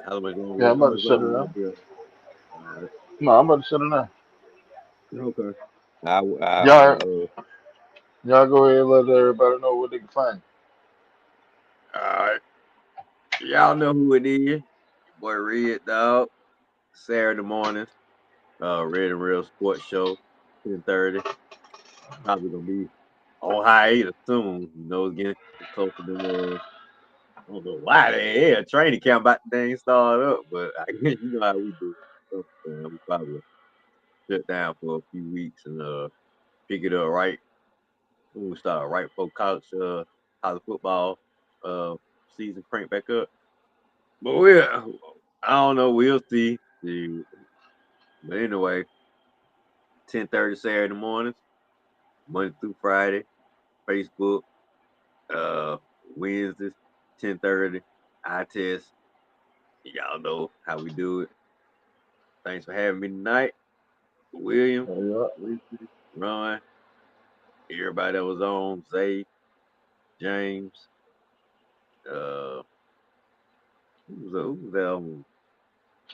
How much Yeah, longer? I'm How about to much shut longer it we down. got there? All right. No, I'm about to shut it down. Okay. I Y'all, y'all go ahead and let everybody know where they can find. all right. Y'all know who it is. Boy Red Dog. Saturday mornings. Red and Real Sports Show. 10:30. Probably gonna be on hiatus soon. You know, it's getting closer to I don't know why the hell training camp about the thing started up, but I guess you know how we do. So, we probably shut down for a few weeks and pick it up right when we start right before college football uh season crank back up. But I don't know, we'll see. But anyway, 10:30 Saturday mornings, Monday through Friday, Facebook, uh Wednesdays, 10:30, I test. Y'all know how we do it. Thanks for having me tonight. William, Yeah. Lucy, Ron, everybody that was on, Zay, James, uh, who was that on?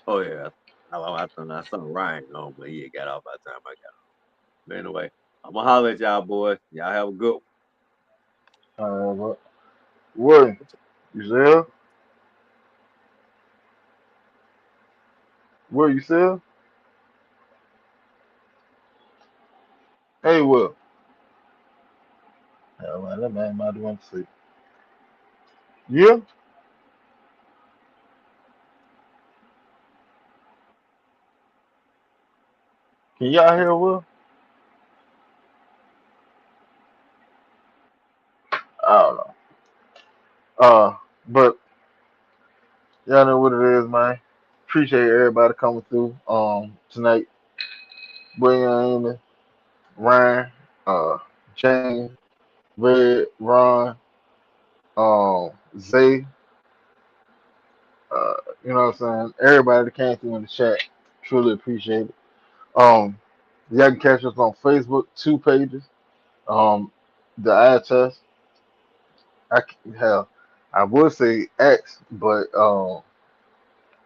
Oh yeah, I saw Ryan on, but he had got off by the time I got on. But anyway, I'm gonna holler at y'all boys. Y'all have a good But William, you there? Will you still? Hey, Will. Yeah, man, that man might want to sleep. Yeah? Can y'all hear Will? I don't know. But y'all know what it is, man. Appreciate everybody coming through. Tonight, William, Amy, Ryan, James, Red, Ron, Zay, uh, you know what I'm saying? Everybody that came through in the chat, truly appreciate it. Um, y'all can catch us on Facebook, 2 pages. The eye test. Hell, I would say X, but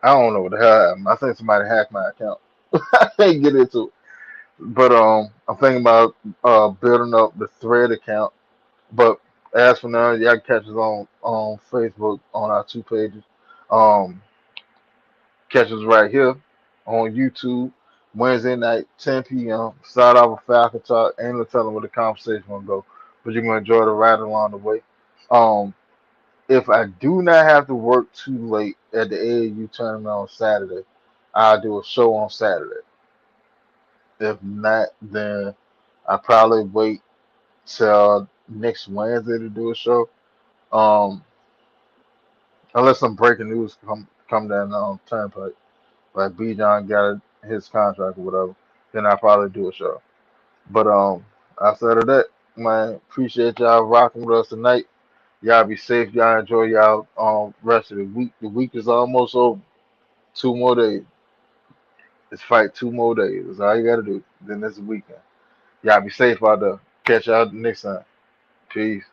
I don't know what the hell happened. I think somebody hacked my account. I can't get into it. But I'm thinking about building up the Thread account. But as for now, y'all can catch us on Facebook on our 2 pages. Um, Catch us right here on YouTube Wednesday night, 10 p.m. Start off with Falcon Talk. Ain't no telling where the conversation gonna go, but you're gonna enjoy the ride along the way. Um, if I do not have to work too late at the AAU tournament on Saturday, I'll do a show on Saturday. If not, then I probably wait till next Wednesday to do a show. Um, unless some breaking news come down on Turnpike, like B John got his contract or whatever, then I probably do a show. But outside of that, man, appreciate y'all rocking with us tonight. Y'all be safe. Y'all enjoy y'all rest of the week. The week is almost over. 2 more days. Let's fight 2 more days. That's all you gotta do. Then it's the weekend. Y'all be safe out there. Catch y'all next time. Peace.